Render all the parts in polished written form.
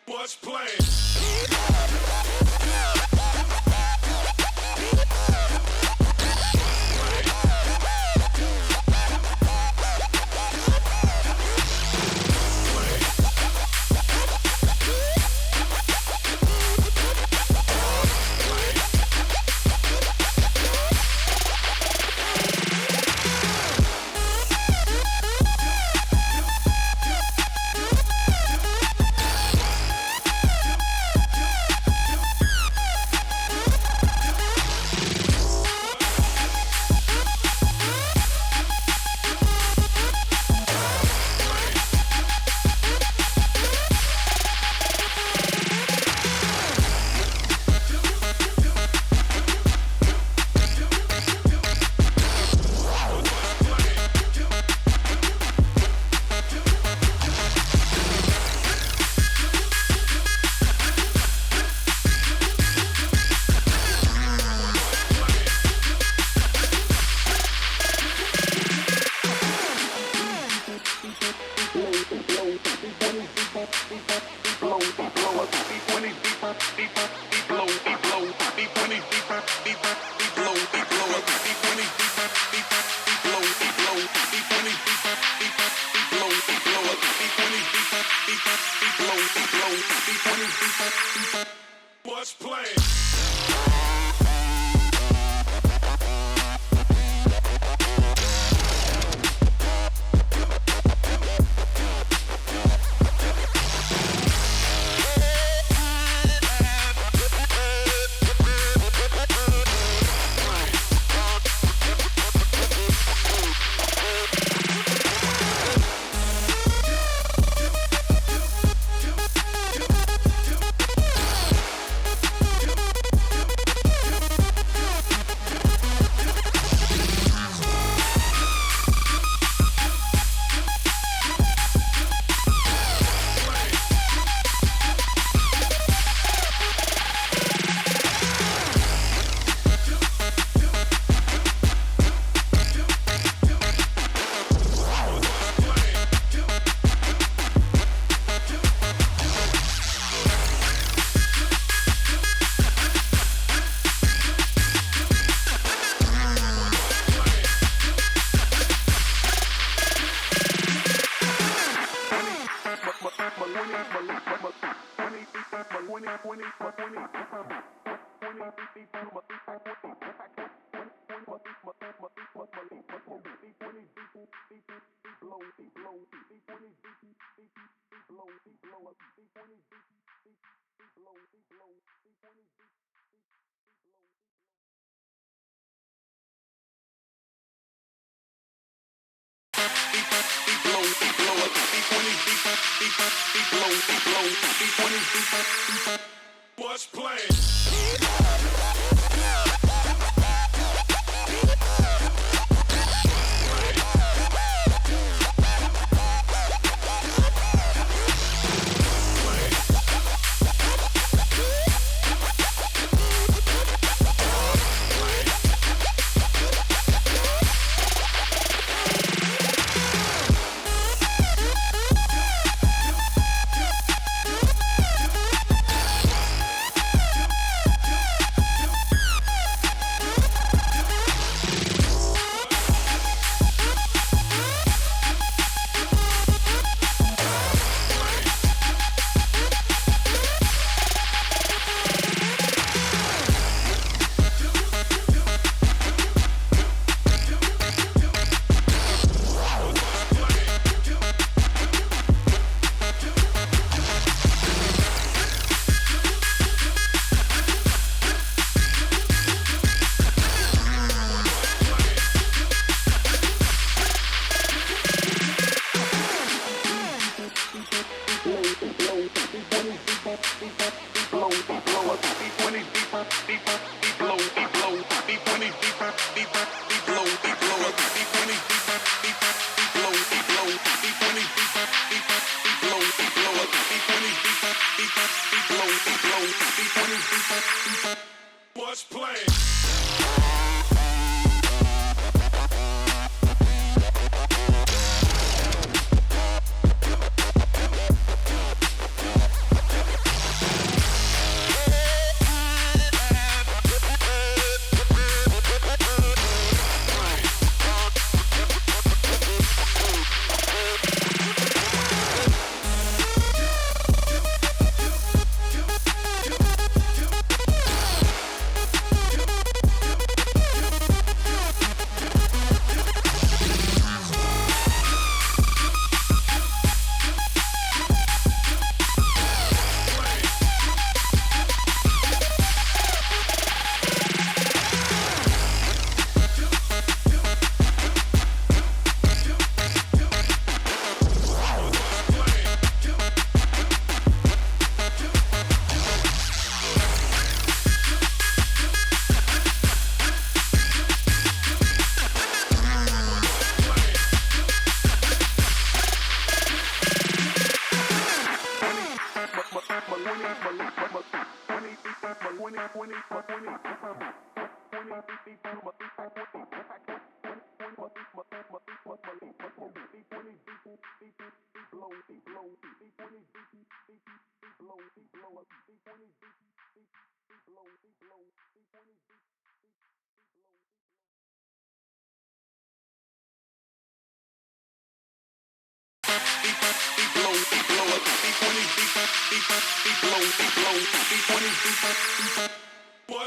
What's playing? What's playing? What's playing?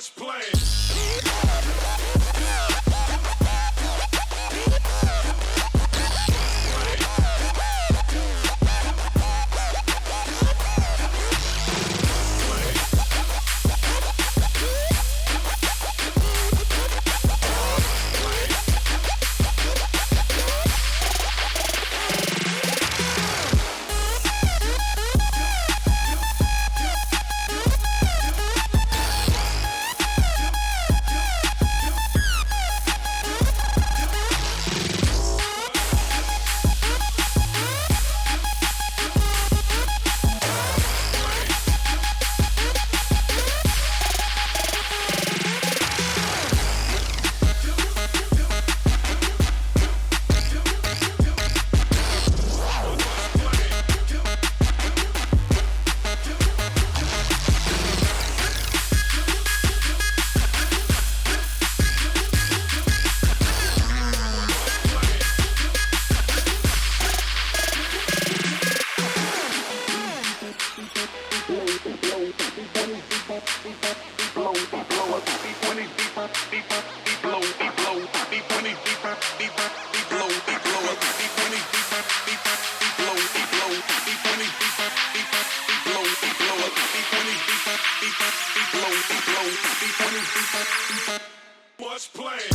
What's playing? What's playing?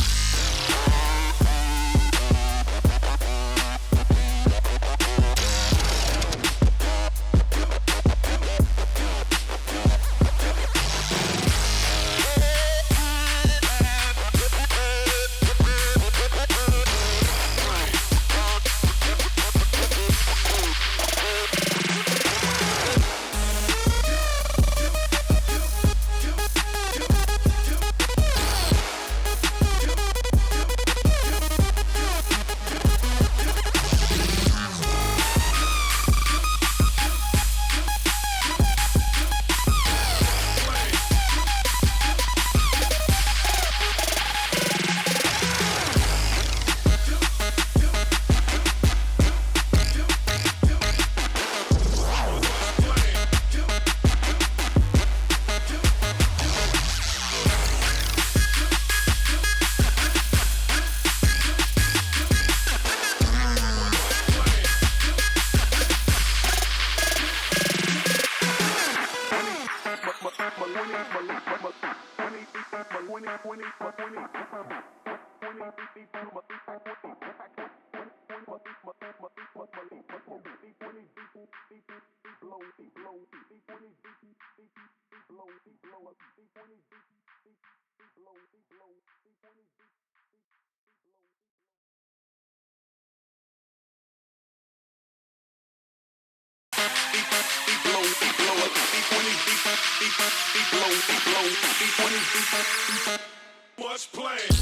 What's playing?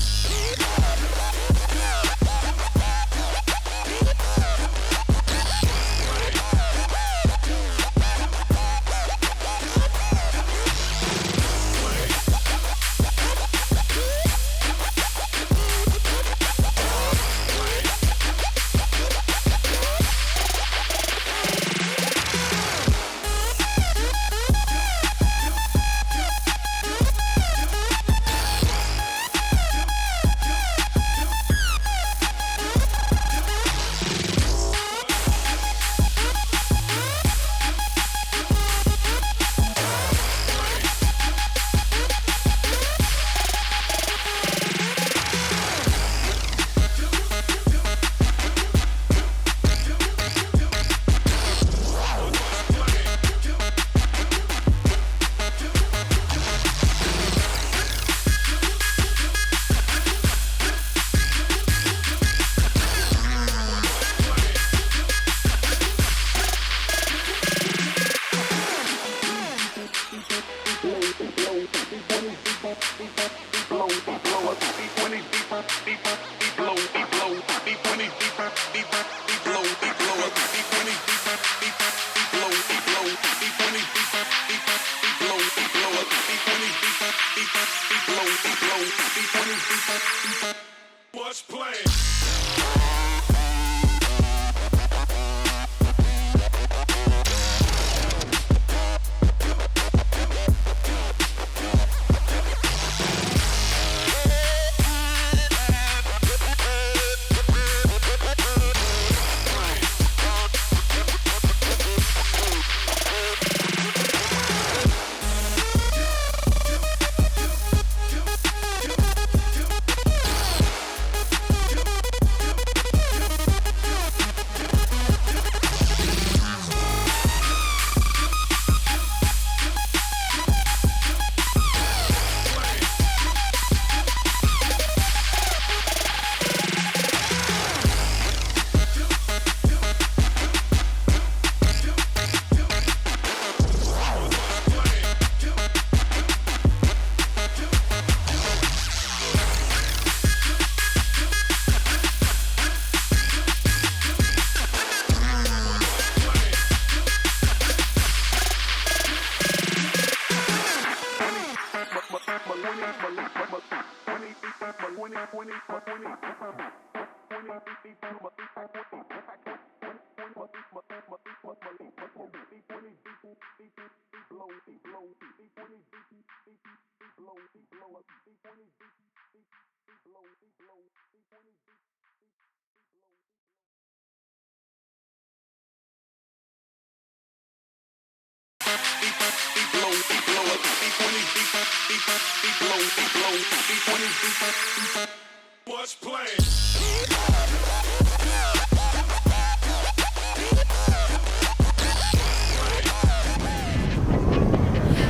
What's playing?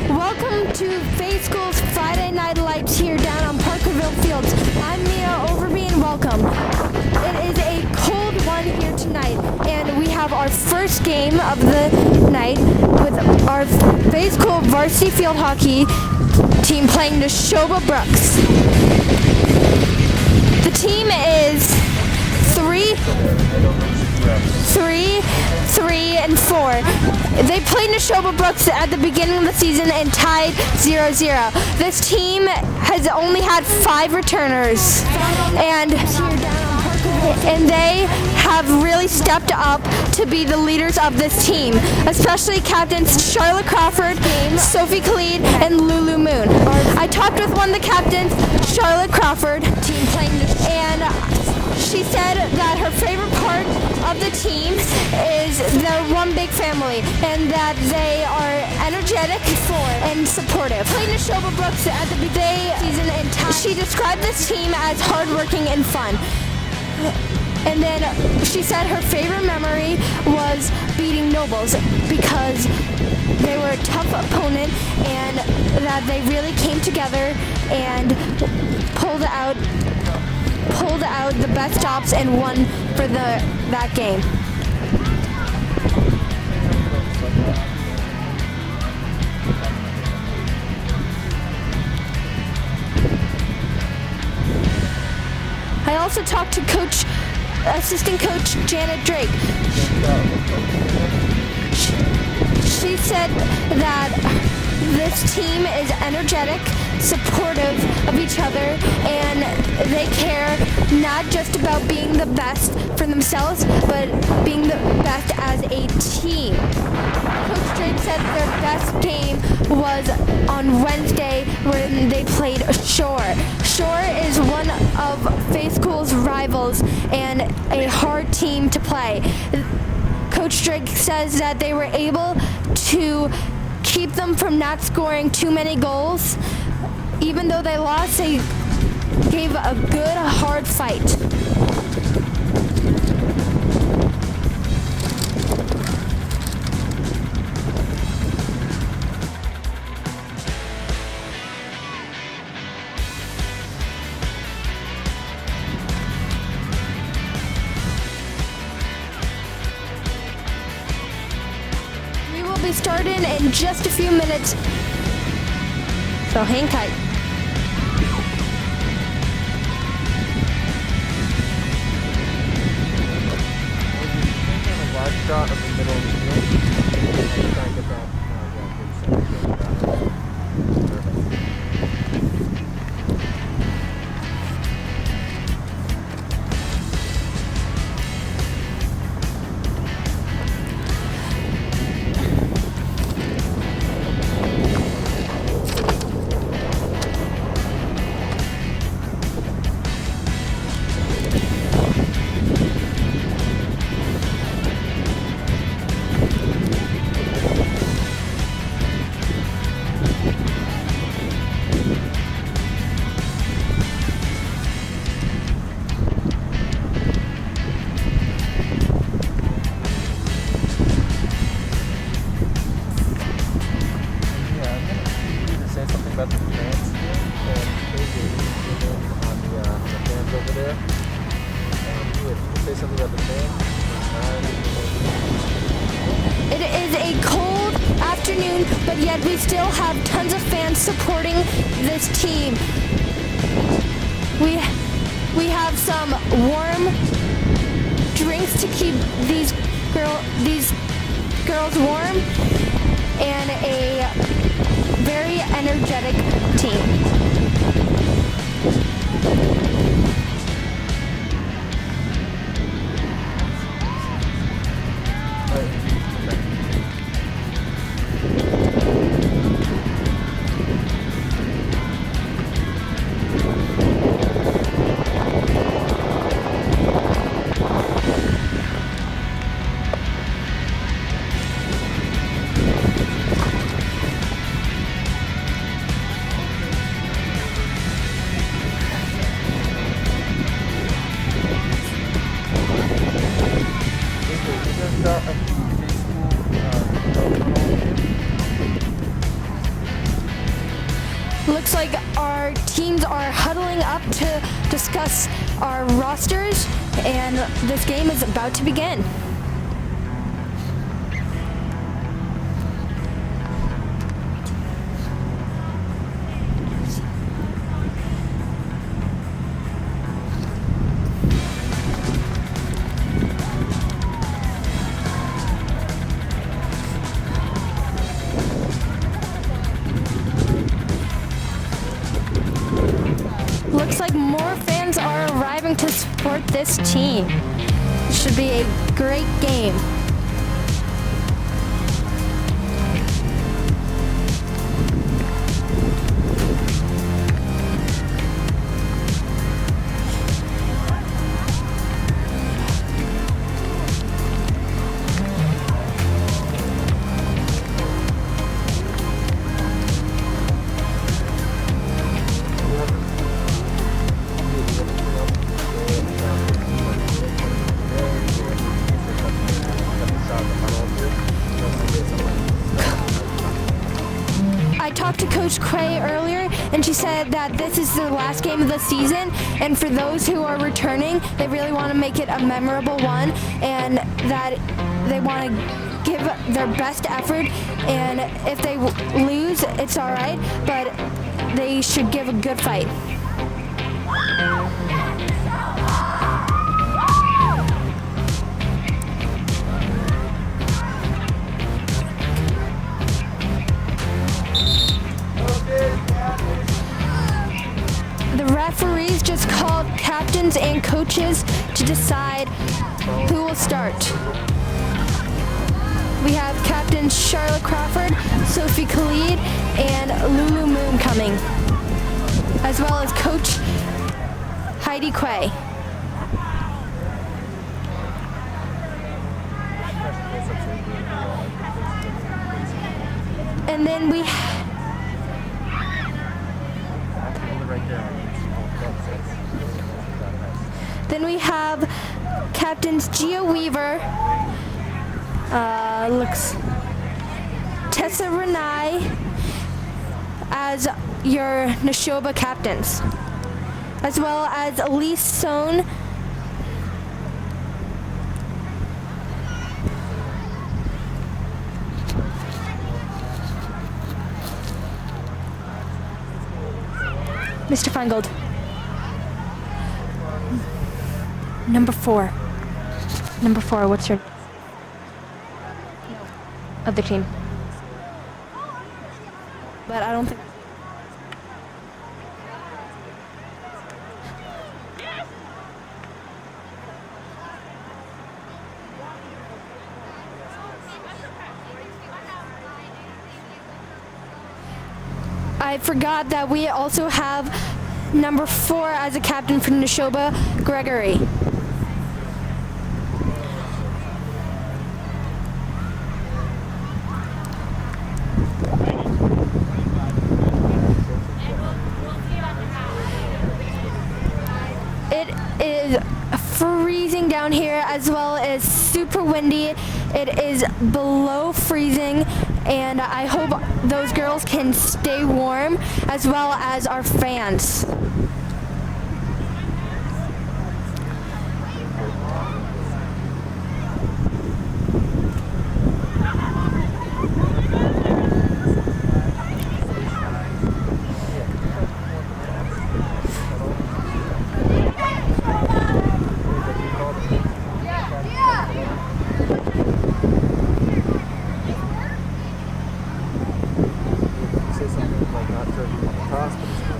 Welcome to Faith School's Friday Night Lights here down on Parkerville Fields. I'm Mia Overby and welcome. It is a cold one here tonight, and we have our first game of the night with our Faith School varsity field hockey team playing the Neshoba Brooks. The team is 3-4. They played Neshoba Brooks at the beginning of the season and tied 0-0. This team has only had 5 returners, and they have really stepped up to be the leaders of this team, especially captains Charlotte Crawford, Sophie Khalid, and Lulu Moon. I talked with one of the captains, Charlotte Crawford, and she said that her favorite part of the team is they're one big family and that they are energetic and supportive. Playing Neshoba Brooks at the beginning of the season and she described this team as hardworking and fun. And then she said her favorite memory was beating Nobles because they were a tough opponent and that they really came together and pulled out the best stops and won for that game. I also talked to assistant coach Janet Drake. She said that this team is energetic, supportive of each other, and they care not just about being the best for themselves, but being the best as a team. Coach Drake said their best game was on Wednesday when they played Shore. Shore is one of Faith School's rivals and a hard team to play. Coach Drake says that they were able to keep them from not scoring too many goals. Even though they lost, they gave a good, hard fight. We will be starting in just a few minutes, so hang tight. Shot of the middle of the field. Try and get that. About the fans here, and on the fans over there. You would say something about the fans? It is a cold afternoon, but yet we still have tons of fans supporting this team. We have some warm drinks to keep these girls warm, and a very energetic team. looks like our teams are huddling up to discuss our rosters, and this game is about to begin. Looks like more fans are arriving to support this team. It should be a great game. I talked to Coach Quay earlier, and she said that this is the last game of the season, and for those who are returning, they really want to make it a memorable one, and that they want to give their best effort, and if they lose, it's all right, but they should give a good fight. The referees just called captains and coaches to decide who will start. We have Captain Charlotte Crawford, Sophie Khalid, and Lulu Moon coming, as well as Coach Heidi Quay. And then we have Captains Gia Weaver, Tessa Renai as your Neshoba captains, as well as Elise Sohn, Mr. Feingold. Number four, what's your of the team? But I don't think. I forgot that we also have number 4 as a captain for Neshoba, Gregory. It is freezing down here, as well as super windy. It is below freezing, and I hope those girls can stay warm, as well as our fans.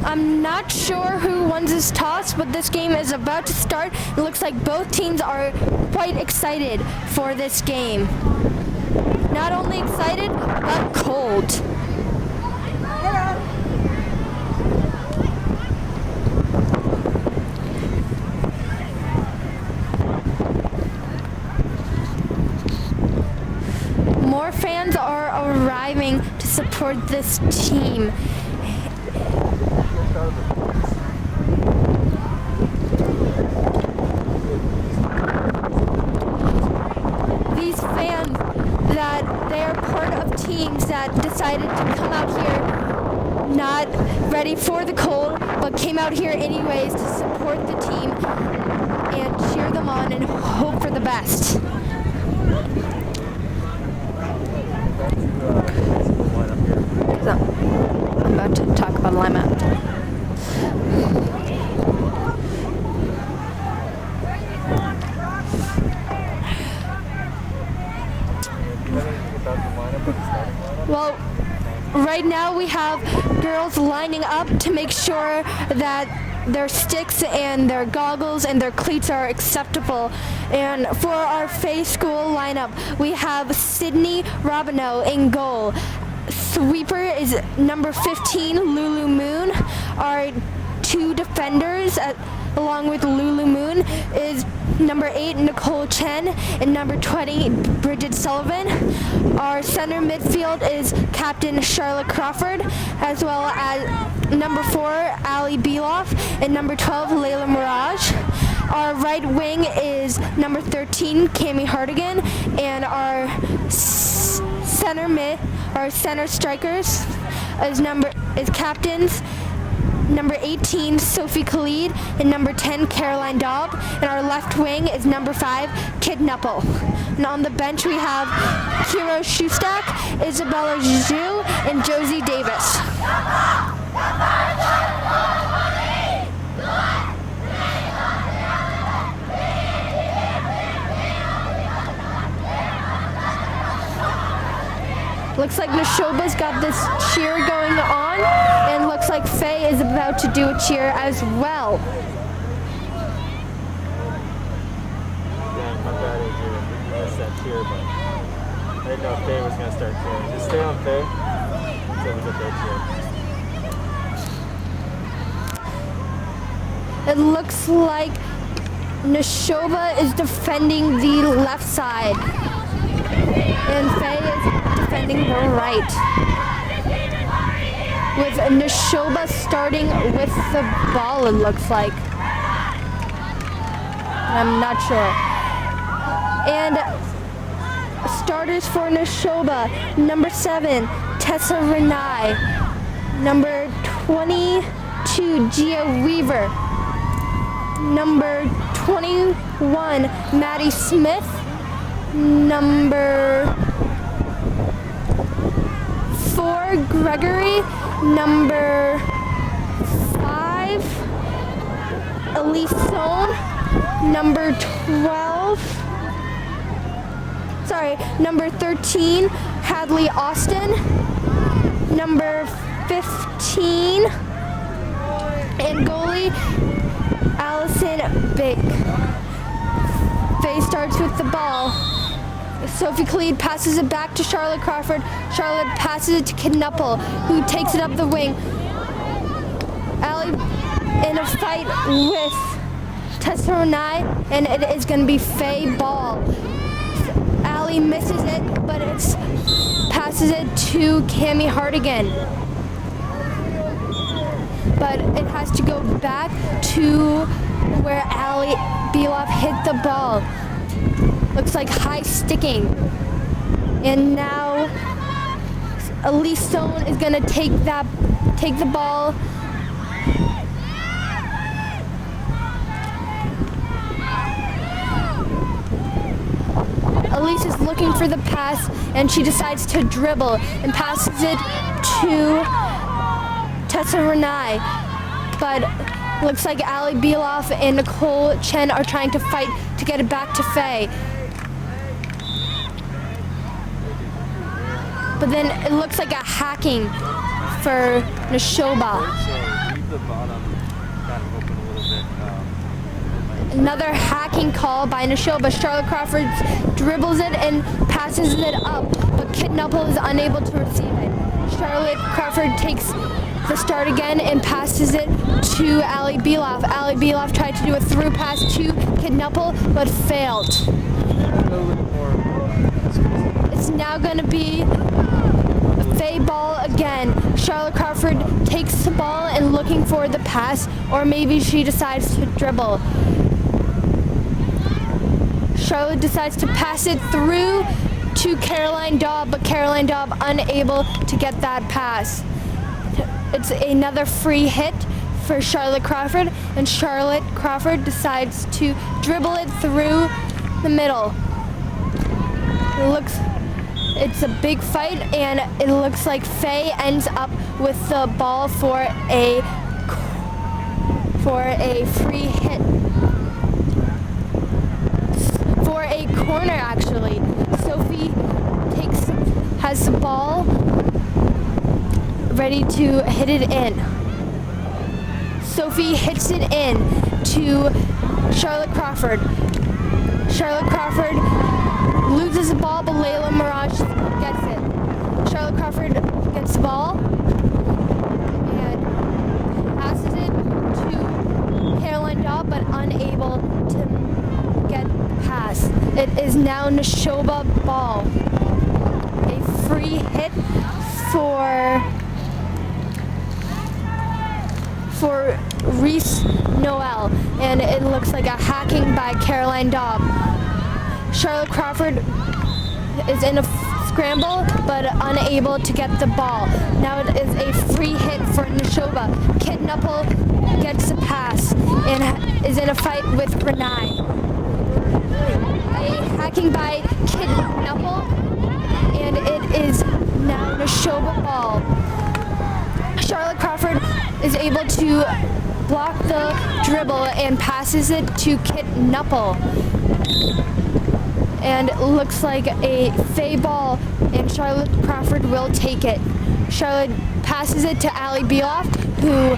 I'm not sure who won this toss, but this game is about to start. It looks like both teams are quite excited for this game. Not only excited, but cold. More fans are arriving to support this team. These fans, that they are part of teams that decided to come out here not ready for the cold, but came out here anyways to support the team and cheer them on and hope for the best. So, I'm about to talk about lineup. Well, right now we have girls lining up to make sure that their sticks and their goggles and their cleats are acceptable. And for our Fay School lineup, we have Sydney Robineau in goal. Sweeper is number 15, Lulu Moon. Our two defenders, along with Lulu Moon, is number 8, Nicole Chen, and number 20, Bridget Sullivan. Our center midfield is Captain Charlotte Crawford, as well as number 4, Ali Beloff, and number 12, Layla Mirage. Our right wing is number 13, Cami Hardigan, and our center strikers is captains number 18, Sophie Khalid, and number 10, Caroline Daub. And our left wing is number 5, Kid Nuppel. And on the bench we have Kiro Shustak, Isabella Zhu, and Josie Davis. Looks like Neshoba's got this cheer going on, and looks like Faye is about to do a cheer as well. Yeah, my bad, Adrian. We missed that cheer, but I didn't know if Faye was going to start cheering. Just stay on Faye until we get that cheer. It looks like Neshoba is defending the left side, and Faye is defending the right, with Neshoba starting with the ball, it looks like. I'm not sure. And starters for Neshoba, number 7, Tessa Renai, number 22, Gia Weaver, number 21, Maddie Smith, number 4, Gregory, number 5, Elise Sohn, number 13, Hadley Austin, number 15, and goalie, Allison Big. Faye starts with the ball. Sophie Khalid passes it back to Charlotte Crawford. Charlotte passes it to Kid Nuppel, who takes it up the wing. Allie in a fight with Tessa Renai, and it is going to be Faye ball. Allie misses it, but passes it to Cami Hardigan. But it has to go back to where Allie Beloff hit the ball. Looks like high sticking. And now Elise Stone is gonna take the ball. Elise is looking for the pass, and she decides to dribble and passes it to Tessa Renai. But looks like Ali Beloff and Nicole Chen are trying to fight to get it back to Faye. But then it looks like a hacking for Neshoba. Another hacking call by Neshoba. Charlotte Crawford dribbles it and passes it up, but Kid Nuppel is unable to receive it. Charlotte Crawford takes the start again and passes it to Ali Beloff. Ali Beloff tried to do a through pass to Kid Nuppel, but failed. It's now going to be a Faye ball again. Charlotte Crawford takes the ball and looking for the pass, or maybe she decides to dribble. Charlotte decides to pass it through to Caroline Daub, but Caroline Daub unable to get that pass. it's another free hit for Charlotte Crawford, and Charlotte Crawford decides to dribble it through the middle. It's a big fight, and it looks like Faye ends up with the ball for a free hit. For a corner, actually. Sophie has the ball ready to hit it in. Sophie hits it in to Charlotte Crawford. Charlotte Crawford loses the ball, but Layla Mirage gets it. Charlotte Crawford gets the ball and passes it to Caroline Daub, but unable to get pass. It is now Neshoba ball. A free hit for Reese Noel, and it looks like a hacking by Caroline Daub. Charlotte Crawford is in a scramble, but unable to get the ball. Now it is a free hit for Neshoba. Kid Knuppel gets the pass and is in a fight with Renai. A hacking by Kid Knuppel, and it is now Neshoba ball. Charlotte Crawford is able to block the dribble and passes it to Kit Knuppel. And it looks like a Faye ball, and Charlotte Crawford will take it. Charlotte passes it to Allie Beloff, who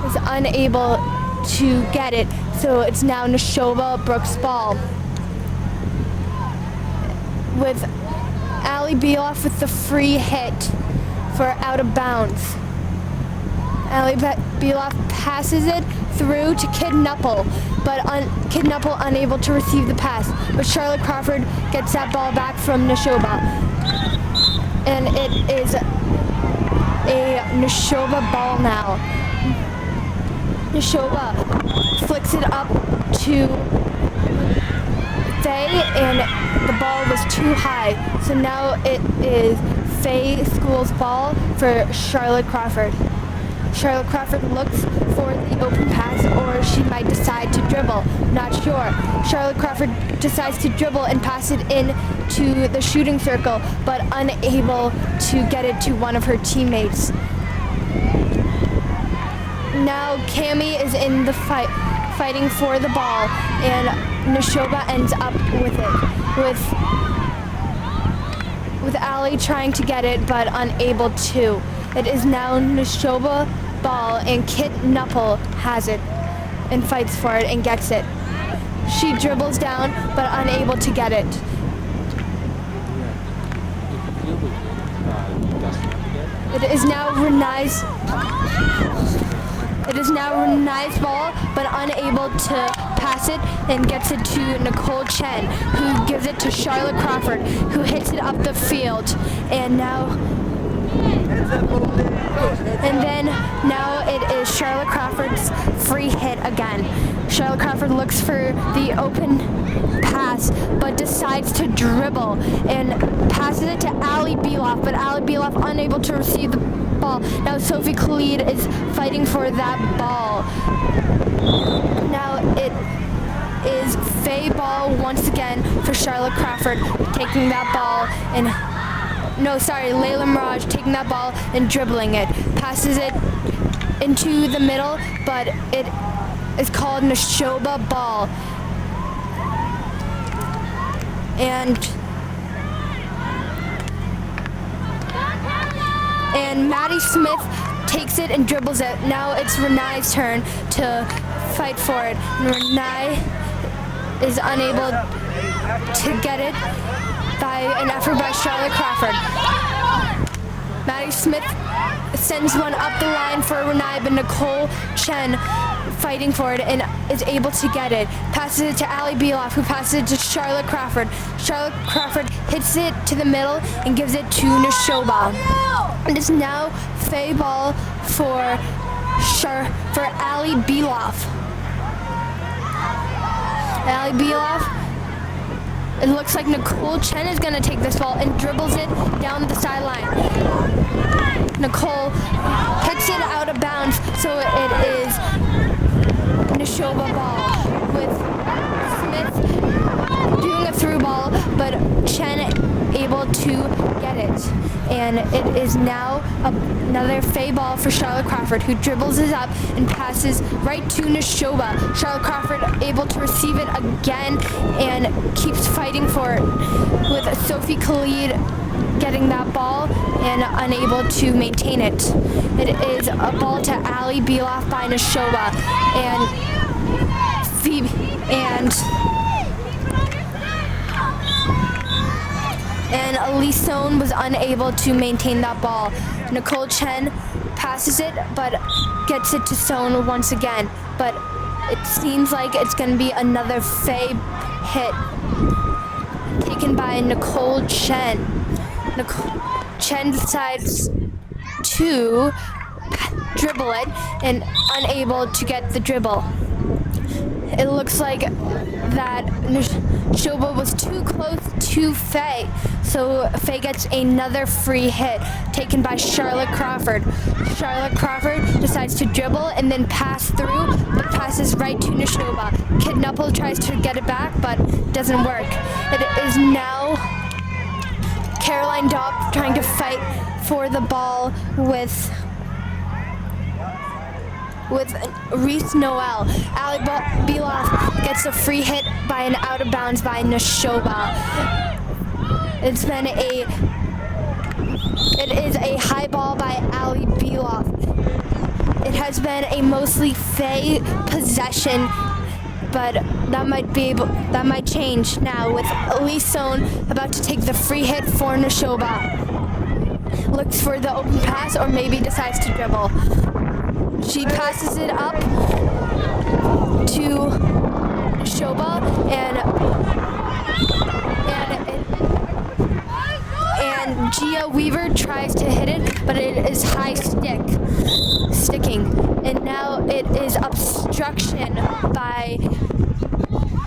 is unable to get it. So it's now Neshoba Brooks ball. With Allie Beloff with the free hit for out of bounds. Allie Beloff passes it through to Kid Knuppel, but Kid Knuppel unable to receive the pass. But Charlotte Crawford gets that ball back from Neshoba. And it is a Neshoba ball now. Neshoba flicks it up to Faye, and the ball was too high. So now it is Faye School's ball for Charlotte Crawford. Charlotte Crawford looks for the open pass, or she might decide to dribble. Not sure. Charlotte Crawford decides to dribble and pass it in to the shooting circle, but unable to get it to one of her teammates. Now Cammie is in the fighting for the ball, and Neshoba ends up with it. With Allie trying to get it, but unable to. It is now Neshoba ball, and Kit Knuppel has it and fights for it and gets it. She dribbles down, but unable to get it. It is now Renai's ball, but unable to pass it and gets it to Nicole Chen, who gives it to Charlotte Crawford, who hits it up the field. And now it is Charlotte Crawford's free hit again. Charlotte Crawford looks for the open pass, but decides to dribble and passes it to Allie Beloff, but Allie Beloff unable to receive the ball. Now Sophie Khalid is fighting for that ball. Now it is Faye ball once again for Charlotte Crawford, taking that ball and Layla Mirage taking that ball and dribbling it. Passes it into the middle, but it is called Neshoba ball. And Maddie Smith takes it and dribbles it. Now it's Renai's turn to fight for it. Renai is unable to get it by an effort by Charlotte Crawford. Maddie Smith sends one up the line for Renai, but Nicole Chen fighting for it and is able to get it. Passes it to Allie Beloff, who passes it to Charlotte Crawford. Charlotte Crawford hits it to the middle and gives it to Neshoba. It is now Faye ball for Allie Beloff. Allie Beloff. It looks like Nicole Chen is going to take this ball and dribbles it down the sideline. Nicole hits it out Neshoba ball with Smith doing a through ball, but Chen able to get it. And it is now another Faye ball for Charlotte Crawford, who dribbles it up and passes right to Neshoba. Charlotte Crawford able to receive it again and keeps fighting for it, with Sophie Khalid getting that ball and unable to maintain it. It is a ball to Ali Beloff by Neshoba, and Phoebe and Elise Sohn was unable to maintain that ball. Nicole Chen passes it, but gets it to Sohn once again. But it seems like it's going to be another Faye hit taken by Nicole Chen. Nicole Chen decides to dribble it and unable to get the dribble. It looks like that Neshoba was too close to Faye, so Faye gets another free hit taken by Charlotte Crawford. Charlotte Crawford decides to dribble and then pass through, but passes right to Neshoba. Kidnuppel tries to get it back, but doesn't work. It is now Caroline Daub trying to fight for the ball with Reese Noel. Ali Beloff gets a free hit by an out of bounds by Neshoba. It is a high ball by Ali Beloff. It has been a mostly Faye possession, but that might change now, with Elise Sohn about to take the free hit for Neshoba. Looks for the open pass, or maybe decides to dribble. She passes it up to Neshoba, and Gia Weaver tries to hit it, but it is high sticking. And now it is obstruction by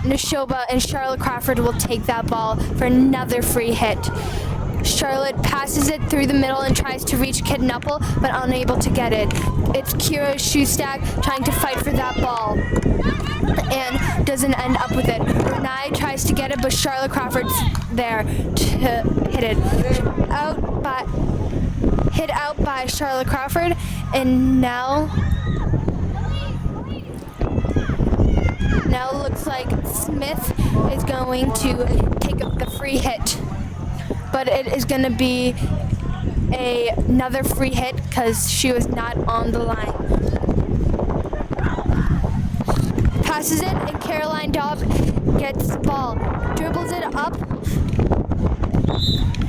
Neshoba, and Charlotte Crawford will take that ball for another free hit. Charlotte passes it through the middle and tries to reach Kidnuppel, but unable to get it. It's Kira Shustak trying to fight for that ball and doesn't end up with it. Renai tries to get it, but Charlotte Crawford's there to hit it. Hit out by Charlotte Crawford, and now it looks like Smith is going to take up the free hit. But it is going to be another free hit because she was not on the line. Passes it, and Caroline Daub gets the ball. Dribbles it up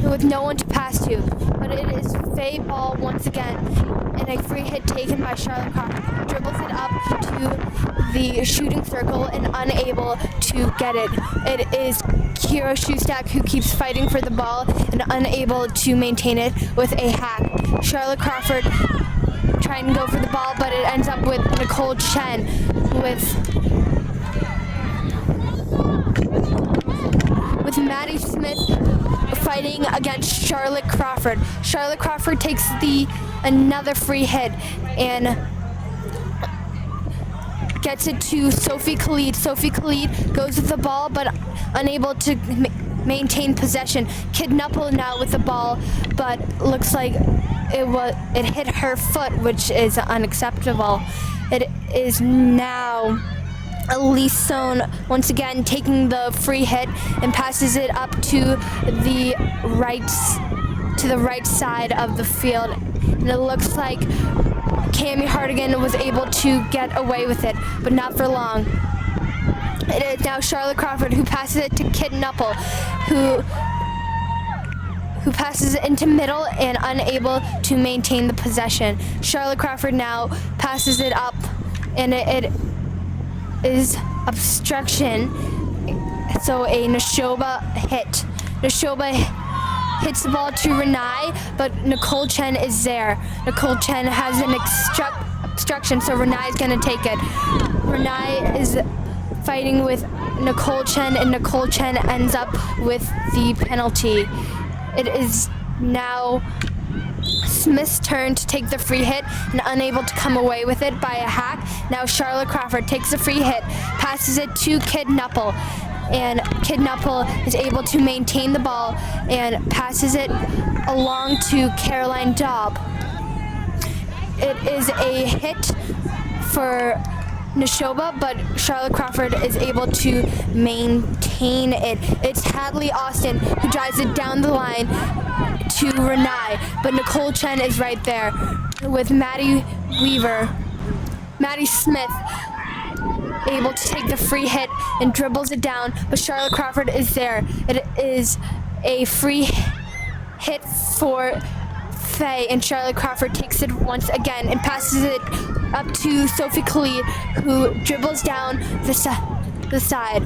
with no one to pass to. But it is Faye ball once again, and a free hit taken by Charlotte Crawford. Dribbles it up to the shooting circle and unable to get it. It is Kira Shustak who keeps fighting for the ball and unable to maintain it with a hack. Charlotte Crawford trying to go for the ball, but it ends up with Nicole Chen with Maddie Smith fighting against Charlotte Crawford. Charlotte Crawford takes another free hit and gets it to Sophie Khalid. Sophie Khalid goes with the ball, but unable to maintain possession. Kidnuppel now with the ball, but looks like it hit her foot, which is unacceptable. It is now Elise Sohn once again taking the free hit and passes it up to the right side of the field, and it looks like Cami Hartigan was able to get away with it, but not for long. It is now Charlotte Crawford who passes it to Kidnuppel, who passes it into middle and unable to maintain the possession. Charlotte Crawford now passes it up, and it is obstruction, so a Neshoba hit. Neshoba hits the ball to Renai, but Nicole Chen is there. Nicole Chen has an obstruction, so Renai is going to take it. Renai is fighting with Nicole Chen, and Nicole Chen ends up with the penalty. It is now Smith's turn to take the free hit and unable to come away with it by a hack. Now Charlotte Crawford takes the free hit, passes it to Kid Knuppel, and Kid Knuppel is able to maintain the ball and passes it along to Caroline Daub. It is a hit for Neshoba, but Charlotte Crawford is able to maintain it. It's Hadley Austin who drives it down the line to Renai, but Nicole Chen is right there with Maddie Smith able to take the free hit and dribbles it down, but Charlotte Crawford is there. It is a free hit for Faye, and Charlotte Crawford takes it once again and passes it up to Sophie Khalid, who dribbles down the side.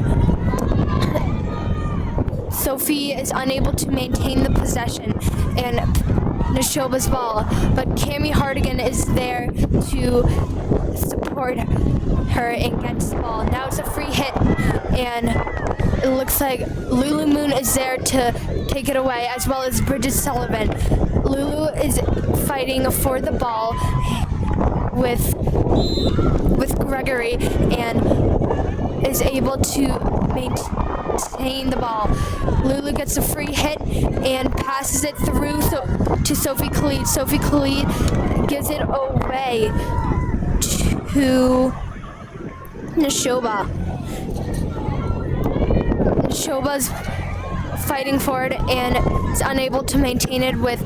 Sophie is unable to maintain the possession and Neshoba's ball, but Cami Hardigan is there to support her and gets the ball. Now it's a free hit, and it looks like Lulu Moon is there to take it away, as well as Bridget Sullivan. Lulu is fighting for the ball with Gregory and is able to maintain the ball. Lulu gets a free hit and passes it through to Sophie Khalid. Sophie Khalid gives it away to Neshoba. Neshoba's fighting for it and is unable to maintain it, with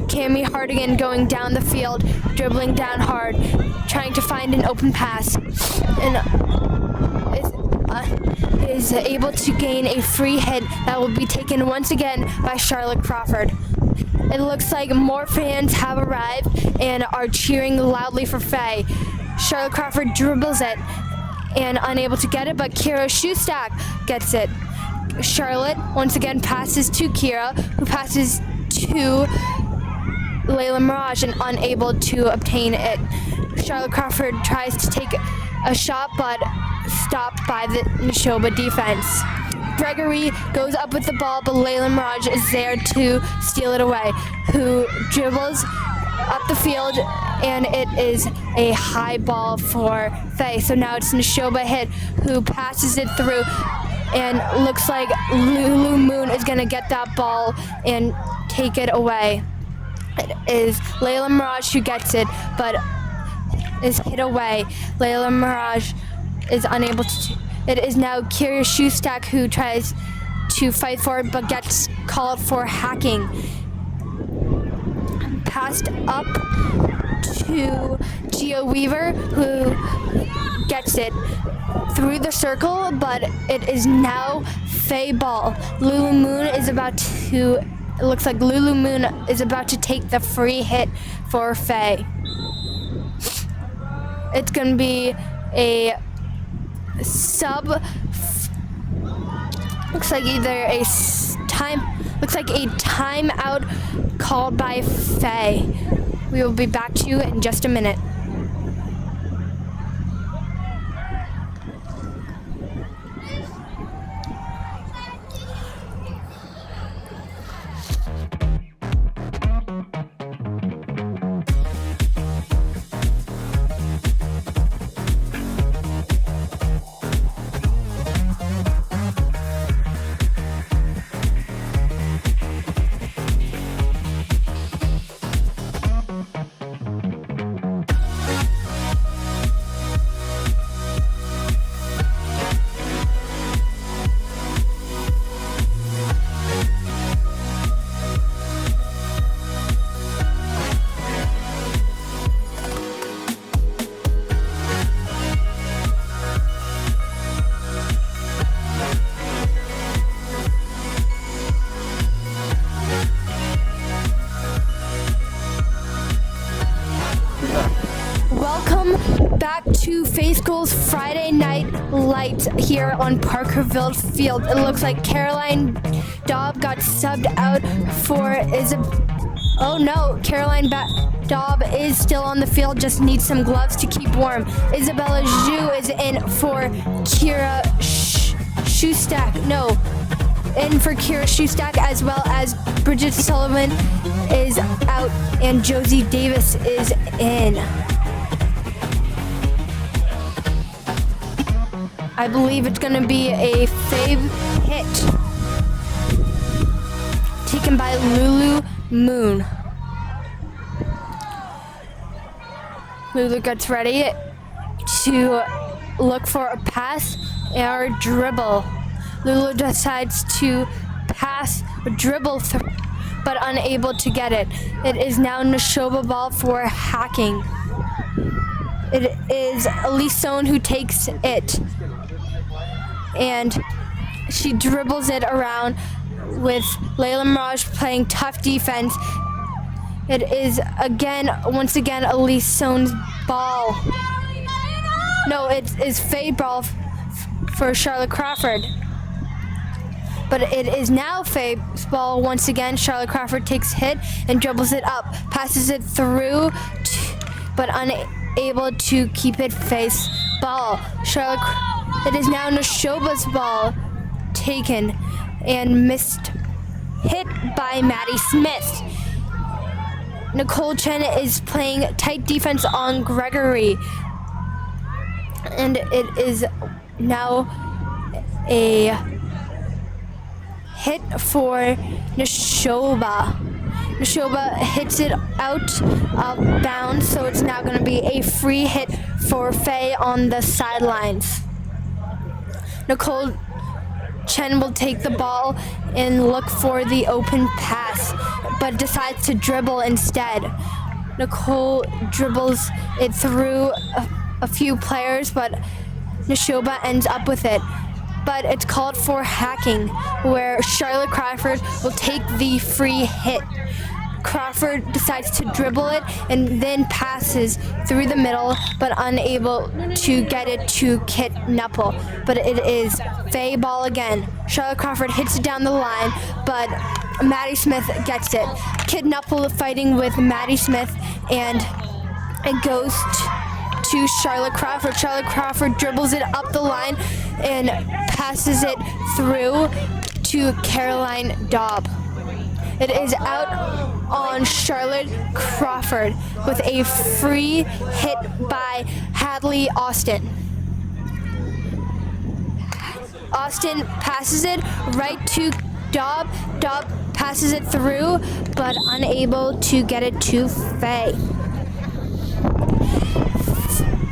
Cami Hardigan going down the field, dribbling down hard, trying to find an open pass, and is able to gain a free hit that will be taken once again by Charlotte Crawford. It looks like more fans have arrived and are cheering loudly for Faye. Charlotte Crawford dribbles it and unable to get it, but Kira Shustak gets it. Charlotte once again passes to Kira, who passes to Layla Mirage and unable to obtain it. Charlotte Crawford tries to take a shot, but stopped by the Neshoba defense. Gregory goes up with the ball, but Layla Mirage is there to steal it away, who dribbles up the field, and it is a high ball for Faye. So now it's Neshoba hit, who passes it through, and looks like Lulu Moon is going to get that ball and take it away. It is Layla Mirage who gets it, but is hit away. Layla Mirage is unable to. It is now Kira Shustak who tries to fight for it, but gets called for hacking. Passed up to Gio Weaver, who gets it through the circle, but it is now Faye ball. Lulu Moon is about to. It looks like Lulu Moon is about to take the free hit for Faye. It's going to be a sub. Looks like either a timeout called by Faye. We will be back to you in just a minute. Back to Faye School's Friday Night Lights here on Parkerville Field. It looks like Caroline Daub got subbed out for Oh no, Caroline Daub is still on the field, just needs some gloves to keep warm. Isabella Zhu is in for Kira Shustak. No, in for Kira Shustak, as well as Bridget Sullivan is out and Josie Davis is in. I believe it's going to be a fave hit taken by Lulu Moon. Lulu gets ready to look for a pass or a dribble. Lulu decides to pass or dribble but unable to get it. It is now Neshoba ball for hacking. It is Elise Sohn who takes it. And she dribbles it around with Layla Mirage playing tough defense. It is once again Elise Sohn's ball. No, it is Faye ball for Charlotte Crawford. But it is now Faye's ball once again. Charlotte Crawford takes hit and dribbles it up, passes it through, but unable to keep it Faye's ball. It is now Neshoba's ball taken and missed, hit by Maddie Smith. Nicole Chen is playing tight defense on Gregory. And it is now a hit for Neshoba. Neshoba hits it out of bounds, so it's now going to be a free hit for Faye on the sidelines. Nicole Chen will take the ball and look for the open pass, but decides to dribble instead. Nicole dribbles it through a few players, but Neshoba ends up with it. But it's called for hacking, where Charlotte Crawford will take the free hit. Crawford decides to dribble it and then passes through the middle, but unable to get it to Kit Nuppel. But it is Faye ball again. Charlotte Crawford hits it down the line, but Maddie Smith gets it. Kit Nuppel fighting with Maddie Smith, and it goes to Charlotte Crawford. Charlotte Crawford dribbles it up the line and passes it through to Caroline Daub. It is out on Charlotte Crawford with a free hit by Hadley Austin. Austin passes it right to Daub. Daub passes it through, but unable to get it to Faye.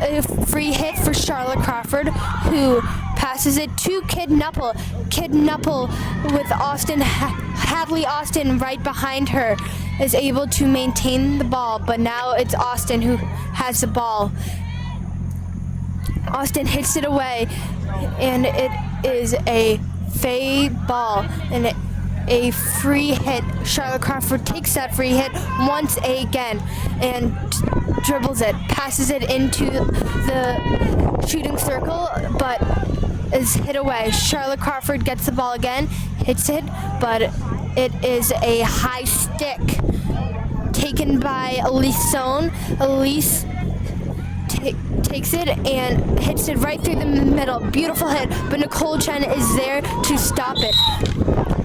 A free hit for Charlotte Crawford, who passes it to Kid Nuppel. Kid Nuppel with Hadley Austin right behind her is able to maintain the ball, but now it's Austin who has the ball. Austin hits it away, and it is a Faye ball and a free hit. Charlotte Crawford takes that free hit once again and dribbles it, passes it into the shooting circle, but is hit away. Charlotte Crawford gets the ball again, hits it, but it is a high stick taken by Elise Sohn. Elise takes it and hits it right through the middle. Beautiful hit, but Nicole Chen is there to stop it.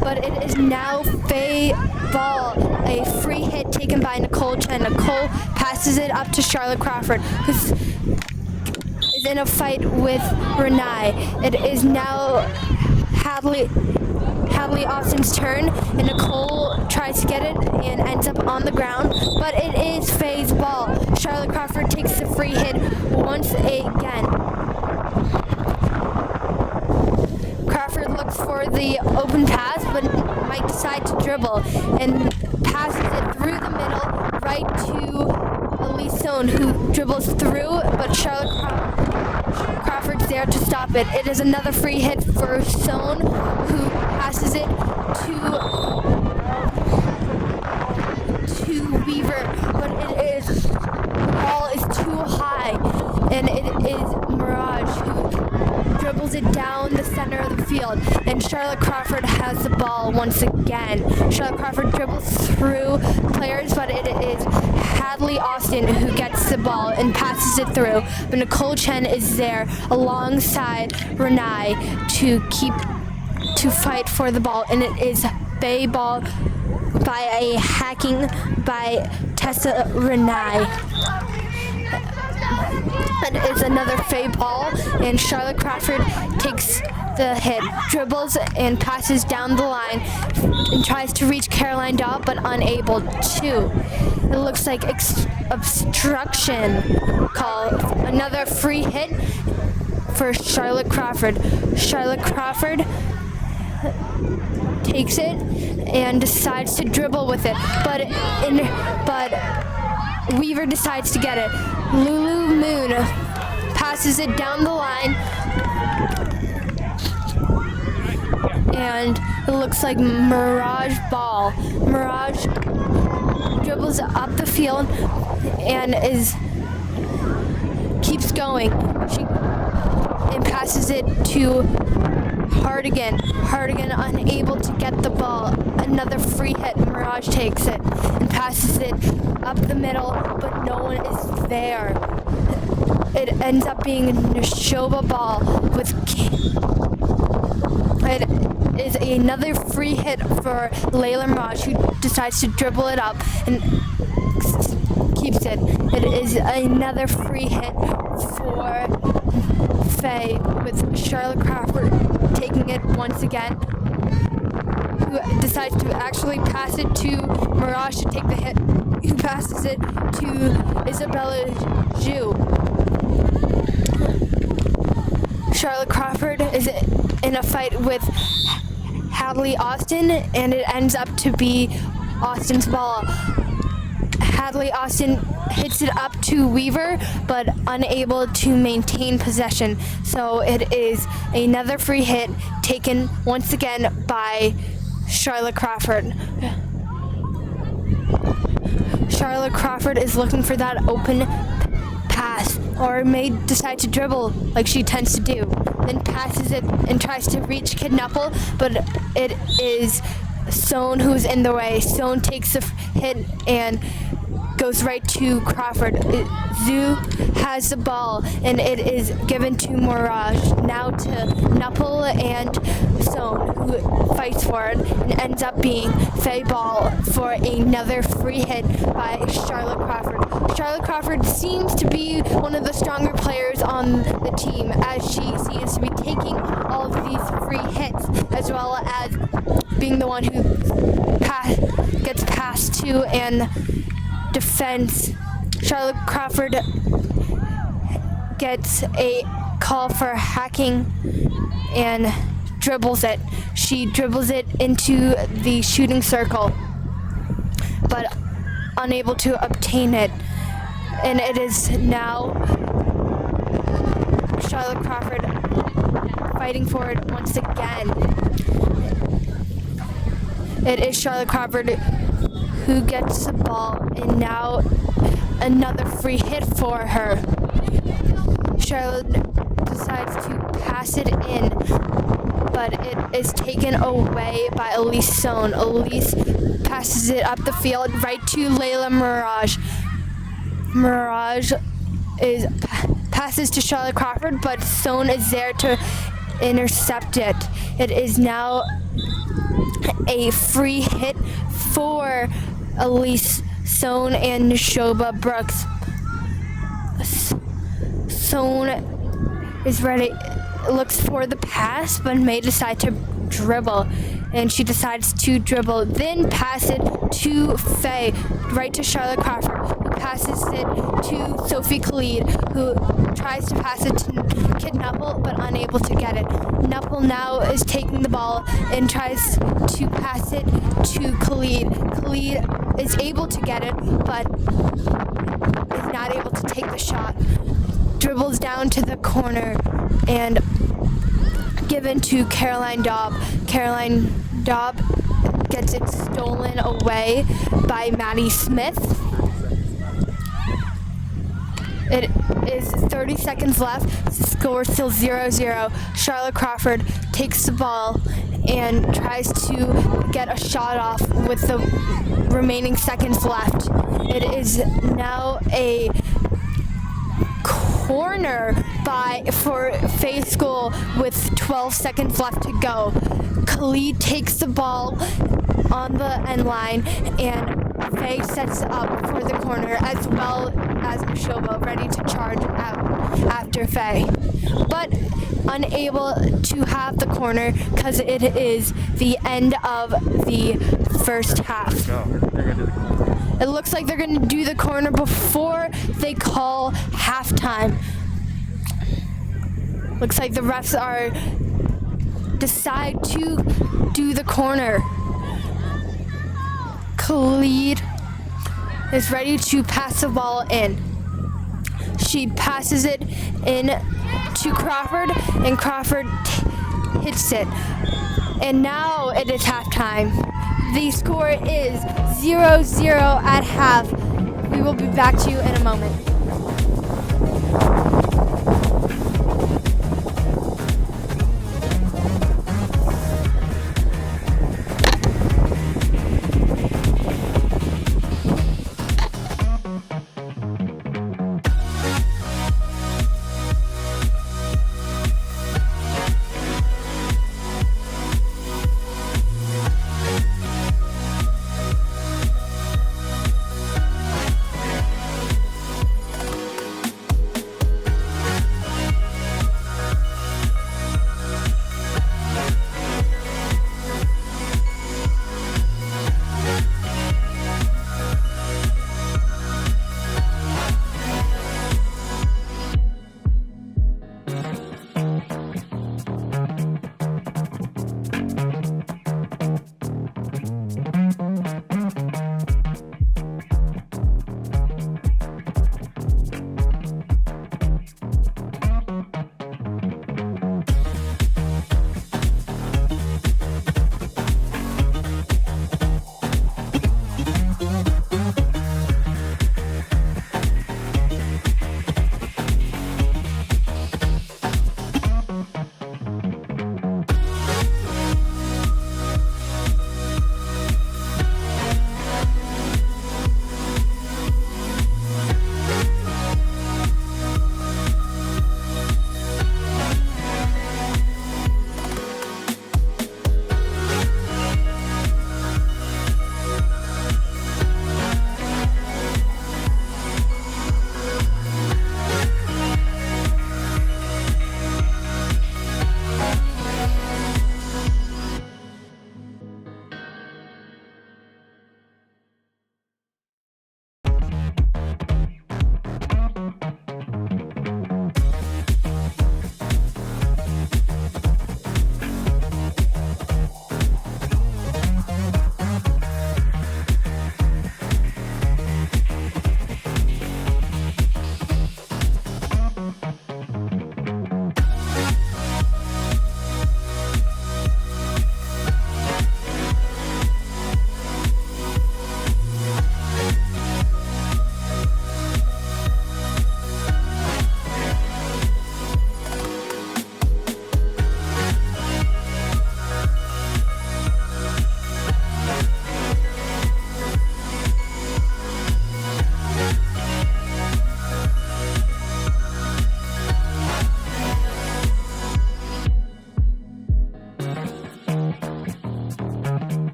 But it is now Faye ball, a free hit taken by Nicole Chen. Nicole passes it up to Charlotte Crawford, who is in a fight with Renai. It is now Hadley Austin's turn, and Nicole tries to get it and ends up on the ground, but it is Faye's ball. Charlotte Crawford takes the free hit once again. Crawford looks for the open pass, but might decide to dribble and passes it through the middle right to Elise Sohn, who dribbles through, but Charlotte Crawford's there to stop it. It is another free hit for Sohn, who passes it to Weaver, but the ball is too high, and it is Mirage who dribbles it down the center of the field, and Charlotte Crawford has the ball once again. Charlotte Crawford dribbles through players, but it is Hadley Austin who gets the ball and passes it through, but Nicole Chen is there alongside Renai to keep to fight for the ball, and it is Faye ball by a hacking by Tessa Renai. And it's another Faye ball, and Charlotte Crawford takes the hit, dribbles and passes down the line, and tries to reach Caroline Daub, but unable to. It looks like obstruction call. Another free hit for Charlotte Crawford. Charlotte Crawford takes it and decides to dribble with it, but Weaver decides to get it. Lulu Moon passes it down the line, and it looks like Mirage ball. Mirage dribbles up the field and keeps going. She passes it to Hardigan. Hardigan unable to get the ball. Another free hit. Mirage takes it and passes it up the middle, but no one is there. It ends up being a Neshoba ball with it is another free hit for Layla Mirage, who decides to dribble it up and keeps it. It is another free hit for Faye, with Charlotte Crawford taking it once again, who decides to actually pass it to Mirage to take the hit, who passes it to Isabella Zhu. Charlotte Crawford is in a fight with Hadley Austin, and it ends up to be Austin's ball. Hadley Austin hits it up to Weaver, but unable to maintain possession. So it is another free hit taken once again by Charlotte Crawford. Charlotte Crawford is looking for that open pass, or may decide to dribble like she tends to do. Then passes it and tries to reach Kidnuple, but it is Sohn who's in the way. Sohn takes the hit and goes right to Crawford. Zhu has the ball, and it is given to Mirage. Now to Knuppel and Sohn, who fights for it, and ends up being Faye ball for another free hit by Charlotte Crawford. Charlotte Crawford seems to be one of the stronger players on the team, as she seems to be taking all of these free hits, as well as being the one who gets passed to and defense. Charlotte Crawford gets a call for hacking and dribbles it. She dribbles it into the shooting circle, but unable to obtain it. And it is now Charlotte Crawford fighting for it once again. It is Charlotte Crawford who gets the ball, and now another free hit for her. Charlotte decides to pass it in, but it is taken away by Elise Sohn. Elise passes it up the field right to Layla Mirage. Mirage passes to Charlotte Crawford, but Sohn is there to intercept it. It is now a free hit for Elise Sohn and Neshoba Brooks. Sohn is ready, looks for the pass, but may decide to dribble. And she decides to dribble, then pass it to Faye, right to Charlotte Crawford, who passes it to Sophie Khalid, who tries to pass it to Kidnuple, but unable to get it. Knuppel now is taking the ball and tries to pass it to Khalid. Khalid is able to get it, but is not able to take the shot. Dribbles down to the corner and given to Caroline Daub. Caroline Daub gets it stolen away by Maddie Smith. It is 30 seconds left. Score still 0-0. Charlotte Crawford takes the ball and tries to get a shot off with the remaining seconds left. It is now a corner for Faye School with 12 seconds left to go. Khalid takes the ball on the end line, and Faye sets up for the corner, as well as Shoba, ready to charge out after Faye, but unable to have the corner because it is the end of the first half. Go. They're gonna do the corner. It looks like they're going to do the corner before they call halftime. Looks like the refs decide to do the corner. Khalid is ready to pass the ball in. She passes it in to Crawford, and Crawford hits it. And now it is halftime. The score is 0-0 at half. We will be back to you in a moment.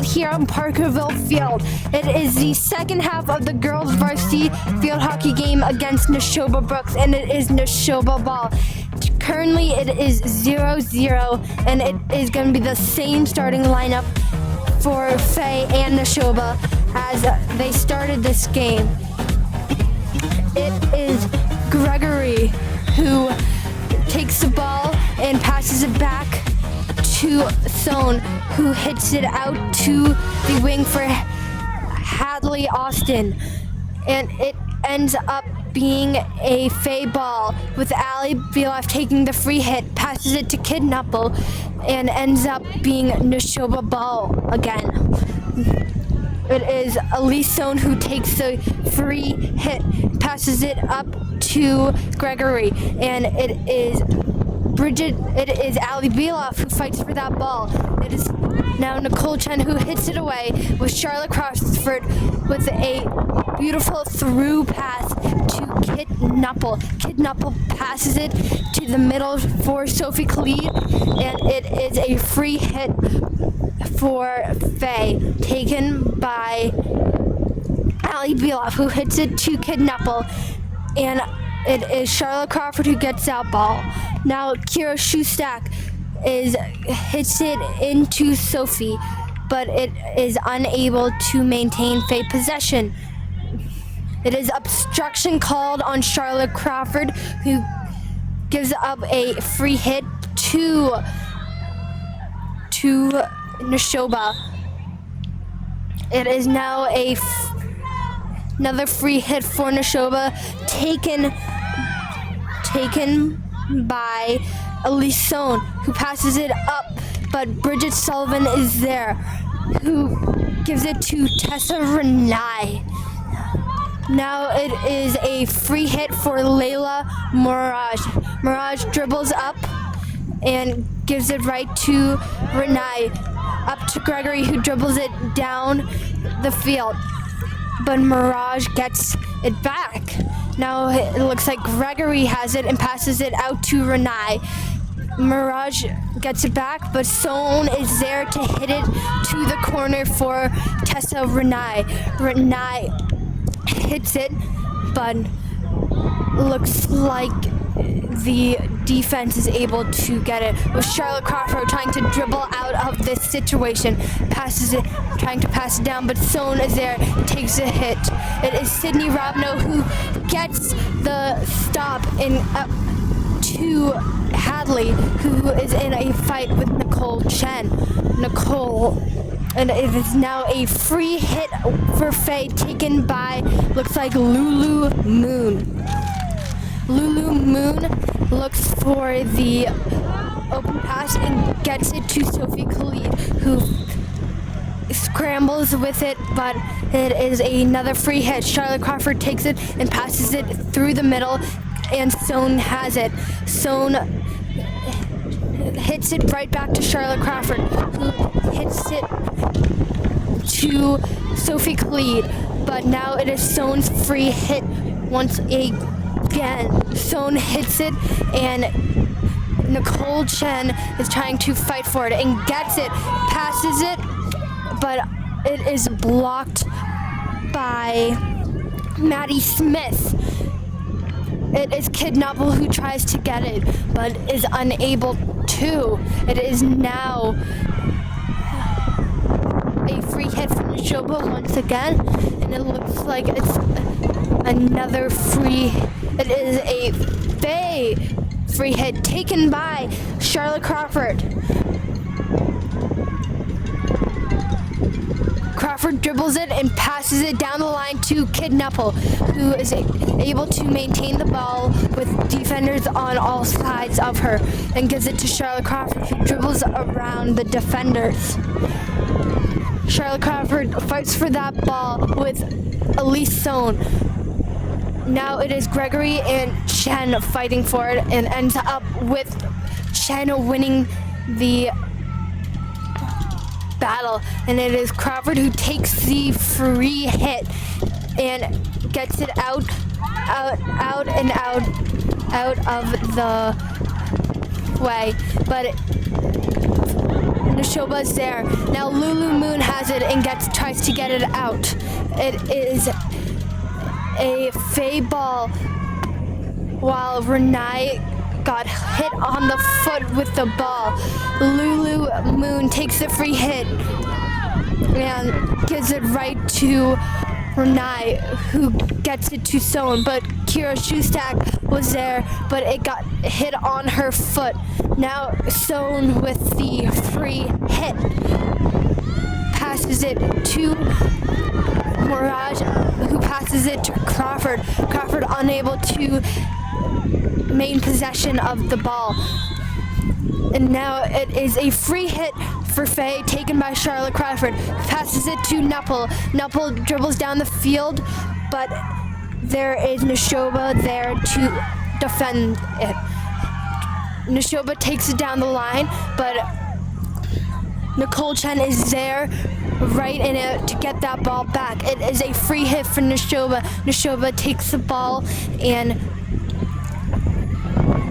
right here on Parkerville Field. It is the second half of the girls varsity field hockey game against Neshoba Brooks, and it is Neshoba ball. Currently it is 0-0, and it is going to be the same starting lineup for Faye and Neshoba as they started this game. It is Gregory who takes the ball and passes it back to Sohn, who hits it out to the wing for Hadley Austin. And it ends up being a Faye ball with Ali Biloff taking the free hit, passes it to Kidnapple, and ends up being Neshoba ball again. It is Elise Sohn who takes the free hit, passes it up to Gregory, and it is Ali Biloff who fights for that ball. It is now Nicole Chen who hits it away with Charlotte Crawford with a beautiful through pass to Kidnapple. Kidnapple passes it to the middle for Sophie Khalid, and it is a free hit for Faye, taken by Ali Biloff, who hits it to Kidnapple, and it is Charlotte Crawford who gets that ball. Now Kira Shustak hits it into Sophie, but it is unable to maintain Faye possession. It is obstruction called on Charlotte Crawford, who gives up a free hit to Neshoba. It is now another free hit for Neshoba, taken by Elise Sohn, who passes it up, but Bridget Sullivan is there, who gives it to Tessa Renai. Now it is a free hit for Layla Mirage. Mirage dribbles up and gives it right to Renai, up to Gregory, who dribbles it down the field, but Mirage gets it back. Now it looks like Gregory has it and passes it out to Renai. Mirage gets it back, but Sohn is there to hit it to the corner for Tessa Renai. Renai hits it, but looks like the defense is able to get it, with Charlotte Crawford trying to dribble out of this situation, trying to pass it down, but Sohn is there, takes a hit. It is Sydney Robno who gets the stop to Hadley, who is in a fight with Nicole Chen. And it is now a free hit for Faye, taken by, looks like Lulu Moon. Lulu Moon looks for the open pass and gets it to Sophie Khalid, who scrambles with it, but it is another free hit. Charlotte Crawford takes it and passes it through the middle, and Sohn has it. Sohn hits it right back to Charlotte Crawford, who hits it to Sophie Khalid, but now it is Sohn's free hit once again. Sohn hits it, and Nicole Chen is trying to fight for it and gets it, passes it, but it is blocked by Maddie Smith. It is Kidnapple who tries to get it, but is unable to. It is now a free hit from Neshoba once again, and it looks like it's another free. It is a Faye free hit taken by Charlotte Crawford. Crawford dribbles it and passes it down the line to Kidnapple, who is able to maintain the ball with defenders on all sides of her, and gives it to Charlotte Crawford, who dribbles around the defenders. Charlotte Crawford fights for that ball with Elise Sohn. Now it is Gregory and Chen fighting for it, and ends up with Chen winning the battle, and it is Crawford who takes the free hit and gets it out of the way, but Neshoba's there. Now Lulu Moon has it and tries to get it out. It is a Faye ball while Renee got hit on the foot with the ball. Lulu Moon takes the free hit and gives it right to Renee, who gets it to Sohn, but Kira Shustak was there, but it got hit on her foot. Now Sohn with the free hit passes it to Mirage, who passes it to Crawford. Crawford unable to maintain possession of the ball. And now it is a free hit for Faye, taken by Charlotte Crawford. Passes it to Nuppel. Nuppel dribbles down the field, but there is Neshoba there to defend it. Neshoba takes it down the line, but Nicole Chen is there right in it to get that ball back. It is a free hit for Neshoba. Neshoba takes the ball and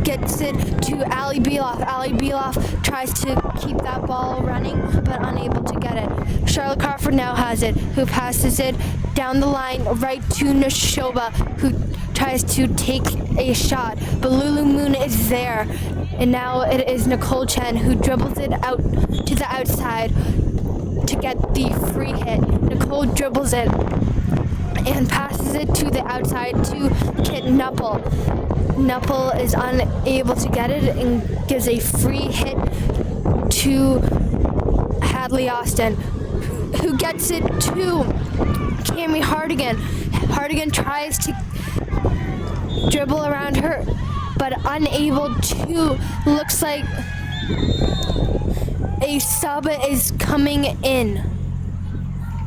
gets it to Ali Beloff. Ali Beloff tries to keep that ball running, but unable to get it. Charlotte Crawford now has it, who passes it down the line right to Neshoba, who tries to take a shot, but Lulu Moon is there. And now it is Nicole Chen who dribbles it out to the outside to get the free hit. Nicole dribbles it and passes it to the outside to Kit Nuppel. Nuppel is unable to get it and gives a free hit to Hadley Austin, who gets it to Cami Hardigan. Hardigan tries to dribble around her, but unable to. Looks like a sub is coming in.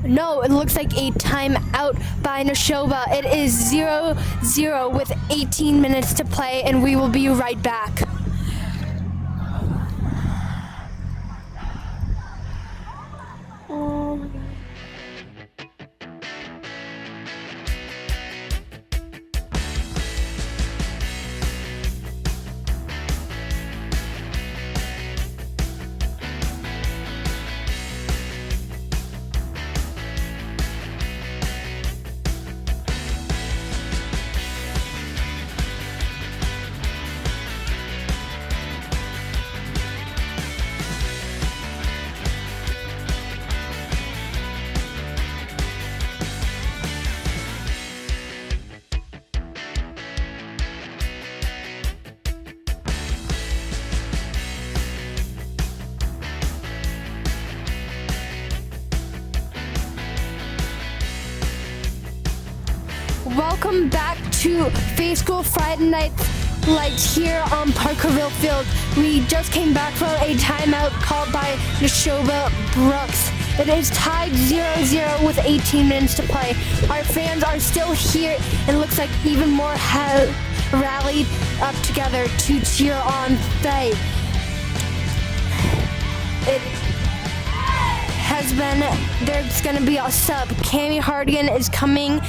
No, it looks like a timeout by Neshoba. It is 0-0 with 18 minutes to play, and we will be right back. Welcome back to Faye School Friday Night Lights here on Parkerville Field. We just came back from a timeout called by Neshoba Brooks. It is tied 0-0 with 18 minutes to play. Our fans are still here, and looks like even more have rallied up together to cheer on Faye. It has been, there's going to be a sub. Cami Hardigan is coming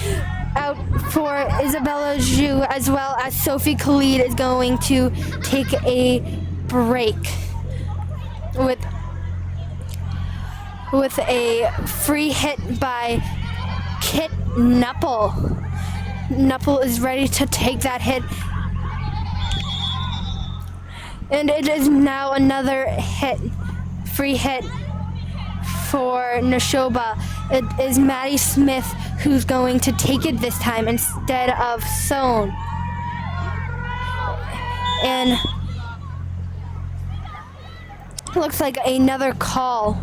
out for Isabella Zhu, as well as Sophie Khalid is going to take a break with a free hit by Kit Nuppel. Nuppel is ready to take that hit, and it is now another hit, free hit for Neshoba. It is Maddie Smith who's going to take it this time instead of Sohn. And it looks like another call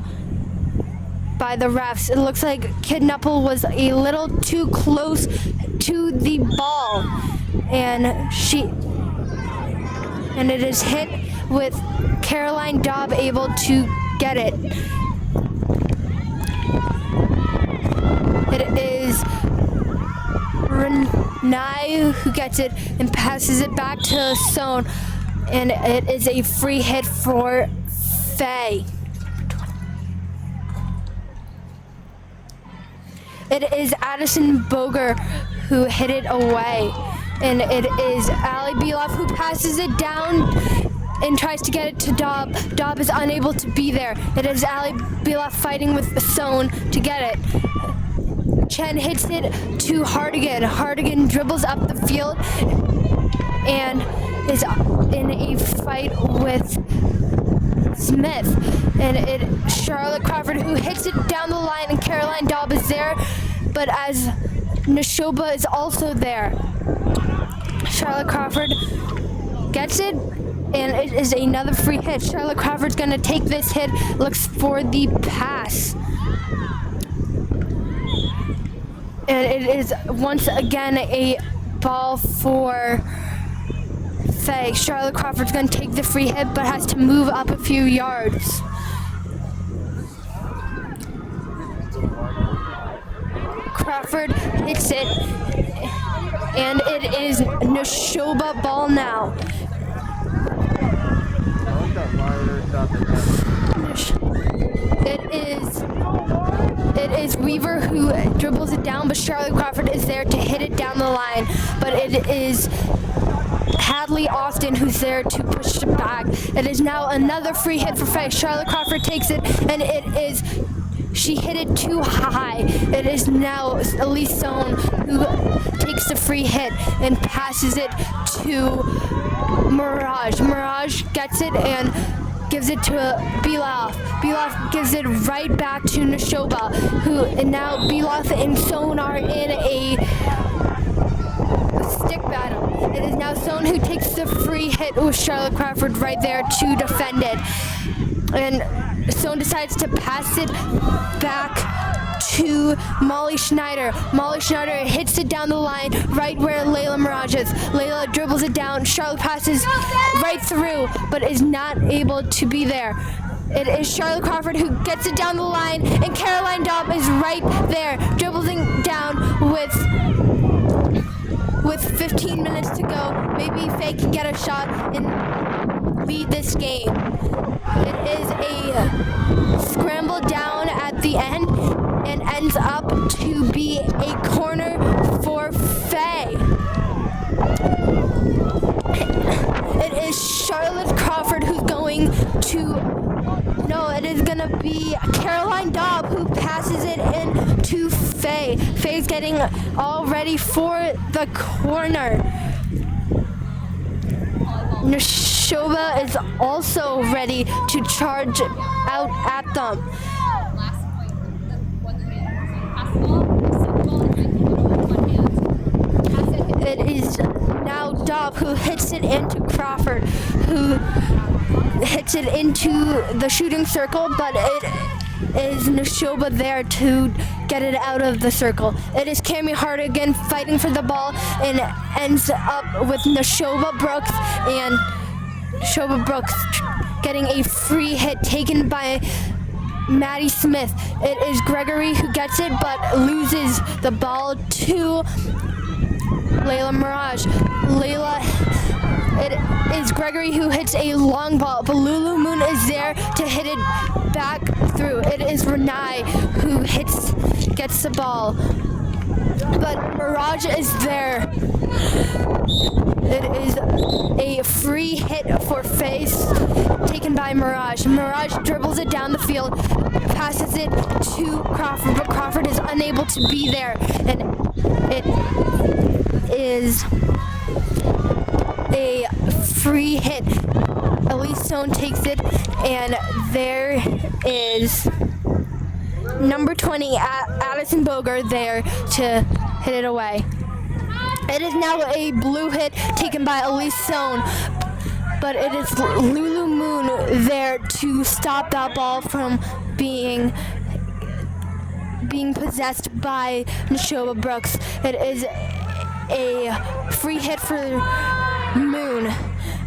by the refs. It looks like Kid Nuppel was a little too close to the ball, and it is hit with Caroline Dobb able to get it. It is Renee who gets it and passes it back to Sohn, and it is a free hit for Faye. It is Addison Boger who hit it away, and it is Ali Beloff who passes it down and tries to get it to Dob. Dob is unable to be there. It is Ali Bilaf fighting with Son to get it. Chen hits it to Hardigan. Hardigan dribbles up the field and is in a fight with Smith. And Charlotte Crawford who hits it down the line, and Caroline Dobb is there, but as Nashoba is also there. Charlotte Crawford gets it, and it is another free hit. Charlotte Crawford's gonna take this hit, looks for the pass. And it is once again a ball for Faye. Charlotte Crawford's gonna take the free hit, but has to move up a few yards. Crawford hits it, and it is Nashoba ball now. It is Weaver who dribbles it down, but Charlotte Crawford is there to hit it down the line. But it is Hadley Austin who's there to push it back. It is now another free hit for Faye. Charlotte Crawford takes it, and she hit it too high. It is now Elise Son who takes the free hit and passes it to Mirage. Mirage gets it and gives it to Bilaf. Bilaf gives it right back to Nashoba, and now Bilaf and Son are in a stick battle. It is now Son who takes the free hit with Charlotte Crawford right there to defend it. And Son decides to pass it back to Molly Schneider. Molly Schneider hits it down the line right where Layla Mirage is. Layla dribbles it down. Charlotte passes right through, but is not able to be there. It is Charlotte Crawford who gets it down the line, and Caroline Dobb is right there, dribbling down with 15 minutes to go. Maybe Faye can get a shot and lead this game. It is a scramble down at the end and ends up to be a corner for Faye. It is Charlotte Crawford who's going to... No, it is going to be Caroline Dobb who passes it in to Faye. Faye's getting all ready for the corner. Nashoba is also ready to charge out at them. It is now Dobb who hits it into Crawford, who hits it into the shooting circle, but it is Nashoba there to get it out of the circle. It is Cami Hardigan fighting for the ball and ends up with Nashoba Brooks, and Nashoba Brooks getting a free hit taken by Maddie Smith. It is Gregory who gets it but loses the ball to Layla Mirage. It is Gregory who hits a long ball, but Lulu Moon is there to hit it back through. It is Renai who gets the ball, but Mirage is there. It is a free hit for Face taken by Mirage. Mirage dribbles it down the field, passes it to Crawford, but Crawford is unable to be there, and it is a free hit. Elise Son takes it, and there is number 20, Addison Boger, there to hit it away. It is now a blue hit taken by Elise Son, but it is Lulu Moon there to stop that ball from being possessed by Nashoba Brooks. It is a free hit for Moon.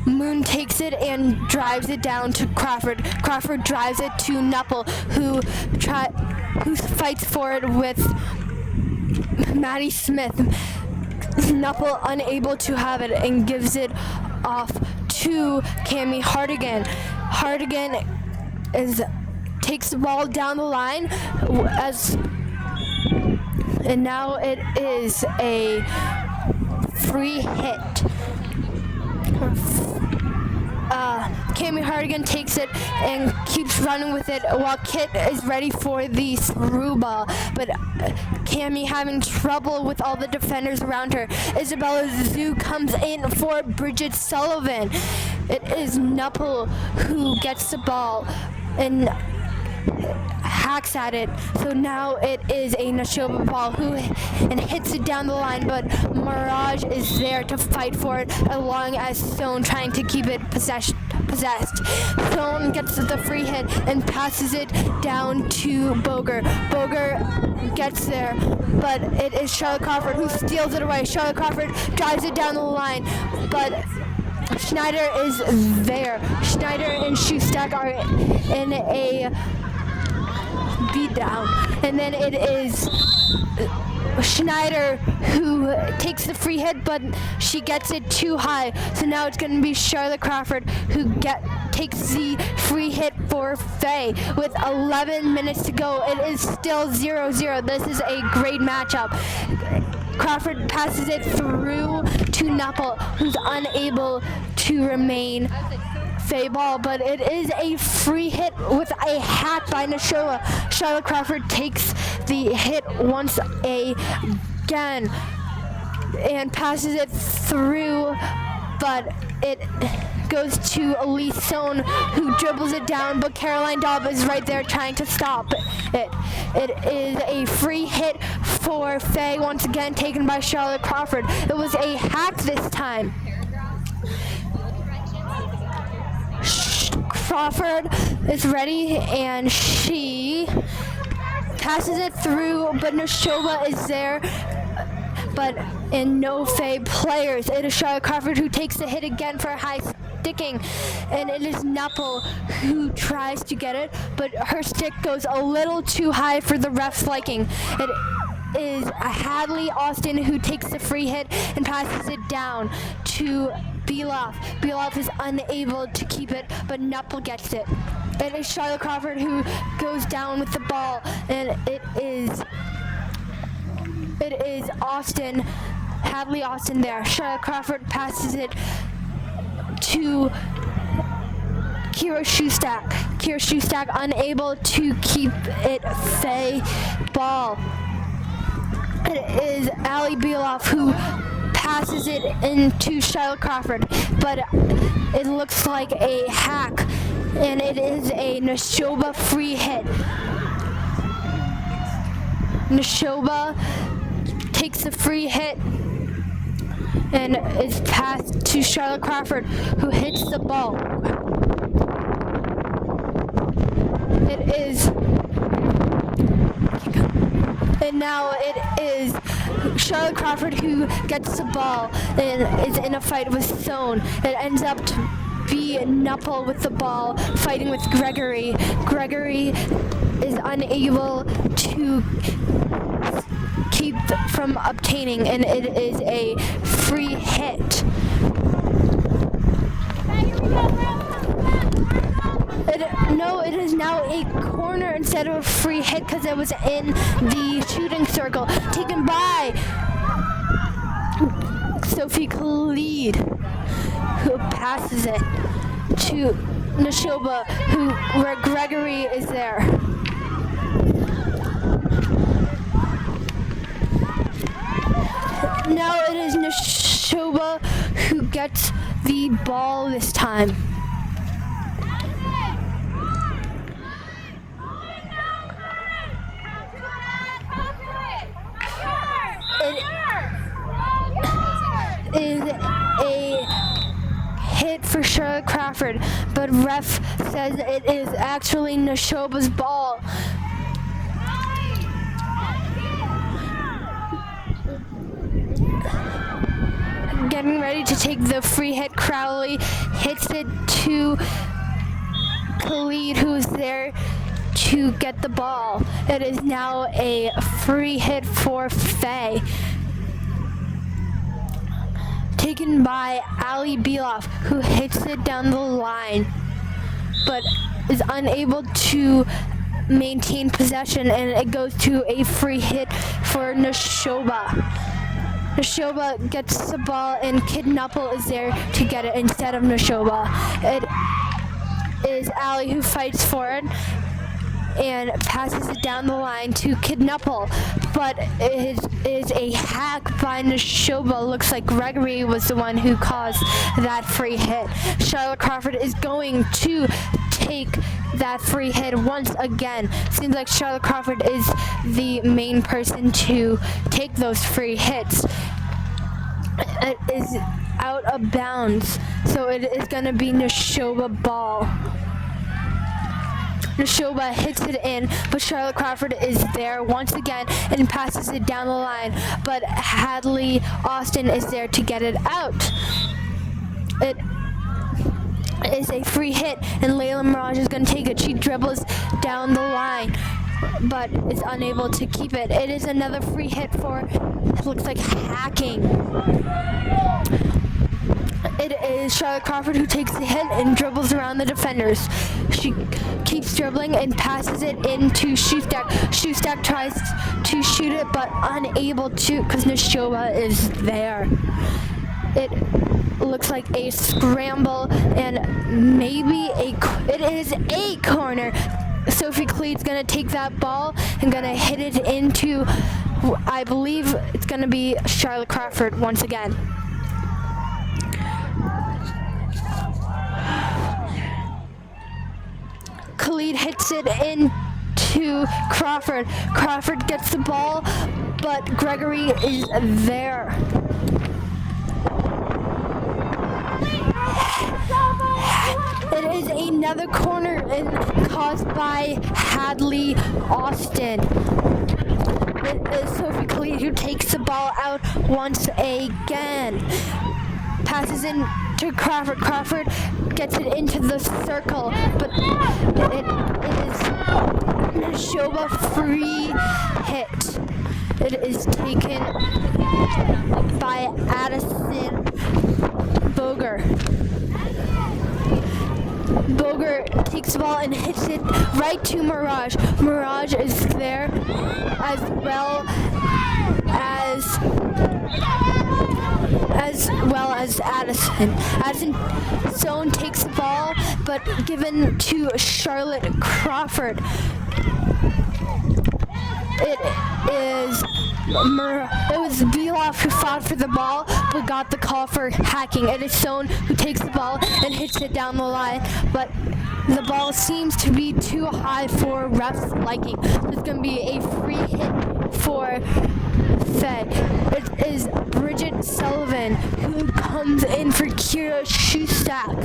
Moon takes it and drives it down to Crawford. Crawford drives it to Nuppel, who fights for it with Maddie Smith. Nuppel unable to have it and gives it off to Cami Hardigan. Hardigan takes the ball down the line and now it is a free hit Cami Hardigan takes it and keeps running with it while Kit is ready for the through ball. But Cami having trouble with all the defenders around her. Isabella Zhu comes in for Bridget Sullivan. It is Nuppel who gets the ball and hacks at it. So now it is a Nashoba ball who and hits it down the line, but Mirage is there to fight for it along as Stone trying to keep it possessed. Stone gets the free hit and passes it down to Boger. Boger gets there, but it is Charlotte Crawford who steals it away. Charlotte Crawford drives it down the line, but Schneider is there. Schneider and Shoestack are in a beat down, and then it is Schneider who takes the free hit, but she gets it too high. So now it's going to be Charlotte Crawford who takes the free hit for Faye. With 11 minutes to go, it is still 0-0. This is a great matchup. Crawford passes it through to Nuppel, who's unable to remain Faye ball, but it is a free hit with a hack by Nashoba. Charlotte Crawford takes the hit once again and passes it through, but it goes to Elise Stone, who dribbles it down, but Caroline Daub is right there trying to stop it. It is a free hit for Faye, once again taken by Charlotte Crawford. It was a hack this time. Crawford is ready and she passes it through, but Nashoba is there, but in no Faye players. It is Charlotte Crawford who takes the hit again for a high sticking, and it is Nuppel who tries to get it, but her stick goes a little too high for the ref's liking. It is Hadley Austin who takes the free hit and passes it down to Beloff. Beloff is unable to keep it, but Nuppel gets it. It is Charlotte Crawford who goes down with the ball, and it is Austin, Hadley Austin there. Charlotte Crawford passes it to Kira Shoestack. Kira Shoestack unable to keep it Faye ball. It is Allie Beloff who passes it into Charlotte Crawford, but it looks like a hack, and it is a Nashoba free hit. Nashoba takes the free hit and is passed to Charlotte Crawford, who hits the ball. It is, and now it is Charlotte Crawford who gets the ball and is in a fight with Stone. It ends up to be Nuppel with the ball, fighting with Gregory. Gregory is unable to keep from obtaining, and it is a free hit. It is now a corner instead of a free hit because it was in the shooting circle. Taken by Sophie Khalid, who passes it to Nashoba, where Gregory is there. Now it is Nashoba who gets the ball this time. It is a hit for Charlotte Crawford, but ref says it is actually Nashoba's ball. Getting ready to take the free hit, Crowley hits it to Khalid, who is there to get the ball. It is now a free hit for Faye, taken by Ali Beloff, who hits it down the line, but is unable to maintain possession, and it goes to a free hit for Nashoba. Nashoba gets the ball and Kid Knuckle is there to get it instead of Nashoba. It is Allie who fights for it and passes it down the line to Kid Knuckle, but it is a hack by Nashoba. Looks like Gregory was the one who caused that free hit. Charlotte Crawford is going to take that free hit once again. Seems like Charlotte Crawford is the main person to take those free hits. It is out of bounds, so it is going to be Nashoba ball. Nashoba hits it in, but Charlotte Crawford is there once again and passes it down the line, but Hadley Austin is there to get it out. It is a free hit, and Layla Mirage is going to take it. She dribbles down the line, but is unable to keep it. It is another free hit for, it looks like hacking. It is Charlotte Crawford who takes the hit and dribbles around the defenders. She keeps dribbling and passes it into Shoestack. Shoestack tries to shoot it, but unable to because Nashoba is there. It looks like a scramble and maybe it is a corner. Sophie Cleed's gonna take that ball and gonna hit it into, I believe it's gonna be Charlotte Crawford once again. Khalid hits it into Crawford. Crawford gets the ball, but Gregory is there. It is another corner and caused by Hadley Austin. It is Sophie Khalid who takes the ball out once again. Passes in to Crawford. Crawford gets it into the circle, but it is Nashoba free hit. It is taken by Addison Boger. Boger takes the ball and hits it right to Mirage. Mirage is there as well as Addison. Addison Zone takes the ball, but given to Charlotte Crawford. It was Beloff who fought for the ball, but got the call for hacking. It is Zone who takes the ball and hits it down the line, but the ball seems to be too high for refs' liking. It's going to be a free hit for Faye. It is Bridget Sullivan who comes in for Kira Shoestack.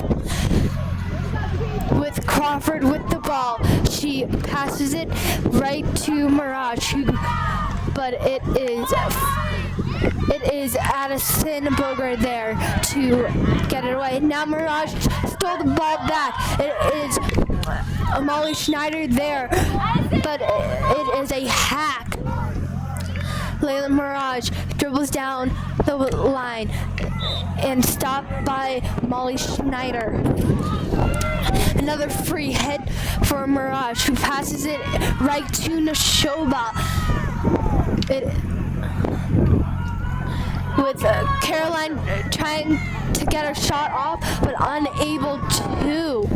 With Crawford with the ball, she passes it right to Mirage, but it is Addison Boger there to get it away. Now Mirage stole the ball back. It is Molly Schneider there, but it is a hack. Layla Mirage dribbles down the line and stopped by Molly Schneider. Another free hit for Mirage, who passes it right to Nashoba. With Caroline trying to get her shot off, but unable to.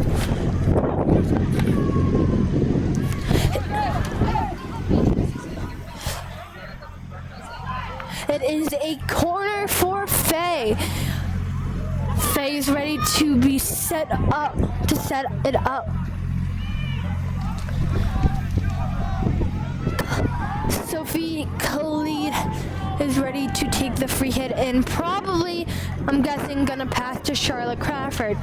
It is a corner for Faye. Faye is ready to be set it up. Sophie Khalid is ready to take the free hit and probably, I'm guessing, gonna pass to Charlotte Crawford.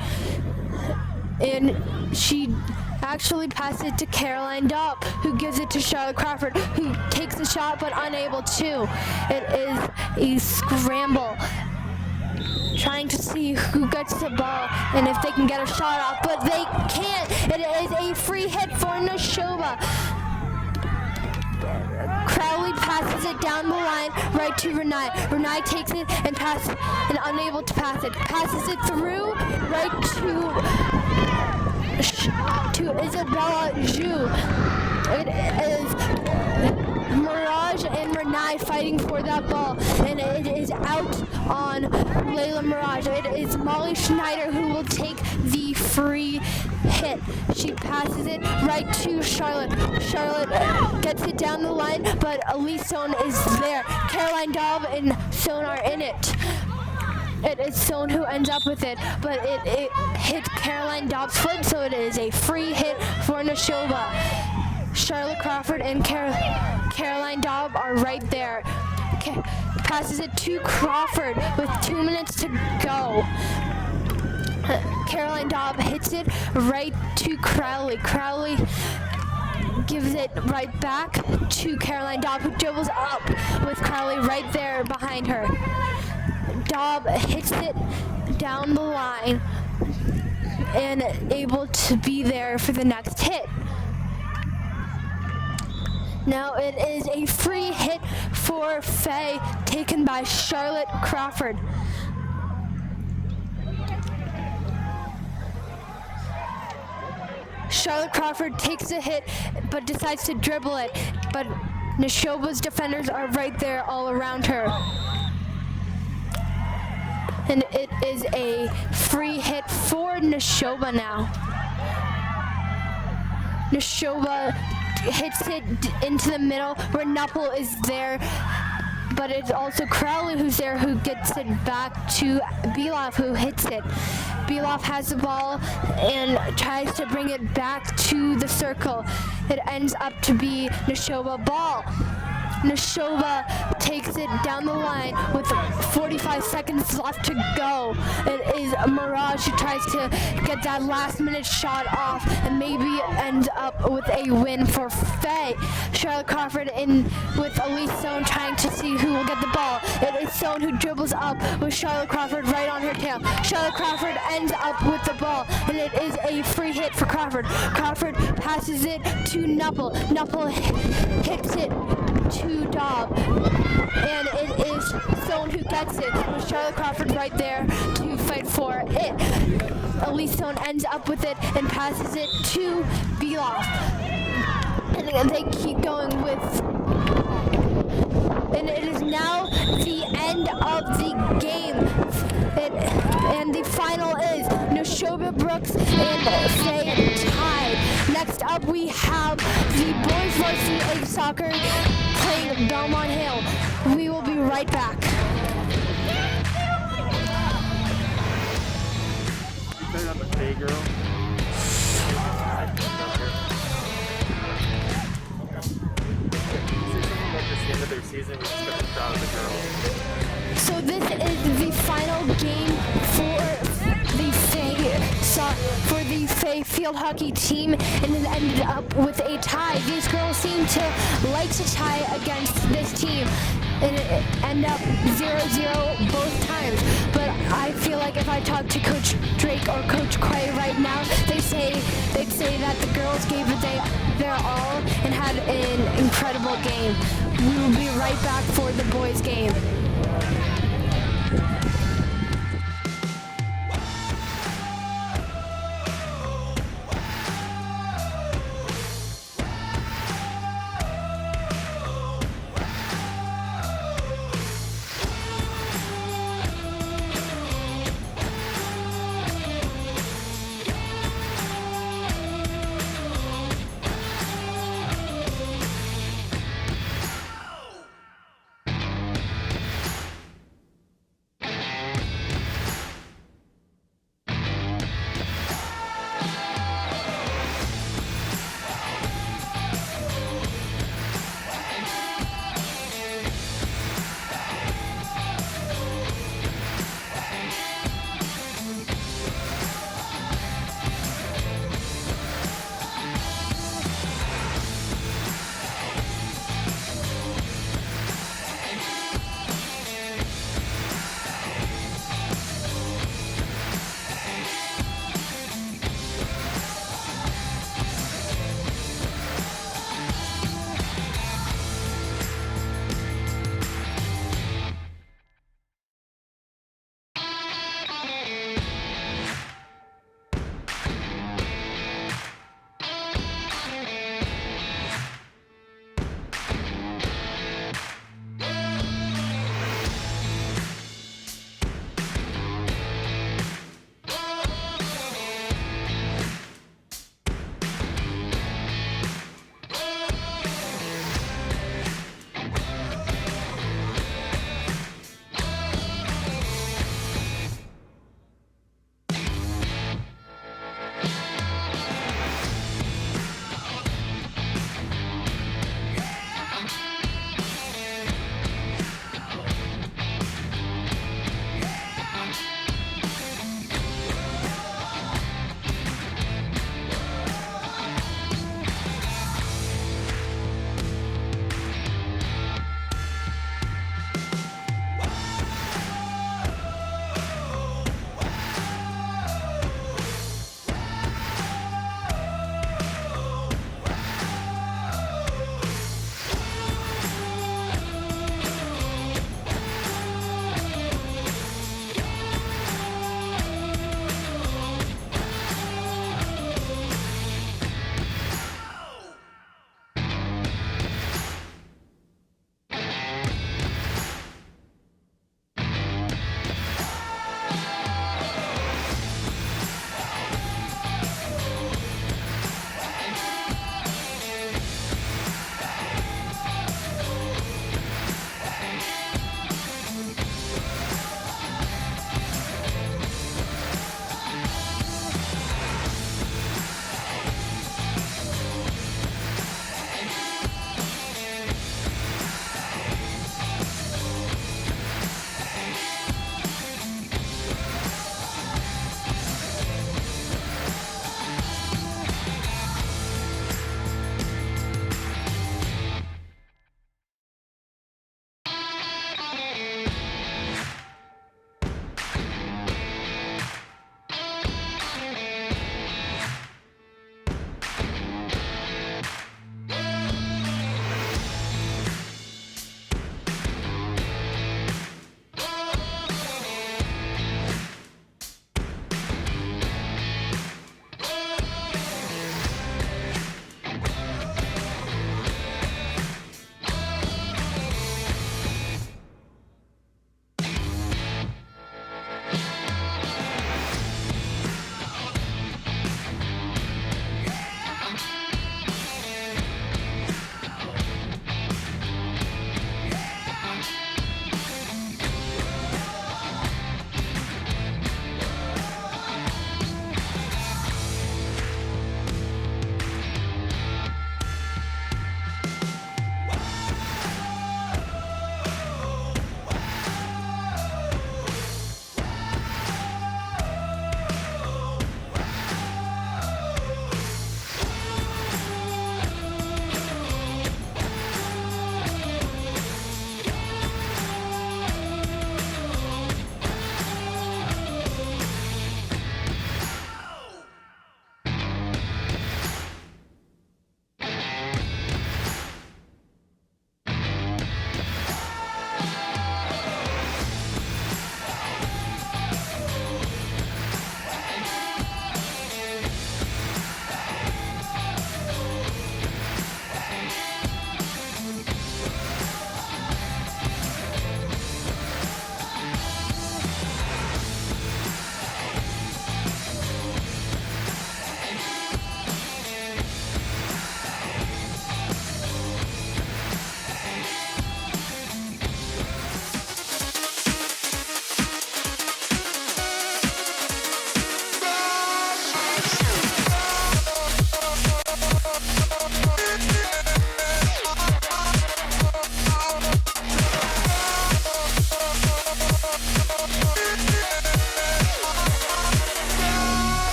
And she actually passed it to Caroline Dopp, who gives it to Charlotte Crawford, who takes the shot but unable to. It is a scramble, trying to see who gets the ball and if they can get a shot off, but they can't. It is a free hit for Nashoba. Crowley passes it down the line right to Renai. Renai takes it and unable to pass it. Passes it through right to Isabella Zhu. It is Mirage and Renai fighting for that ball, and it is out on Layla Mirage. It is Molly Schneider who will take the free hit. She passes it right to Charlotte. Charlotte gets it down the line, but Elise Sohn is there. Caroline Daub and Sohn are in it. It is Sohn who ends up with it, but it hits Caroline Daub's foot, so it is a free hit for Neshoba. Charlotte Crawford and Caroline Daub are right there. Passes it to Crawford with 2 minutes to go. Caroline Daub hits it right to Crowley. Crowley gives it right back to Caroline Daub, who dribbles up with Crowley right there behind her. Daub hits it down the line and able to be there for the next hit. Now it is a free hit for Faye, taken by Charlotte Crawford. Charlotte Crawford takes a hit but decides to dribble it, but Neshoba's defenders are right there all around her. And it is a free hit for Neshoba now. Neshoba hits it into the middle where Nuppel is there, but it's also Crowley who's there, who gets it back to Beloff, who hits it. Beloff has the ball and tries to bring it back to the circle. It ends up to be Neshoba ball. Neshoba takes it down the line with 45 seconds left to go. It is Mirage who tries to get that last minute shot off and maybe ends up with a win for Faye. Charlotte Crawford in with Elise Sohn trying to see who will get the ball. It is Sohn who dribbles up with Charlotte Crawford right on her tail. Charlotte Crawford ends up with the ball, and it is a free hit for Crawford. Crawford passes it to Nuppel. Nuppel hits it to Daub, and it is Sohn who gets it with Charlotte Crawford right there to fight for it. Elise Sohn ends up with it and passes it to Beloff, and they keep going with, and it is now the end of the game. And the final is Neshoba Brooks and Faye tied. Next up we have the boys varsity egg soccer playing Belmont Hill. We will be right back. You played on the Faye girl. At the end of their season, we just got the crowd of the girls. So this is the final game for the Faye field hockey team, and it ended up with a tie. These girls seem to like to tie against this team, and it ended up 0-0 both times. But I feel like if I talk to Coach Drake or Coach Quay right now, they'd say that the girls gave it their all and had an incredible game. We will be right back for the boys game.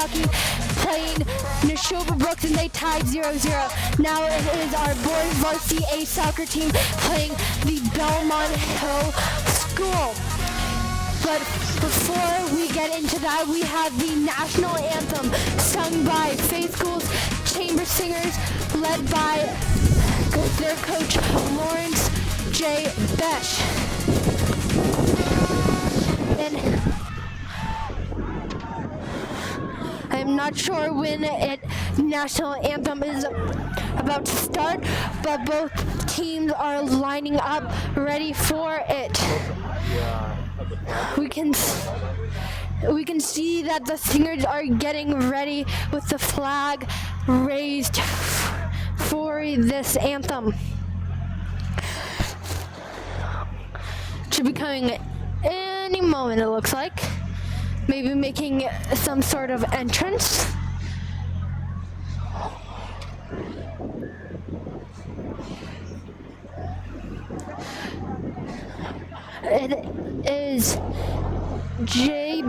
hockey playing Neshoba Brooks, and they tied 0-0. Now it is our boys varsity A soccer team playing the Belmont Hill School. But before we get into that, we have the national anthem sung by Faith School's chamber singers, led by their coach Lawrence J. Besh. And I'm not sure when the national anthem is about to start, but both teams are lining up ready for it. We can see that the singers are getting ready with the flag raised for this anthem. Should be coming any moment, it looks like. Maybe making some sort of entrance. It is Jay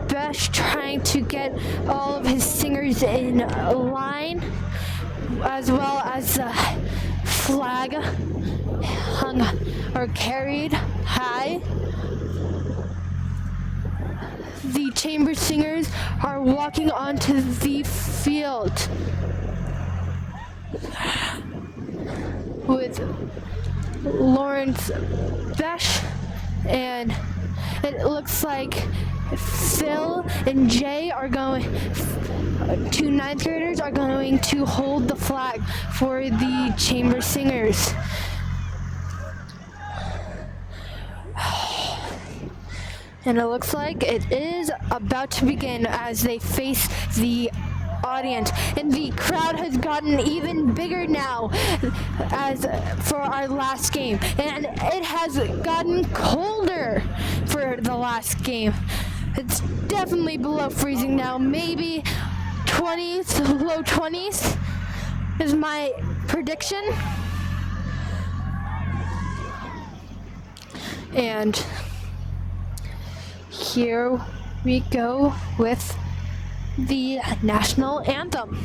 Besh trying to get all of his singers in line, as well as the flag hung or carried high. The chamber singers are walking onto the field with Lawrence Besh, and it looks like Phil and Jay are going, two ninth graders are going to hold the flag for the chamber singers. And it looks like it is about to begin as they face the audience. And the crowd has gotten even bigger now as for our last game. And it has gotten colder for the last game. It's definitely below freezing now. Maybe 20s, low 20s is my prediction. And here we go with the national anthem.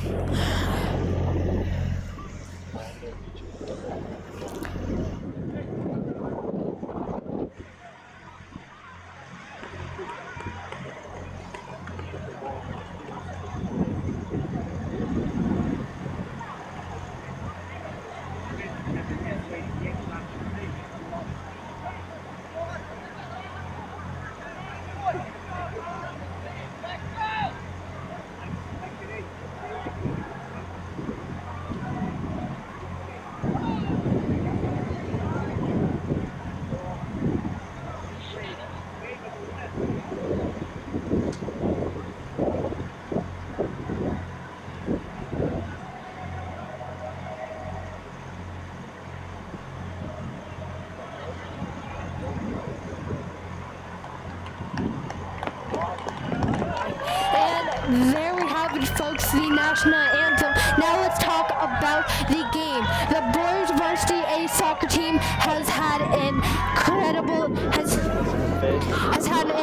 There we have it, folks, the national anthem. Now let's talk about the game. The boys varsity A soccer team has had an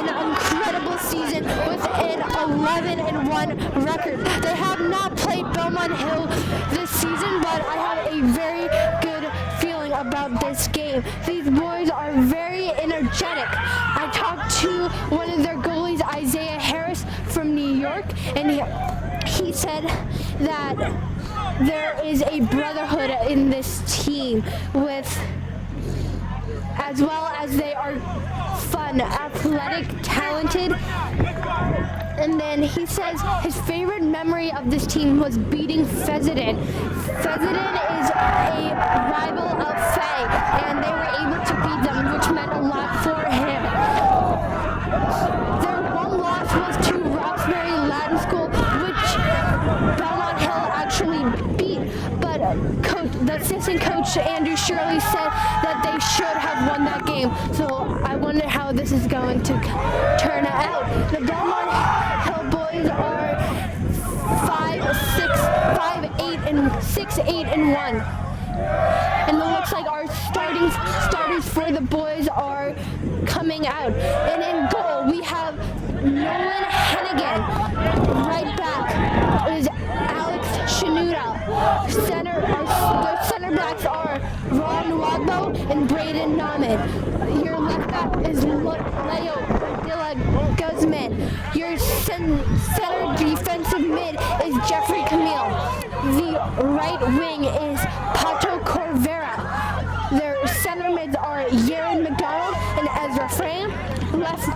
incredible season with an 11-1 record. They have not played Belmont Hill this season, but I have a very good feeling about this game. These boys are very energetic. I talked to one of their goalies, Isaiah Harris from New York, and he said that there is a brotherhood in this team, with as well as they are fun, athletic, talented. And then he says his favorite memory of this team was beating Fessenden. Fessenden is a rival of Fay, and they were able to beat them, which meant a lot for him. Their one loss was to Roxbury Latin School, which Belmont Hill actually beat, but the assistant coach Andrew Shirley said that they should have won that game. So I wonder how this is going to turn out. The Belmont Hill boys are 6-8-1, and it looks like our starters for the boys are coming out. And in goal we have Nolan Hennigan. Right back is Alex Shanuda. The center backs are Ron Wagbo and Braden Nauman. Your left back is Leo De La Guzman. Your center defensive mid is Jeffrey Camille. The right wing is Pato Corvera. Their center mids are Yaron McDonald and Ezra Frame. Left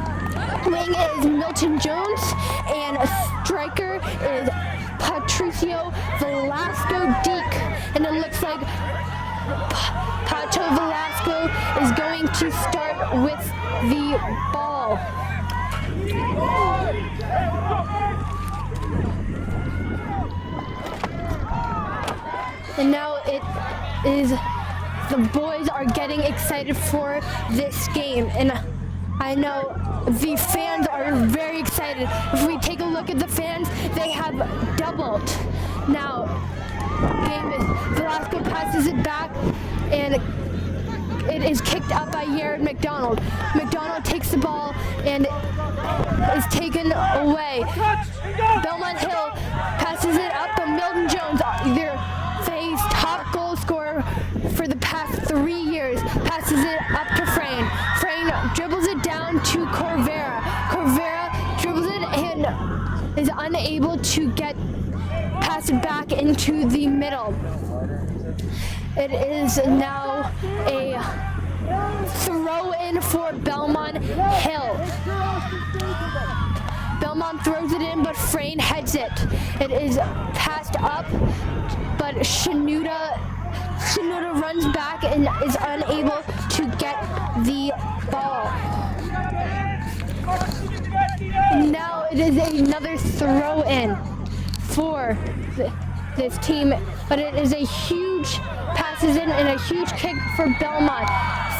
wing is Milton Jones, and a striker is Patricio Velasco Deek. And it looks like Pato Velasco is going to start with the ball. And now it is, the boys are getting excited for this game. And I know the fans are very excited. If we take a look at the fans, they have doubled. Now, Velasco passes it back, and it is kicked up by Yaron McDonald. McDonald takes the ball and is taken away. Belmont Hill passes it up, but Milton Jones, their FA's top goal scorer for the past 3 years, passes it up to Frayne. Frayne dribbles it down to Corvera. Corvera dribbles it and is unable to pass it back into the middle. It is now a throw in for Belmont Hill. Belmont throws it in, but Frayne heads it. It is passed up, but Shanuda runs back and is unable to get the ball. Now it is another throw in for this team, but it is a huge passes in and a huge kick for Belmont.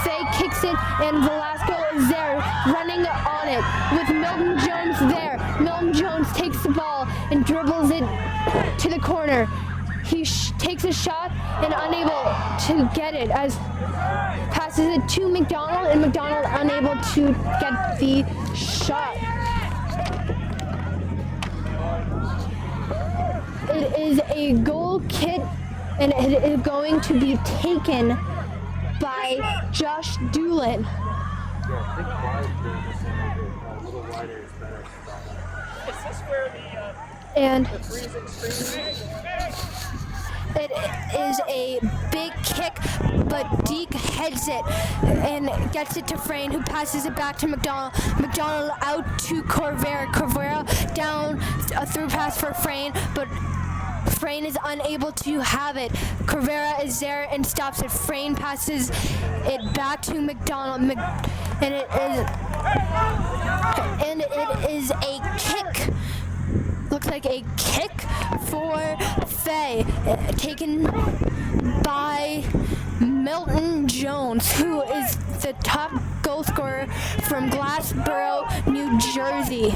Faye kicks it and Velasco is there running on it with Milton Jones there. Milton Jones takes the ball and dribbles it to the corner. He takes a shot and unable to get it as passes it to McDonald, and McDonald unable to get the shot. It is a goal kick, and it is going to be taken by Josh Doolin. Yeah, I think wide just a little wider is better. Is this where the And freezing screen? it is a big kick, but Deke heads it and gets it to Frayne, who passes it back to McDonald. McDonald out to Corvera. Corvera down, a through pass for Frayne, but Frayne is unable to have it. Corvera is there and stops it. Frayne passes it back to McDonald, and it is a kick. Looks like a kick for Faye, taken by Milton Jones, who is the top goal scorer from Glassboro, New Jersey,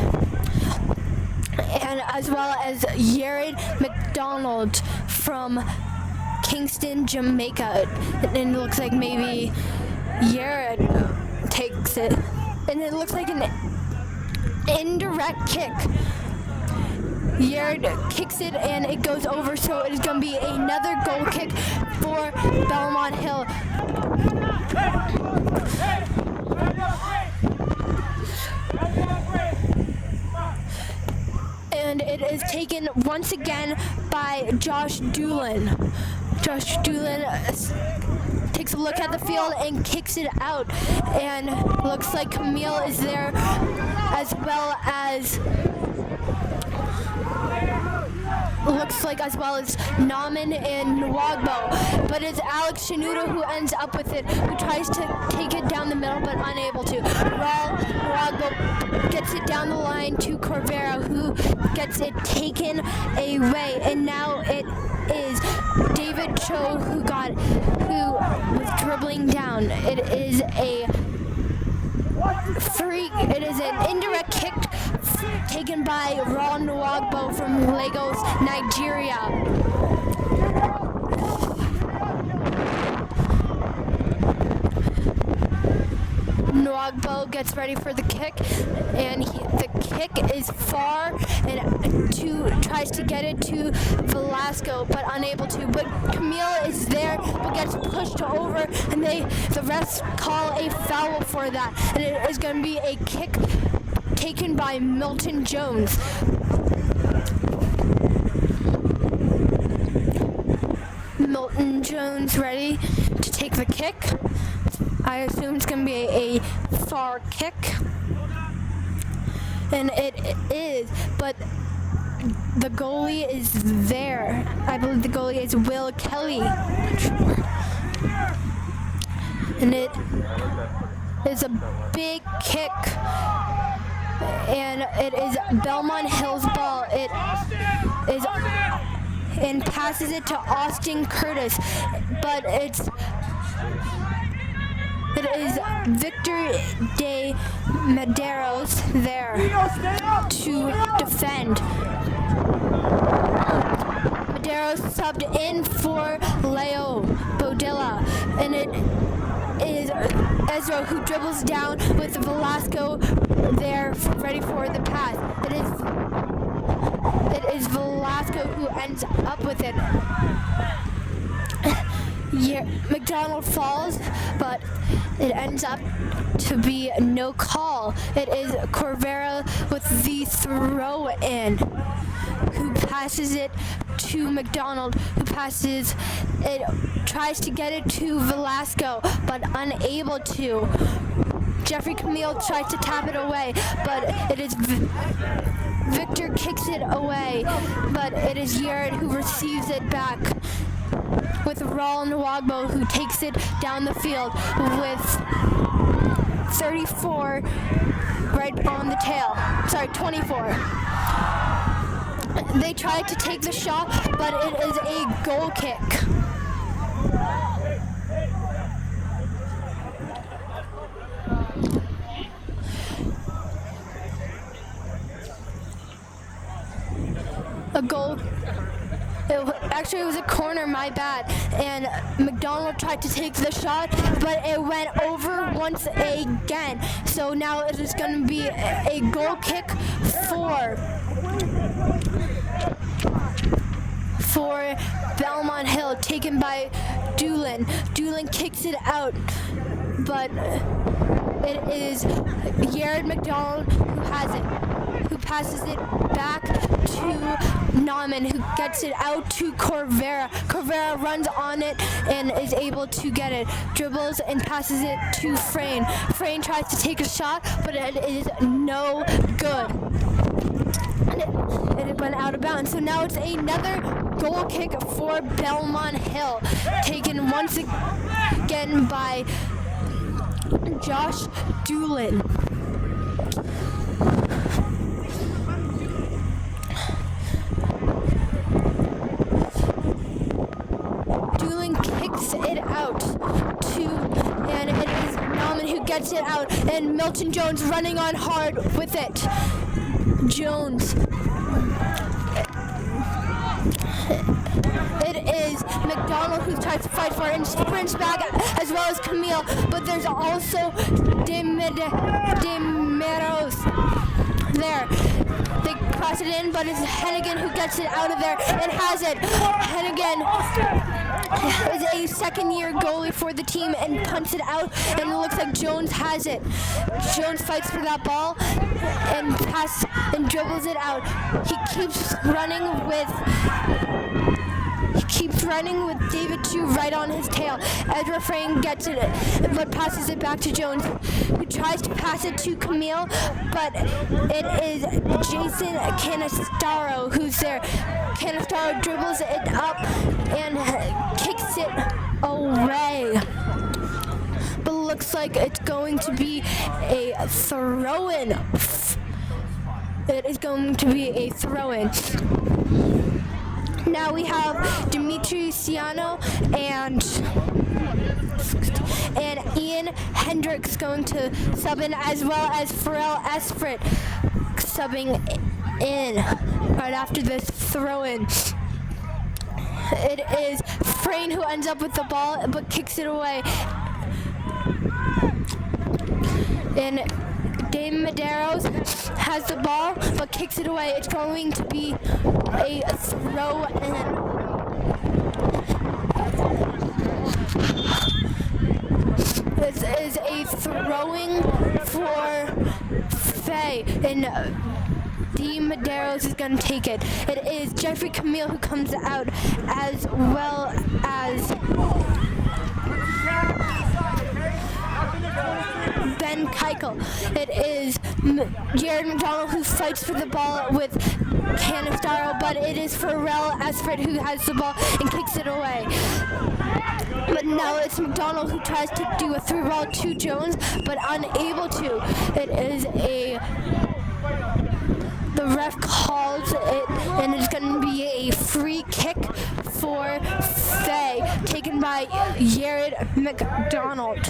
and as well as Yared McDonald from Kingston, Jamaica. And it looks like maybe Yared takes it, and it looks like an indirect kick. Yared kicks it and it goes over, so it is going to be another goal kick for Belmont Hill. And it is taken once again by Josh Doolin. Josh Doolin takes a look at the field and kicks it out. And looks like Camille is there, as well as Nauman and Nwagbo, but it's Alex Shanuda who ends up with it, who tries to take it down the middle but unable to. Nwagbo gets it down the line to Corvera, who gets it taken away, and now it is David Cho who was dribbling down. It is an indirect kick taken by Ron Nwagbo from Lagos, Nigeria. Nwagbo gets ready for the kick, and the kick is far, and tries to get it to Velasco, but unable to. But Camille is there, but gets pushed over, and the refs call a foul for that, and it is going to be a kick taken by Milton Jones. Milton Jones ready to take the kick. I assume it's going to be a far kick. And it is, but the goalie is there. I believe the goalie is Will Kelly. And it is a big kick. And it is Belmont Hill's ball. It is and passes it to Austin Curtis, but it is Victor de Medeiros there to defend. Medeiros subbed in for Leo Bodilla, and it is Ezra who dribbles down with Velasco there ready for the pass. It is Velasco who ends up with it. McDonald falls, but it ends up to be no call. It is Corvera with the throw in, who passes it to McDonald, who passes it, tries to get it to Velasco, but unable to. Jeffrey Camille tries to tap it away, but it is Victor kicks it away, but it is Yared who receives it back, with Roland Nwagbo who takes it down the field with 34 right on the tail. Sorry, 24. They tried to take the shot, but it is a goal kick. A goal. It was a corner, my bad. And McDonald tried to take the shot, but it went over once again. So now it is going to be a goal kick for Belmont Hill, taken by Doolin. Doolin kicks it out, but it is Yared McDonald who has it, who passes it back to Nauman, who gets it out to Corvera. Corvera runs on it and is able to get it, dribbles and passes it to Frayne. Frayne tries to take a shot, but it is no good. And it went out of bounds. So now it's another goal kick for Belmont Hill, taken once again by Josh Doolin. Doolin kicks it out and it is Nauman who gets it out, and Milton Jones running on hard with it. Jones. It is McDonald who tries to fight for it and sprints back, as well as Camille, but there's also Demeros there. They cross it in, but it's Hennigan who gets it out of there and has it. Hennigan is a second-year goalie for the team and punts it out, and it looks like Jones has it. Jones fights for that ball and dribbles it out. He keeps running with David Chu right on his tail. Ezra Frayne gets it, but passes it back to Jones, who tries to pass it to Camille, but it is Jason Canistaro who's there. Canistaro dribbles it up and kicks it away. But it looks like it's going to be a throw-in. It is going to be a throw-in. Now we have Dimitri Ciano and Ian Hendricks going to sub in, as well as Pharrell Esfrit subbing in right after this throw-in. It is Frayne who ends up with the ball but kicks it away. And Dame Medeiros has the ball, but kicks it away. It's going to be a throw in. This is a throwing for Faye, and Dame Medeiros is going to take it. It is Jeffrey Camille who comes out, as well as Ben Keichel. It is Jared McDonald who fights for the ball with Canistaro, but it is Pharrell Esford who has the ball and kicks it away. But now it's McDonald who tries to do a through ball to Jones, but unable to. It is the ref calls it, and it's going to be a free kick for Faye, taken by Jared McDonald.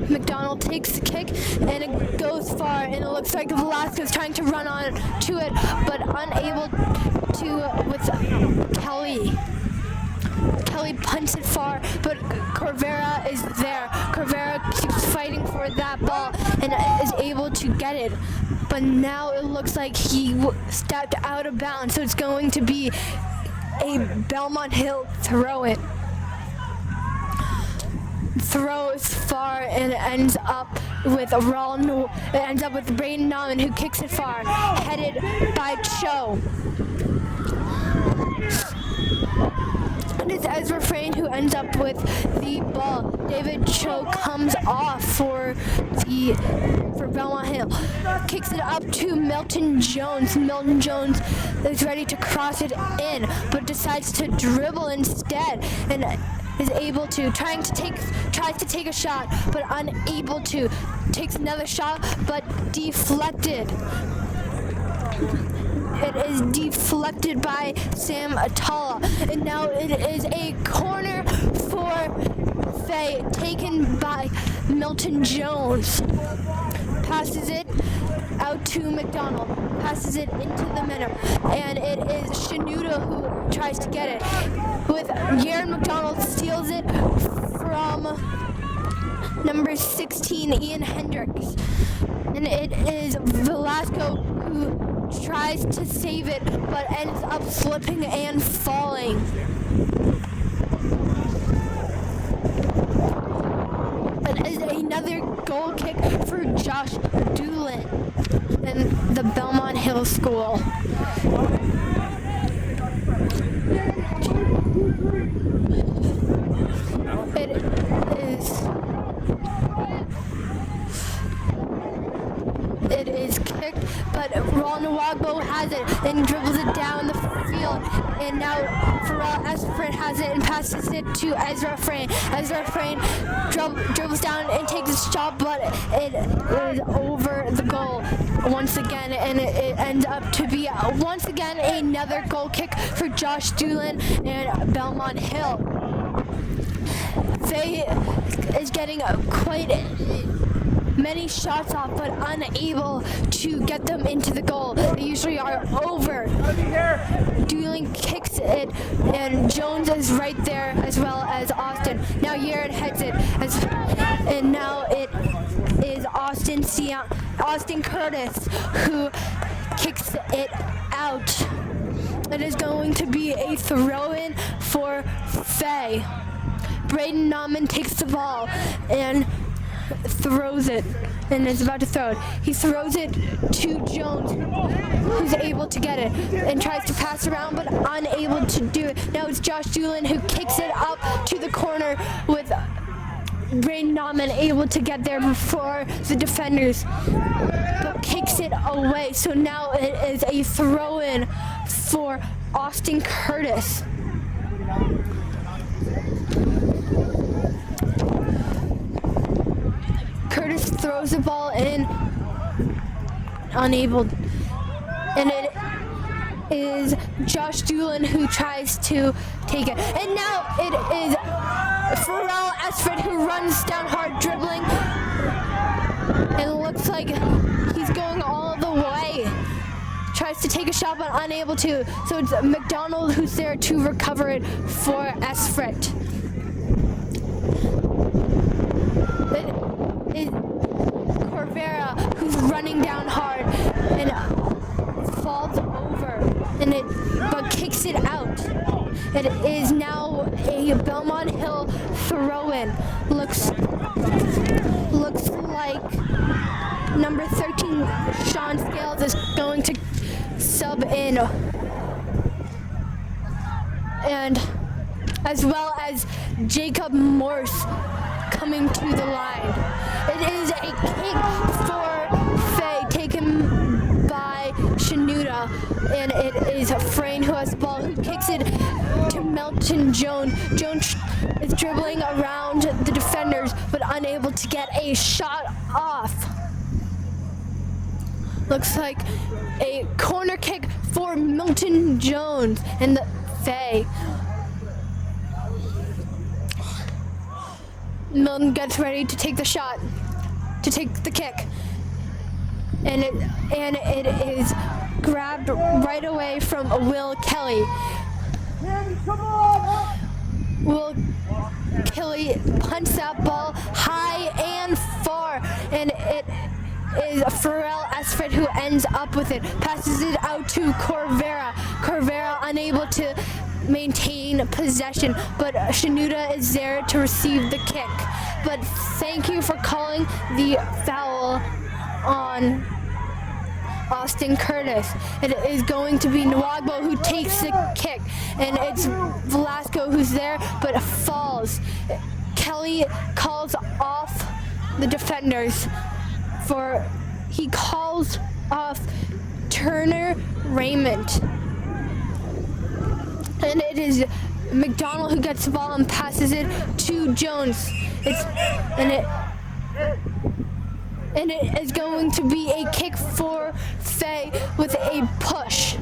McDonald takes the kick, and it goes far, and it looks like Velasquez trying to run on to it, but unable to with Kelly. Kelly punts it far, but Corvera is there. Corvera keeps fighting for that ball and is able to get it. But now it looks like he stepped out of bounds, so it's going to be a Belmont Hill throw-in. Throws far and ends up with Braden Nauman who kicks it far, headed by Cho. It is Ezra Frayne who ends up with the ball. David Cho comes off for Belmont Hill. Kicks it up to Milton Jones. Milton Jones is ready to cross it in, but decides to dribble instead and is able to tries to take a shot, but unable to. Takes another shot, but deflected. It is deflected by Sam Atala, and now it is a corner for Faye, taken by Milton Jones. Passes it out to McDonald. Passes it into the middle, and it is Shanuda who tries to get it. With Jared McDonald steals it from number 16, Ian Hendricks. And it is Velasco who tries to save it, but ends up slipping and falling. It is another goal kick for Josh Doolin in the Belmont Hill School. It is kicked, but Ron Nwagbo has it and dribbles it down the field, and now Pharrell Esford has it and passes it to Ezra Frayne. Ezra Frayne dribbles down and takes a shot, but it is over the goal once again, and it ends up to be once again another goal kick for Josh Doolin and Belmont Hill. Faye is getting quite many shots off, but unable to get them into the goal. They usually are over. Doolin kicks it, and Jones is right there, as well as Austin. Now Jared heads it, and now it is Austin Curtis who kicks it out. It is going to be a throw-in for Faye. Braden Nauman takes the ball and throws it, and is about to throw it. He throws it to Jones, who's able to get it and tries to pass around, but unable to do it. Now it's Josh Doolin who kicks it up to the corner, with Braden Nauman able to get there before the defenders, but kicks it away. So now it is a throw-in for Austin Curtis. Curtis throws the ball in, unable, and it is Josh Doolin who tries to take it. And now it is Pharrell Esford who runs down hard, dribbling, and it looks like he's going all the way. Tries to take a shot, but unable to. So it's McDonald who's there to recover it for Esford. a Belmont Hill throw-in. Looks like number 13, Sean Scales, is going to sub in. And as well as Jacob Morse coming to the line. It is a kick for Faye taken by Shanuda, and it is Frayne who has the ball, who kicks it to Melton Jones. Jones is dribbling around the defenders but unable to get a shot off. Looks like a corner kick for Melton Jones and the Faye. Milton gets ready to take the shot, to take the kick, and it is grabbed right away from Will Kelly. Will Kelly punts that ball high and far, and it is Pharrell Esfred who ends up with it. Passes it out to Corvera. Corvera unable to maintain possession, but Shanuda is there to receive the kick. But thank you for calling the foul on Austin Curtis. It is going to be Nwagbo who takes the kick, and it's Velasco who's there but falls. Kelly calls off the defenders he calls off Turner Raymond. And it is McDonald who gets the ball and passes it to Jones. And it is going to be a kick for Faye with a push.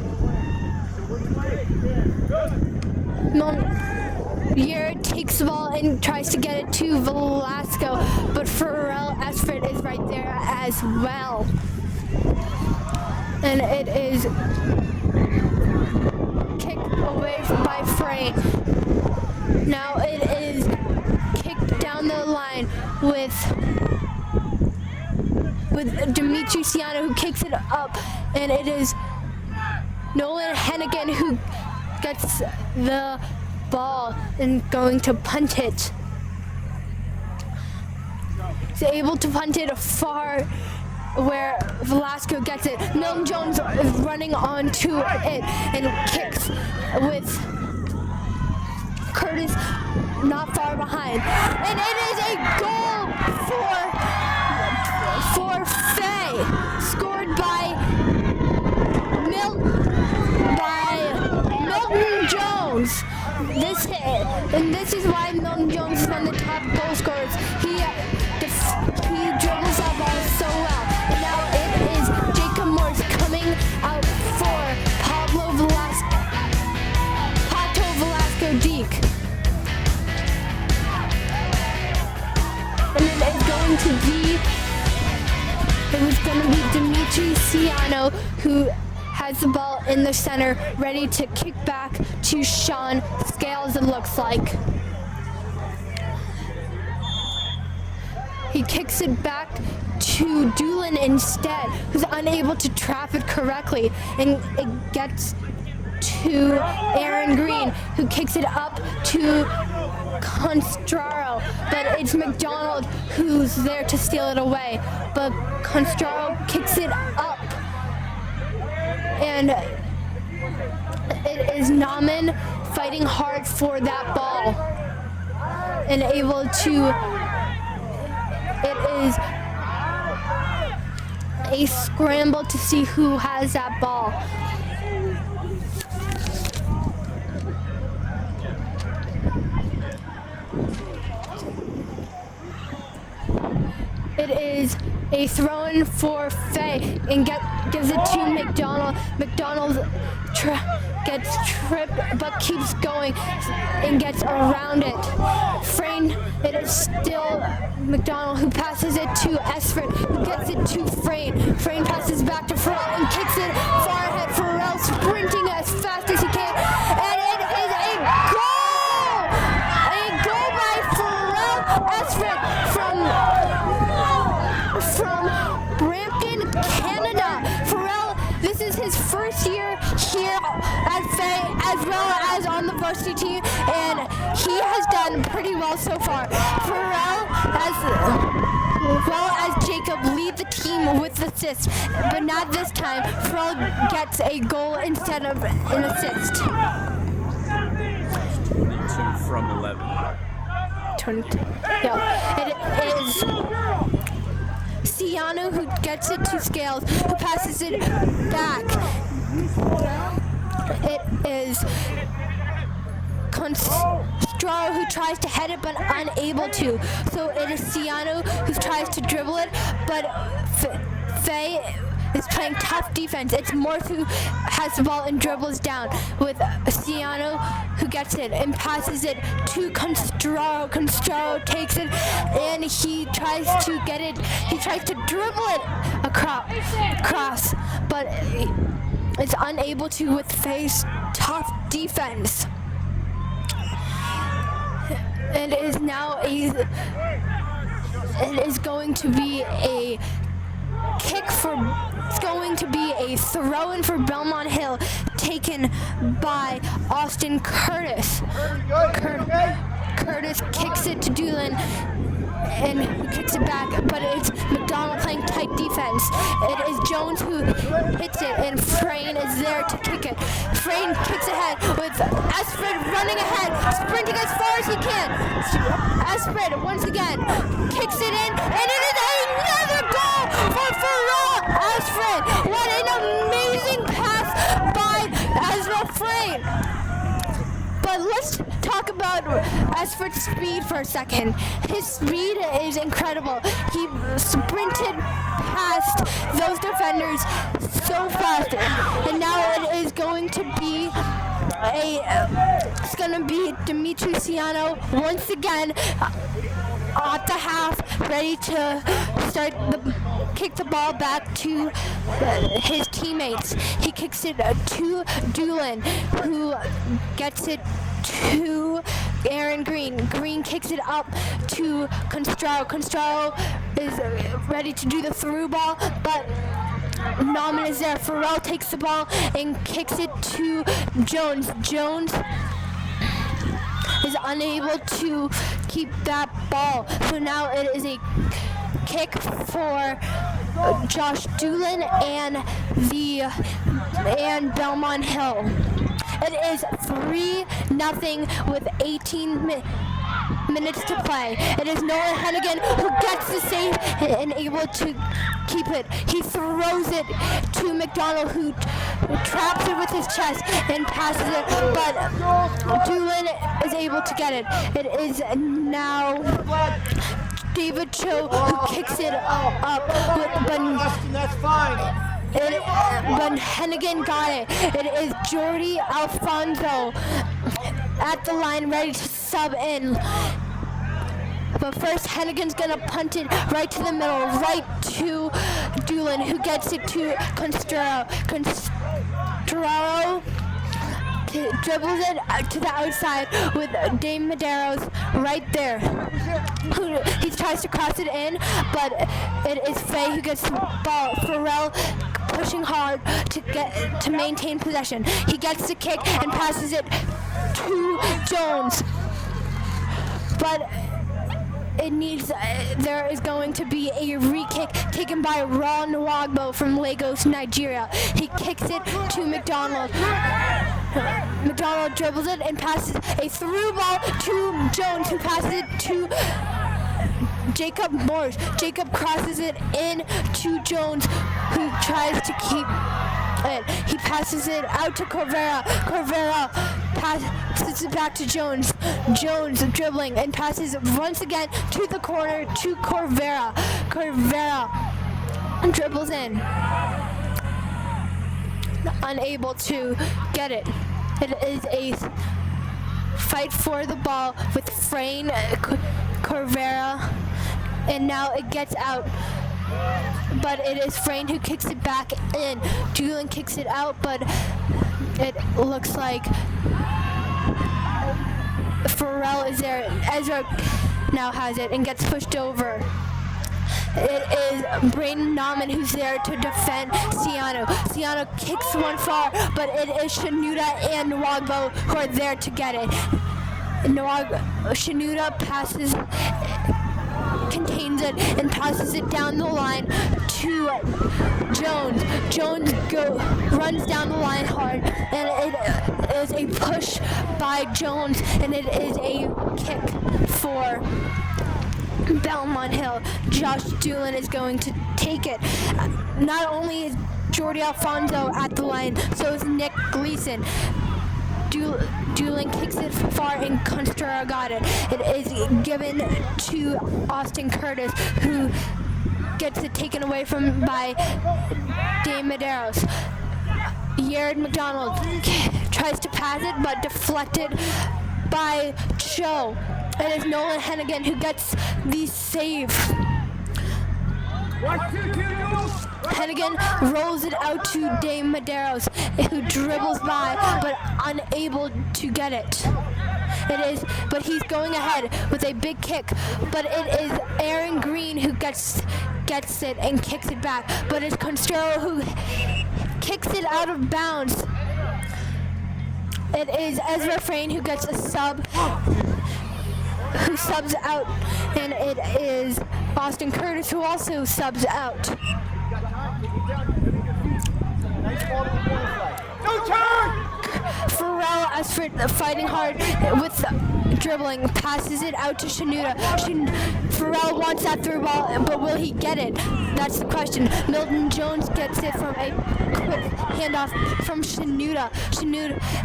Yared takes the ball and tries to get it to Velasco, but Pharrell Esfred is right there as well. And it is kicked away by Frayne. Now it is kicked down the line with Dimitri Siano who kicks it up, and it is Nolan Hennigan who gets the ball and going to punt it. He's able to punt it far where Velasco gets it. Milton Jones is running onto it and kicks with Curtis not far behind. And it is a goal for Faye, scored by Milton Jones. This is why Milton Jones is one of the top goal scorers. He dribbles that ball so well. And now it is Jacob Morse coming out for Pato Velasco Deke. And it was going to be Dimitri Siano who has the ball in the center, ready to kick back to Sean Scales, it looks like. He kicks it back to Doolin instead, who's unable to trap it correctly, and it gets to Aaron Green, who kicks it up to Constraro, but it's McDonald who's there to steal it away, but Constraro kicks it up, and it is Nauman fighting hard for that ball and able to, it is a scramble to see who has that ball. It is a throw-in for Faye and gives it to McDonald. McDonald gets tripped but keeps going and gets around it. Frayne, it is still McDonald who passes it to Esfred, who gets it to Frayne. Frayne passes back to Pharrell and kicks it far ahead. Pharrell sprinting as fast as he can, and it is a goal! A goal by Pharrell Esfred from Brampton, Canada. Pharrell, this is his first year here at Faye as well as on the varsity team, and he has done pretty well so far. Pharrell, as well as Jacob, lead the team with assists, but not this time. Pharrell gets a goal instead of an assist. 22 from 11. 20. Yeah, it is Ciano who gets it to Scales, who passes it back. It is Constraro who tries to head it but unable to. So it is Ciano who tries to dribble it, but Faye is playing tough defense. It's Morse who has the ball and dribbles down with Ciano who gets it and passes it to Constraro. Constraro takes it and he tries to get it. He tries to dribble it across, but it's unable to with Faye's tough defense. And it is now it is going to be a kick for. It's going to be a throw-in for Belmont Hill, taken by Austin Curtis. Curtis kicks it to Doolin, and he kicks it back, but it's McDonald playing tight defense. It is Jones who hits it, and Frayne is there to kick it. Frayne kicks ahead with Esprit running ahead, sprinting as far as he can. Esprit once again kicks it in, and it is another goal for Pharrell. Esprit, what an amazing pass by Ezra Frayne. But let's talk about Esprit's speed for a second. His speed is incredible. He sprinted past those defenders so fast, and now it is going to be Dimitri Ciano once again at the half, ready to kick the ball back to his teammates. He kicks it to Doolin, who gets it to Aaron Green. Green kicks it up to Constraro. Constraro is ready to do the through ball, but Nauman is there. Pharrell takes the ball and kicks it to Jones. Jones is unable to keep that ball, so now it is a kick for Josh Doolin and Belmont Hill. It is 3-0 with 18 minutes to play. It is Nolan Hennigan who gets the save and able to keep it. He throws it to McDonald, who traps it with his chest and passes it, but Doolin is able to get it. It is now David Cho who kicks it up, That's fine. but Hennigan got it. It is Jordy Alfonso at the line ready to sub in. But first, Hennigan's gonna punt it right to the middle, right to Doolin, who gets it to Constraro. Constraro dribbles it to the outside with Dame Medeiros right there. He tries to cross it in, but it is Faye who gets the ball. Pharrell pushing hard to maintain possession. He gets the kick and passes it to Jones. But there is going to be a re-kick taken by Ron Nwagbo from Lagos, Nigeria. He kicks it to McDonald. McDonald dribbles it and passes a through ball to Jones, who passes it to Jacob Morse. Jacob crosses it in to Jones, who tries to keep it. He passes it out to Corvera. Corvera passes it back to Jones. Jones dribbling and passes once again to the corner to Corvera. Corvera dribbles in. Unable to get it. It is a fight for the ball with Frayne, Corvera, and now it gets out. But it is Frayne who kicks it back in. Doolin kicks it out, but it looks like Pharrell is there. Ezra now has it and gets pushed over. It is Braden Nauman who's there to defend Ciano. Ciano kicks one far, but it is Shanuda and Nwagbo who are there to get it. Shanuda contains it and passes it down the line to Jones. Jones runs down the line hard, and it is a push by Jones, and it is a kick for Belmont Hill. Josh Doolin is going to take it. Not only is Jordy Alfonso at the line, so is Nick Gleason. Doolin kicks it far and Constrera got it. It is given to Austin Curtis, who gets it taken away from by Dave Medeiros. Yared McDonald tries to pass it, but deflected by Cho. It is Nolan Hennigan who gets the save. Hennigan rolls it out to Dave Medeiros, who dribbles by but unable to get it. But he's going ahead with a big kick. But it is Aaron Green who gets it and kicks it back. But it's Constrero who kicks it out of bounds. It is Ezra Frayne who gets a sub, who subs out, and it is Austin Curtis who also subs out. Pharrell Esford fighting hard with dribbling, passes it out to Shanuda. Pharrell wants that through ball, but will he get it? That's the question. Milton Jones gets it from a quick handoff from Shanuda.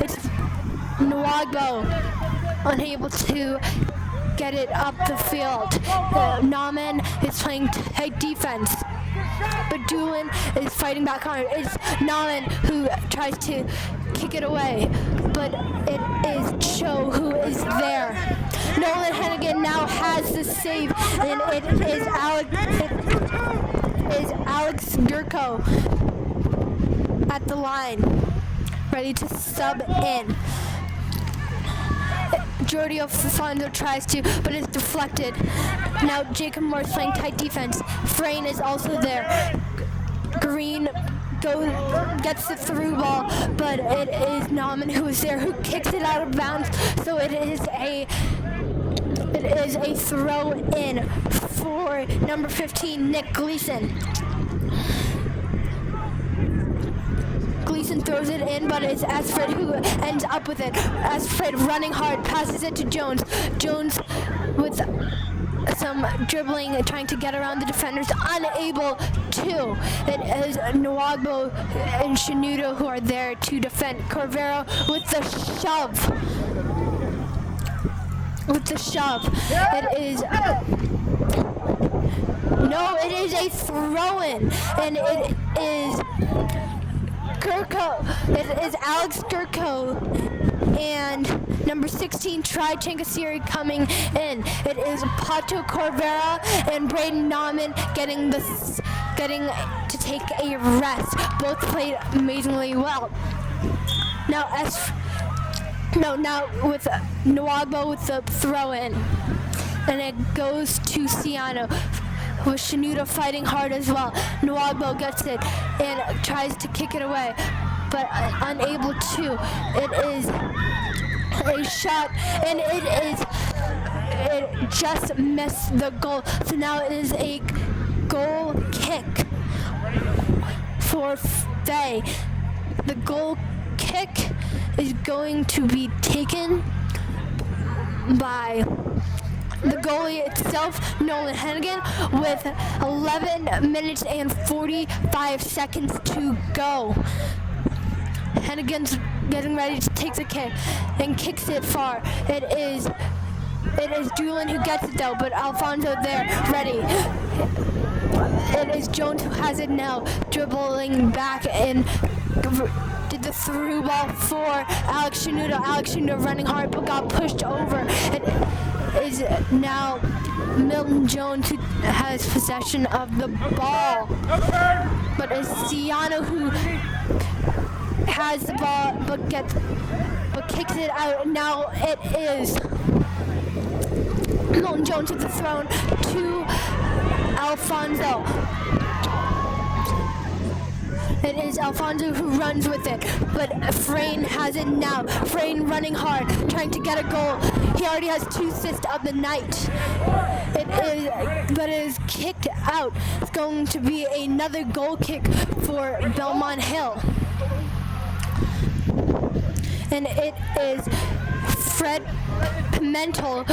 It's Nwagbo unable to get it up the field. Nauman is playing tight defense, but Doolin is fighting back hard. It's Nauman who tries to kick it away, but it is Cho who is there. Nolan Hennigan now has the save, and it is Alex Gurko at the line, ready to sub in. Jordy Alfonso tries to, but it's deflected. Now Jacob Moore's playing tight defense. Frayne is also there. Green gets the through ball, but it is Nauman who is there, who kicks it out of bounds. So it is a throw in for number 15, Nick Gleason. Gleason throws it in, but it's Esfred who ends up with it. Esfred running hard, passes it to Jones. Jones with some dribbling, trying to get around the defenders, unable to. It is Nwagbo and Shanuda who are there to defend. Corvero with the shove. It is... No, it is a throw-in, and it is Gurko. It is Alex Gurko and number 16, Tri Chankasiri coming in. It is Pato Corvera and Braden Nauman getting to take a rest. Both played amazingly well. Now with Nwagbo with the throw-in, and it goes to Ciano, with Shanuda fighting hard as well. Nwagbo gets it and tries to kick it away, but unable to. It is a shot, and it just missed the goal. So now it is a goal kick for Faye. The goal kick is going to be taken by the goalie itself, Nolan Hennigan, with 11 minutes and 45 seconds to go. Hennigan's getting ready to take the kick and kicks it far. It is Doolin who gets it though, but Alfonso there, ready. It is Jones who has it now, dribbling back and did the through ball for Alex Shanuda. Alex Shanuda running hard but got pushed over. It is now Milton Jones who has possession of the ball. But it's Ciano who has the ball but kicks it out. Now it is Milton Jones with the throw to Alfonso. It is Alfonso who runs with it, but Frayne has it now. Frayne running hard, trying to get a goal. He already has 2 assists of the night. But it is kicked out. It's going to be another goal kick for Belmont Hill. And it is Fred Pimentel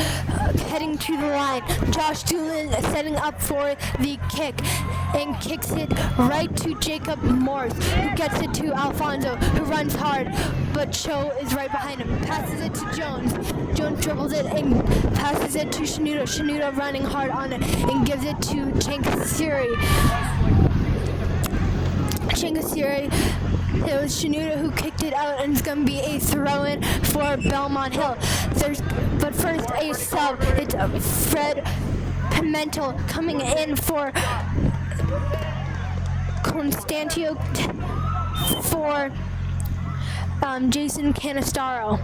heading to the line. Josh Doolin setting up for the kick and kicks it right to Jacob Morse, who gets it to Alfonso, who runs hard, but Cho is right behind him. Passes it to Jones. Jones dribbles it and passes it to Shanuda. Shanuda running hard on it and gives it to Chankasiri. It was Shanuda who kicked it out, and it's going to be a throw-in for Belmont Hill. But first, a sub. It's Fred Pimentel coming in for Constantio for Jason Canistaro.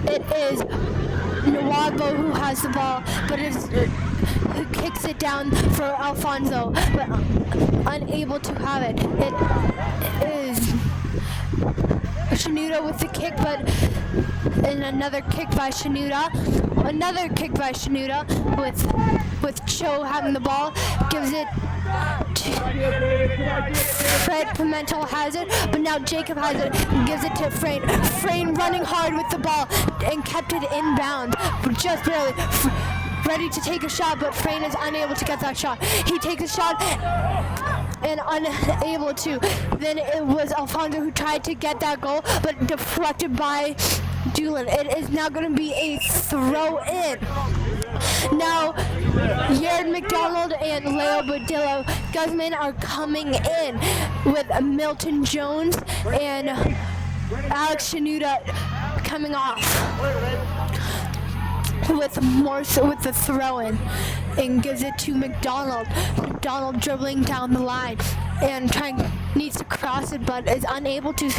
It is Nwagbo who has the ball, but who kicks it down for Alfonso, but unable to have it. It is Shanuda with the kick, and another kick by Shanuda. Another kick by Shanuda with Cho having the ball. Gives it to Fred Pimentel has it, but now Jacob has it and gives it to Frayne. Frayne running hard with the ball and kept it inbound, just barely. Ready to take a shot, but Frayne is unable to get that shot. He takes a shot and unable to. Then it was Alfonso who tried to get that goal, but deflected by Doolin. It is now going to be a throw-in. Now, Yared McDonald and Leo Badillo Guzman are coming in with Milton Jones and Alex Shanuda coming off. With Morse with the throw-in and gives it to McDonald. McDonald dribbling down the line and needs to cross it, but is unable to.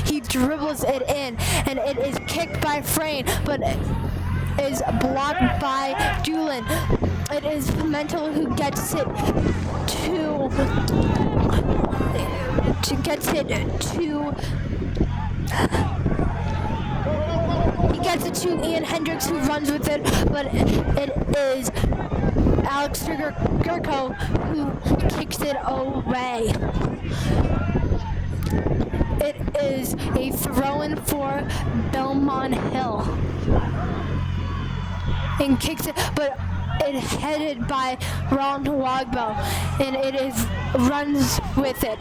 He dribbles it in, and it is kicked by Frayne, but is blocked by Doolin. It is Pimentel who gets it He gets it to Ian Hendricks, who runs with it, but it is Alex Gurko who kicks it away. It is a throw-in for Belmont Hill. And kicks it, but it headed by Ron Nwagbo, and runs with it.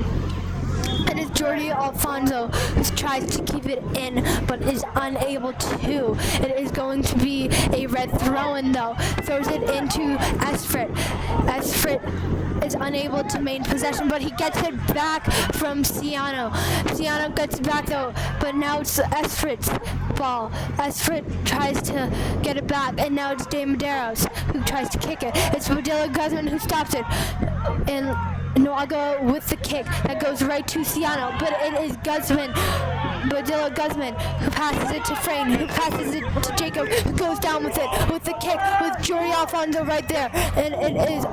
It is Jordi Alfonso who tries to keep it in, but is unable to. It is going to be a red throw-in though. Throws it into Esfrit. Esfrit is unable to maintain possession, but he gets it back from Ciano. Ciano gets it back though, but now it's Esfrit's ball. Esfrit tries to get it back, and now it's De Medeiros who tries to kick it. It's Badillo Guzman who stops it. And Nwago with the kick that goes right to Ciano, but it is Badillo Guzman, who passes it to Frayne, who passes it to Jacob, who goes down with it, with the kick, with Jordi Alfonso right there, and it is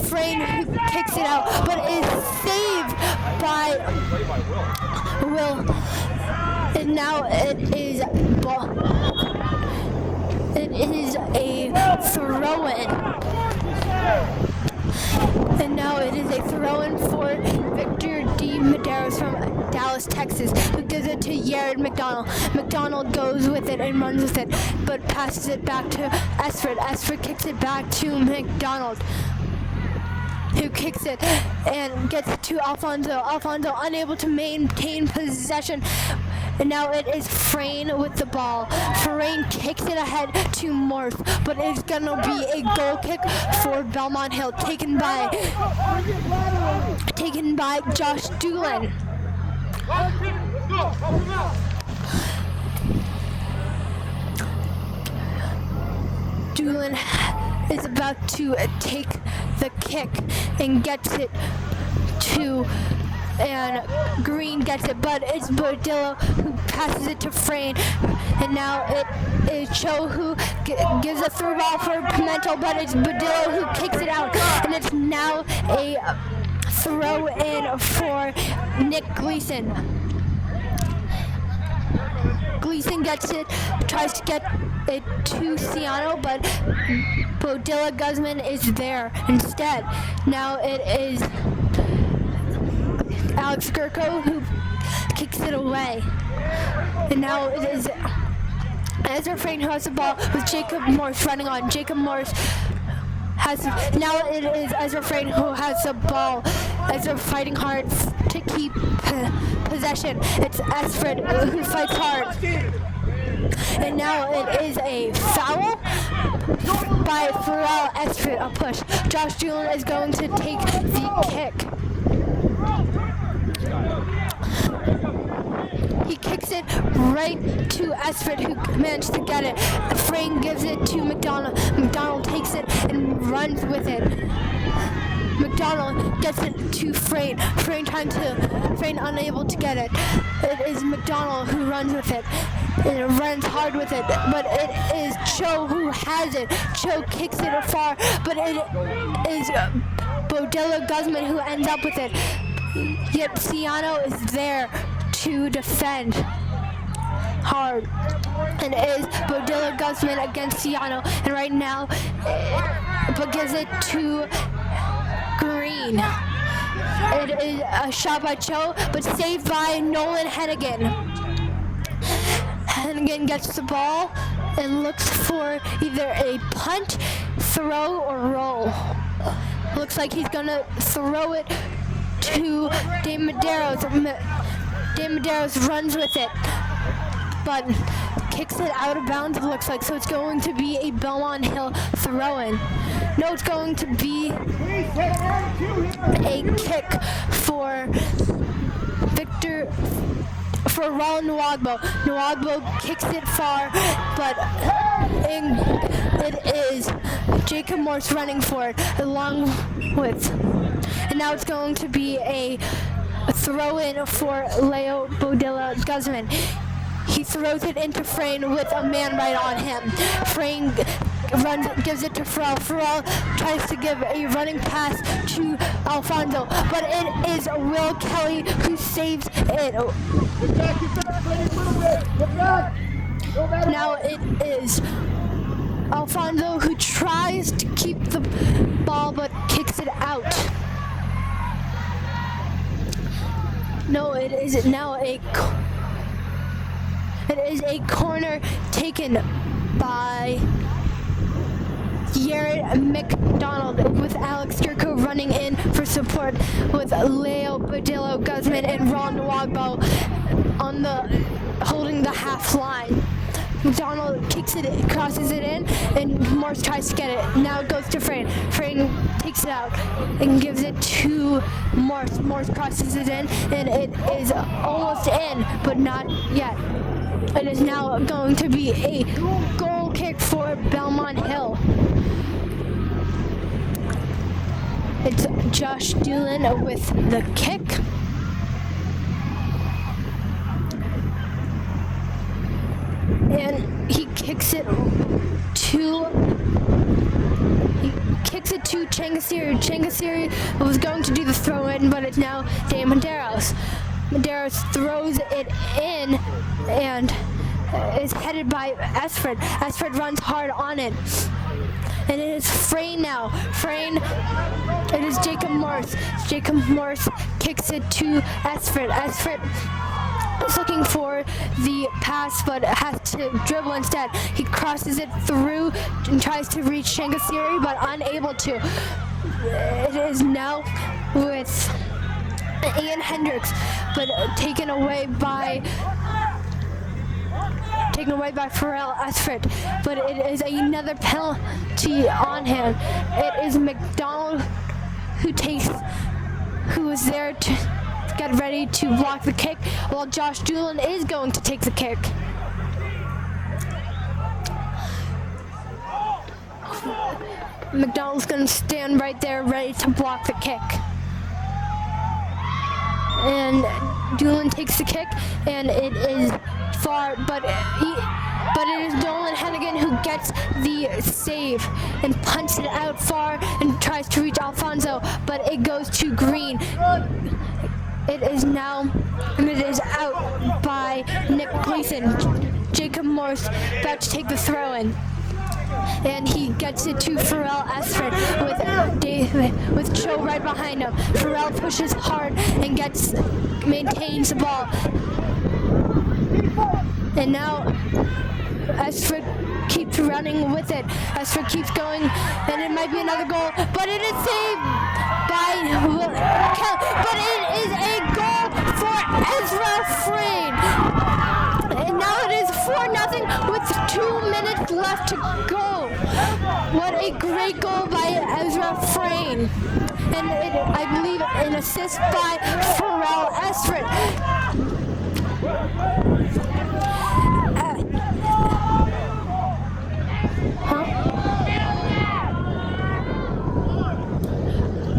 Frayne who kicks it out, but it is saved by Will, and now it is a throw-in. And now it is a throw-in for Victor D. Medeiros from Dallas, Texas, who gives it to Yared McDonald. McDonald goes with it and runs with it, but passes it back to Esfrit. Esfrit kicks it back to McDonald, who kicks it and gets it to Alfonso. Alfonso unable to maintain possession. And now it is Frayne with the ball. Frayne kicks it ahead to Morse, but it's gonna be a goal kick for Belmont Hill, taken by Josh Doolin. Doolin is about to take the kick and gets it to and Green gets it, but it's Bodillo who passes it to Frayne, and now it is Cho who gives a through ball for Pimento, but it's Bodillo who kicks it out, and it's now a throw in for Nick Gleason. Gleason gets it, tries to get it to Ciano, but Bodilla Guzman is there instead. Now it is Alex Gurko who kicks it away. And now it is Ezra Frayne who has the ball with Jacob Morse running on. Jacob Morse now it is Ezra Frayne who has the ball. Ezra fighting hard to keep possession. It's Esfred who fights hard. And now it is a foul by Pharrell Esfred, a push. Josh Doolin is going to take the kick. He kicks it right to Esfred, who managed to get it. Frayne gives it to McDonald. McDonald takes it and runs with it. McDonald gets it to Frayne. Frayne unable to get it. It is McDonald who runs with it. And it runs hard with it, but it is Cho who has it. Cho kicks it afar, but it is Bodilla Guzman who ends up with it. Yet Ciano is there to defend hard. And it is Bodilla Guzman against Ciano, and right now, but gives it to Green. It is a shot by Cho, but saved by Nolan Hennigan. Hennigan gets the ball and looks for either a punt, throw, or roll. Looks like he's gonna throw it to Dave Medeiros. Dave Medeiros runs with it, but kicks it out of bounds, it looks like. So it's going to be a Belmont Hill throw-in. No, it's going to be a kick for Roland Nwagbo. Nwagbo kicks it far, but it is Jacob Morse running for it, along with, and now it's going to be a throw-in for Leo Bodilla Guzman. He throws it into Frayne with a man right on him. Frayne gives it to Pharrell. Pharrell tries to give a running pass to Alfonso, but it is Will Kelly who saves it. Now it is Alfonso who tries to keep the ball but kicks it out. No, it is now a corner taken by Garrett McDonald, with Alex Gurko running in for support, with Leo Bodillo Guzman and Ron Nwagbo holding the half line. McDonald kicks it, crosses it in, and Morse tries to get it. Now it goes to Frayne. Frayne takes it out and gives it to Morse. Morse crosses it in, and it is almost in, but not yet. It is now going to be a goal kick for Belmont Hill. It's Josh Doolin with the kick. And he kicks it to Changasiri. Changasiri was going to do the throw in, but it's now Dave Medeiros. Medeiros throws it in and is headed by Esfred. Esfred runs hard on it. And it is Frayne now. Frayne, it is Jacob Morse. Jacob Morse kicks it to Esfred. Esfred is looking for the pass, but has to dribble instead. He crosses it through and tries to reach Changasiri, but unable to. It is now with Ian Hendricks, but taken away by Pharrell Esfred, but it is another penalty on him. It is McDonald who is there to get ready to block the kick, while Josh Doolin is going to take the kick. McDonald's going to stand right there ready to block the kick. and Doolin takes the kick, and it is far, but it is Dolan Hennigan who gets the save and punts it out far and tries to reach Alfonso, but it goes to Green. It is now, and it is out by Nick Gleason. Jacob Morse about to take the throw in. And he gets it to Pharrell Esford with Cho right behind him. Pharrell pushes hard and maintains the ball. And now Esford keeps running with it. Esford keeps going, and it might be another goal, but it is saved by but it is a goal for Ezra Frayne. And now it is 4-0 with 2 minutes left to go. What a great goal by Ezra Frayne. And I believe an assist by Pharrell Esford.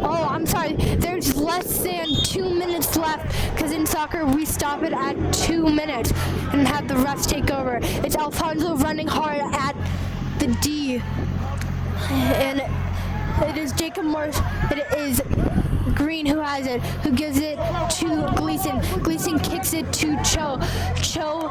Oh, I'm sorry. There's less than 2 minutes left because in soccer we stop it at 2 minutes and have the refs take over. It's Alfonso running hard at the D. And it is Jacob Morse. It is Green who has it, who gives it to Gleason. Gleason kicks it to Cho. Cho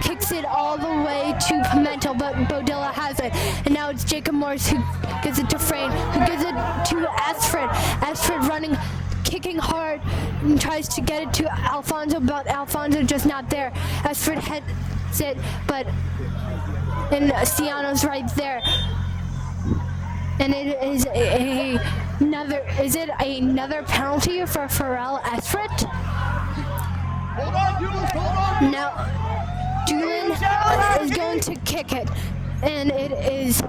kicks it all the way to Pimento, but Bodilla has it. And now it's Jacob Morse who gives it to Frayne, who gives it to Esford. Esford running, kicking hard, and tries to get it to Alfonso, but Alfonso just not there. Esford heads it, and Ciano's right there. And it is another penalty for Pharrell Esford? Now, Doolin is going to kick it, and it is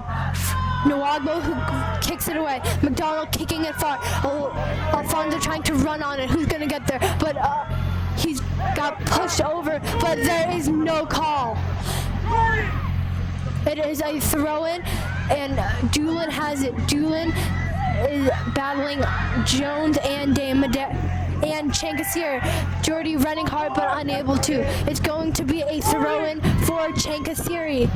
Nwagbo who kicks it away. McDonald kicking it far. Alfonso trying to run on it. Who's going to get there? But he's got pushed over, but there is no call. It is a throw-in, and Doolin has it. Doolin is battling Jones and Chankasir. Jordy running hard but unable to. It's going to be a throw-in for Chankasiri.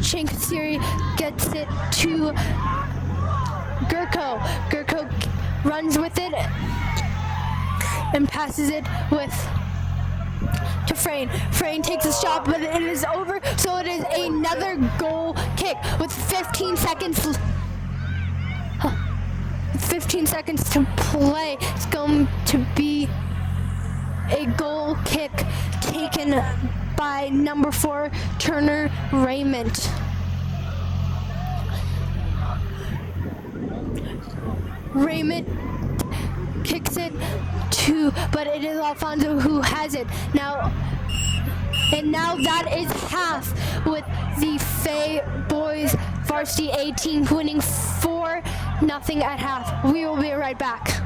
Chankasiri gets it to Gurko. Gurko runs with it and passes it to Frayne. Frayne takes a shot, but it is over, so it is another goal kick with 15 seconds to play. It's going to be a goal kick taken by number 4, Turner Raymond. Raymond kicks it but it is Alfonso who has it now. And now that is half, with the Fay Boys Varsity A team winning 4-0 at half. We will be right back.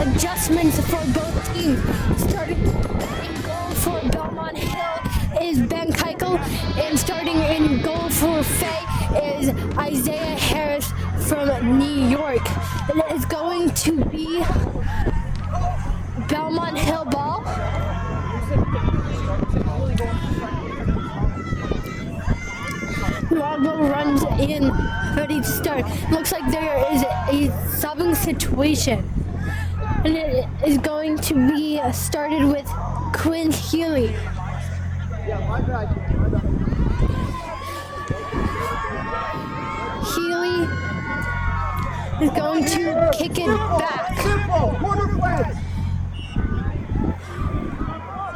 adjustments for both teams. Starting in goal for Belmont Hill is Ben Keuchel, and starting in goal for Faye is Isaiah Harris from New York. It is going to be Belmont Hill ball. Luago runs in, ready to start. Looks like there is a subbing situation. And it is going to be started with Quinn Healy. Healy is going to kick it back.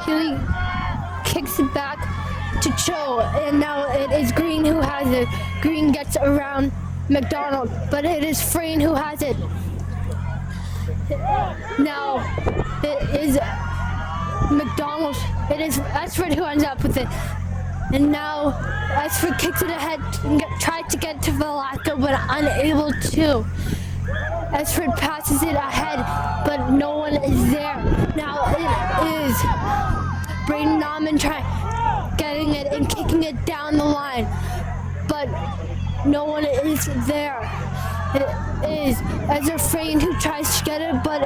Healy kicks it back to Cho, and now it is Green who has it. Green gets around McDonald, but it is Frayne who has it. Now it is McDonald. It is Esford who ends up with it. And now Esford kicks it ahead and tries to get to Velasco, but unable to. Esford passes it ahead, but no one is there. Now it is Braden Nauman getting it and kicking it down the line, but no one is there. It is Ezra Frayne who tries to get it, but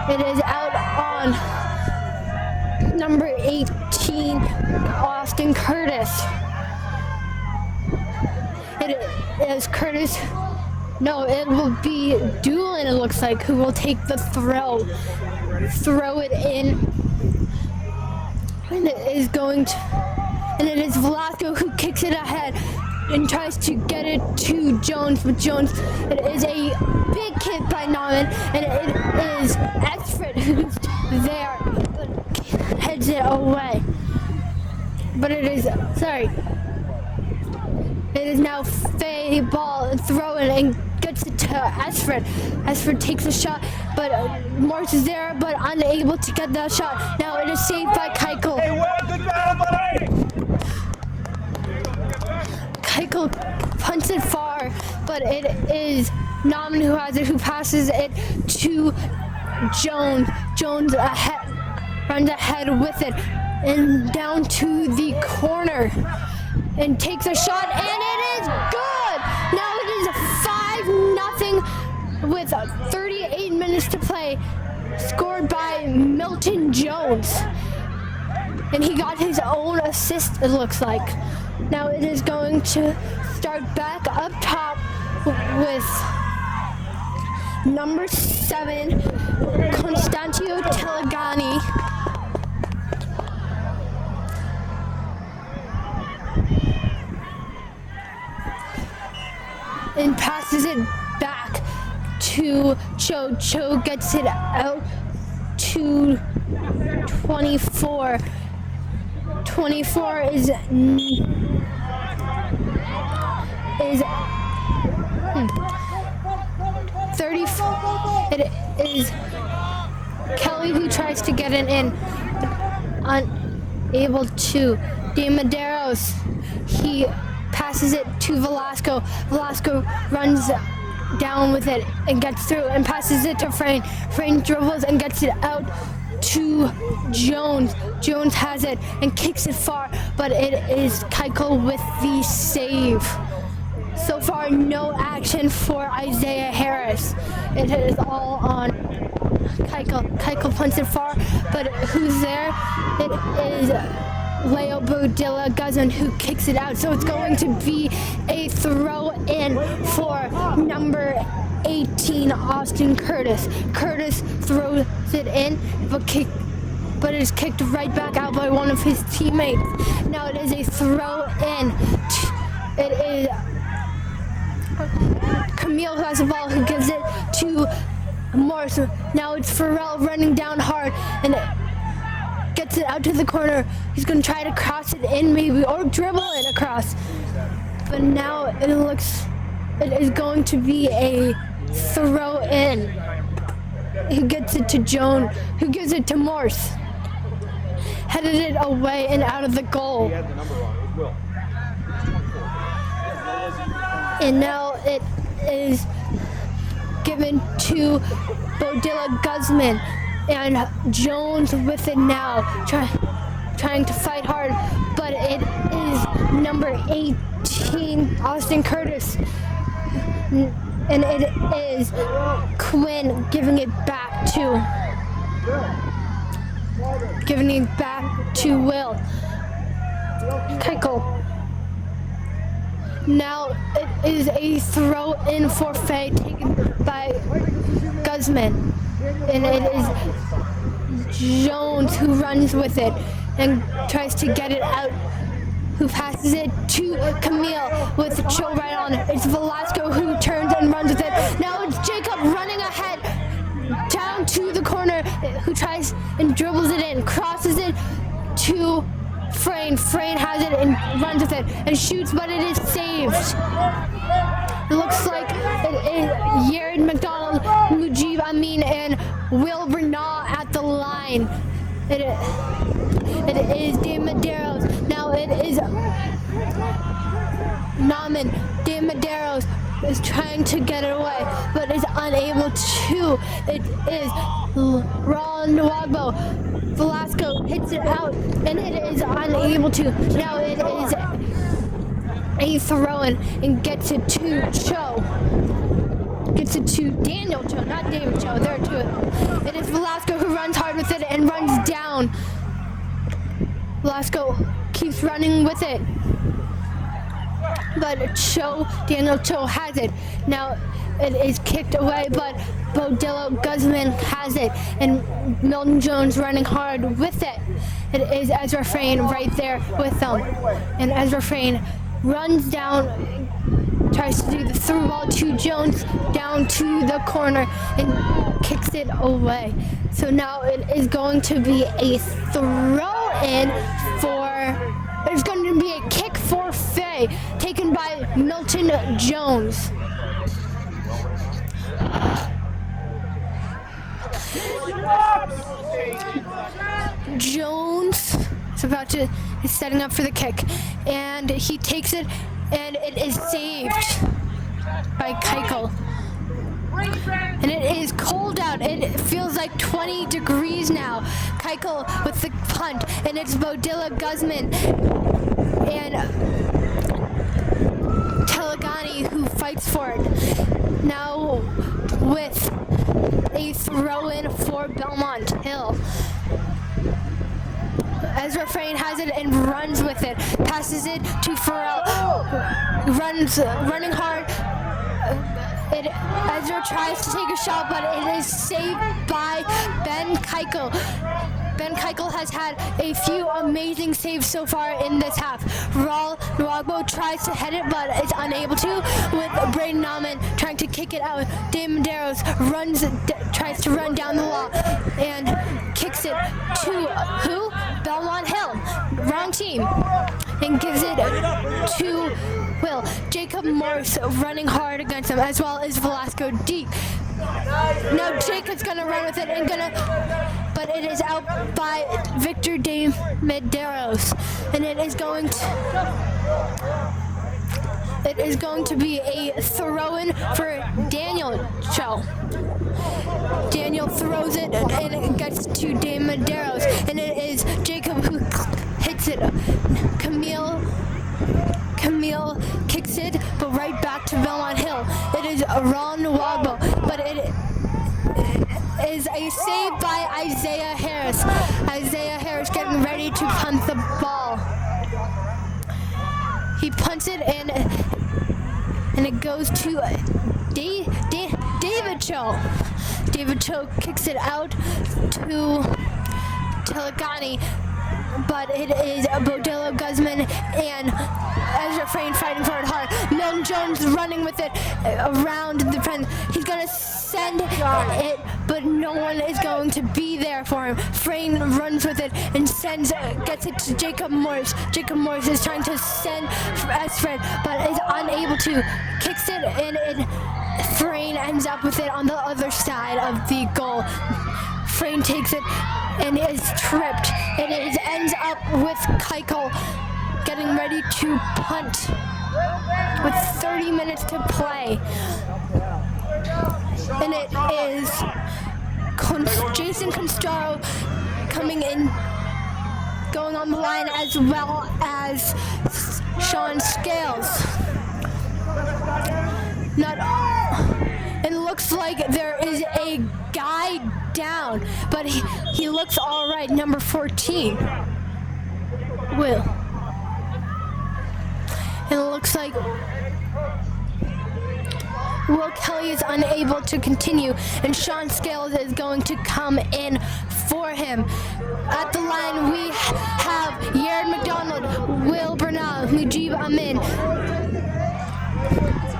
it is out on number 18, Austin Curtis. It is Curtis. No, it will be Doolin, it looks like, who will take the throw it in. And it is going to, and it is Velasco who kicks it ahead and tries to get it to Jones, but Jones, it is a big hit by Nauman, and it is Esford who's there, but heads it away. But it is, it is now Faye ball and throw it and gets it to Esford. Esford takes a shot, but Morse is there, but unable to get that shot. Now it is saved by Keuchel. Keuchel punts it far, but it is Nauman who has it, who passes it to Jones. Jones runs ahead with it and down to the corner and takes a shot, and it is good! Now it is 5-0 with 38 minutes to play, scored by Milton Jones. And he got his own assist, it looks like. Now it is going to start back up top with number 7, Constantio Telegani. And passes it back to Cho. Cho gets it out to 24. 24 is 30. It is Kelly who tries to get it in, unable to. De Medeiros, he passes it to Velasco. Velasco runs down with it and gets through and passes it to Frayne. Frayne dribbles and gets it out to Jones. Jones has it and kicks it far, but it is Keuchel with the save. So far, no action for Isaiah Harris. It is all on Keuchel. Keuchel punts it far, but who's there? It is Leo Bodilla Guzman who kicks it out. So it's going to be a throw in for number 18, Austin Curtis. Curtis throws it in, but it is kicked right back out by one of his teammates. Now it is a throw in. It is Camille who has the ball, who gives it to Morse. Now it's Farrell running down hard and gets it out to the corner. He's going to try to cross it in maybe, or dribble it across. But now it is going to be a throw in. He gets it to Joan, who gives it to Morse. Headed it away and out of the goal. And now it is given to Bodilla Guzman and Jones with it now, trying to fight hard, but it is number 18, Austin Curtis, and it is Quinn giving it back to Will Keuchel. Now it is a throw-in forfeit taken by Guzman, and it is Jones who runs with it and tries to get it out, who passes it to Camille with Cho right on it. It's Velasco who turns and runs with it. Now it's Jacob running ahead down to the corner, who tries and dribbles it in, crosses it to Frayne. Frayne has it and runs with it and shoots, but it is saved. It looks like it is Yared McDonald, Mujib Amin, and Will Bernal at the line. It is De Medeiros. Now it is Nauman. De Medeiros is trying to get it away, but is unable to. It is Ron Nwagbo. Velasco hits it out, and it is unable to. Now it is a throw-in and gets it to Cho. Gets it to Daniel Cho, not David Cho. There to it. It is Velasco who runs hard with it and runs down. Velasco keeps running with it, but Daniel Cho has it. Now it is kicked away, but Bodilla Guzman has it, and Milton Jones running hard with it. It is Ezra Frayne right there with them, and Ezra Frayne runs down, tries to do the through ball to Jones down to the corner and kicks it away. So now it is going to be a throw-in it's going to be a kick forfeit taken by Milton Jones. Jones is setting up for the kick, and he takes it, and it is saved by Keuchel. And it is cold out. It feels like 20 degrees now. Keuchel with the punt, and it's Bodilla Guzman and Telegani who fights for it. Now with a throw-in for Belmont Hill. Ezra Frayne has it and runs with it. Passes it to Farrell. Running hard. Ezra tries to take a shot, but it is saved by Ben Keuchel. Ben Keuchel has had a few amazing saves so far in this half. Raul Nwagbo tries to head it, but is unable to, with Braden Nauman trying to kick it out. De Medeiros tries to run down the wall and kicks it to who? Belmont Hill. Wrong team. And gives it to Will. Jacob Morse running hard against him, as well as Velasco deep. Now Jacob's gonna run with it and but it is out by Victor De Medeiros, and it is going to be a throw-in for Daniel Cho. Daniel throws it and it gets to De Medeiros, and it is Jacob who hits it. Camille kicks it, but right back to Belmont Hill. It is Ron Nwagbo, but it is a save by Isaiah Harris. Isaiah Harris getting ready to punt the ball. He punts it and it goes to David Cho. David Cho kicks it out to Telegani, but it is Bodilla Guzman and Ezra Frayne fighting for it hard. Milton Jones running with it around the defense. He's gonna send it, but no one is going to be there for him. Frayne runs with it and gets it to Jacob Morse. Jacob Morse is trying to send Esfred, but is unable to. Kicks it, and Frayne ends up with it on the other side of the goal. Frayne takes it and is tripped, and it ends up with Keuchel getting ready to punt with 30 minutes to play. And it is Jason Constaro coming in, going on the line, as well as Sean Scales. It looks like there is a guy down, but he looks all right. Number 14, Will. It looks like Will Kelly is unable to continue, and Sean Scales is going to come in for him. At the line, we have Yared McDonald, Will Bernal, Mujib Amin,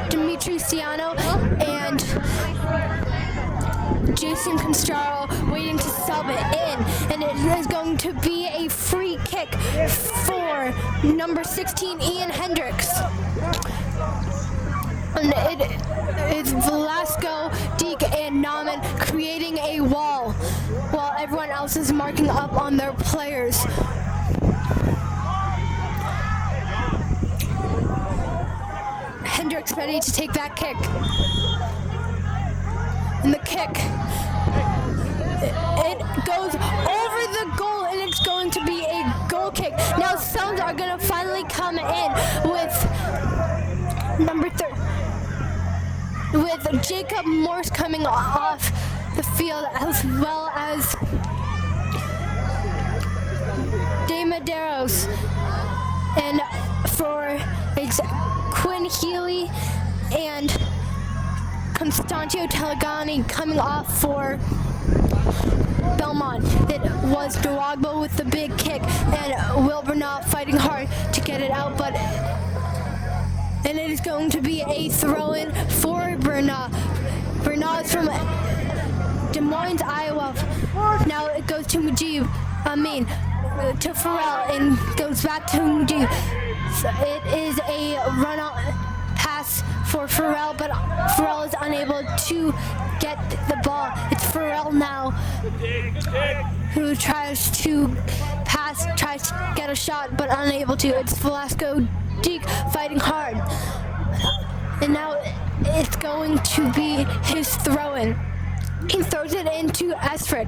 Dimitri Ciano, and Jason Constaro waiting to sub it in. And it is going to be a free kick for number 16, Ian Hendricks. And it is Velasco, Deke, and Nauman creating a wall while everyone else is marking up on their players. Hendricks ready to take that kick. And the kick, it goes over the goal, and it's going to be a goal kick. Now Sounds are going to finally come in with number 3. With Jacob Morse coming off the field, as well as De Medeiros, and for it's Quinn Healy and Constantio Telegani coming off for Belmont. It was Dewagbo with the big kick, and Will Bernal fighting hard to get it out, and it is going to be a throw-in for Bernal. Bernal is from Des Moines, Iowa. Now it goes to Mujib Amin, to Farrell, and goes back to Mujib. So it is a run-on pass for Farrell, but Farrell is unable to get the ball. It's Farrell now who tries to pass, tries to get a shot, but unable to. It's Velasco Deke fighting hard. And now it's going to be his throw-in. He throws it into Esfred,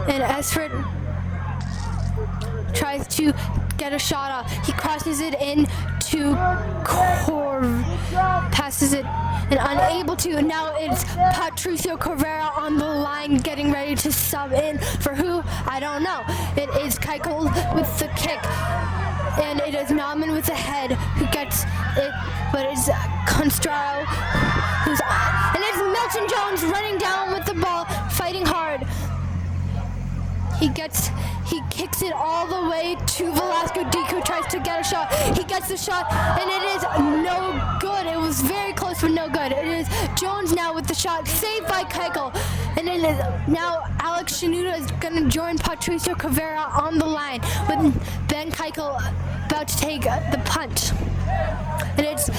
and Esfred tries to get a shot off. He crosses it in to passes it, and unable to. Now it's Patricio Corvera on the line, getting ready to sub in for who? I don't know. It is Keuchel with the kick, and it is Nauman with the head who gets it, but it's Constrao and it's Milton Jones running down with the ball, fighting hard. He kicks it all the way to Velasco Deke, who tries to get a shot. He gets the shot, and it is no good. It was very close, but no good. It is Jones now with the shot, saved by Keuchel. And it is now Alex Shanuda is going to join Patricio Corvera on the line, with Ben Keuchel about to take the punt. And it's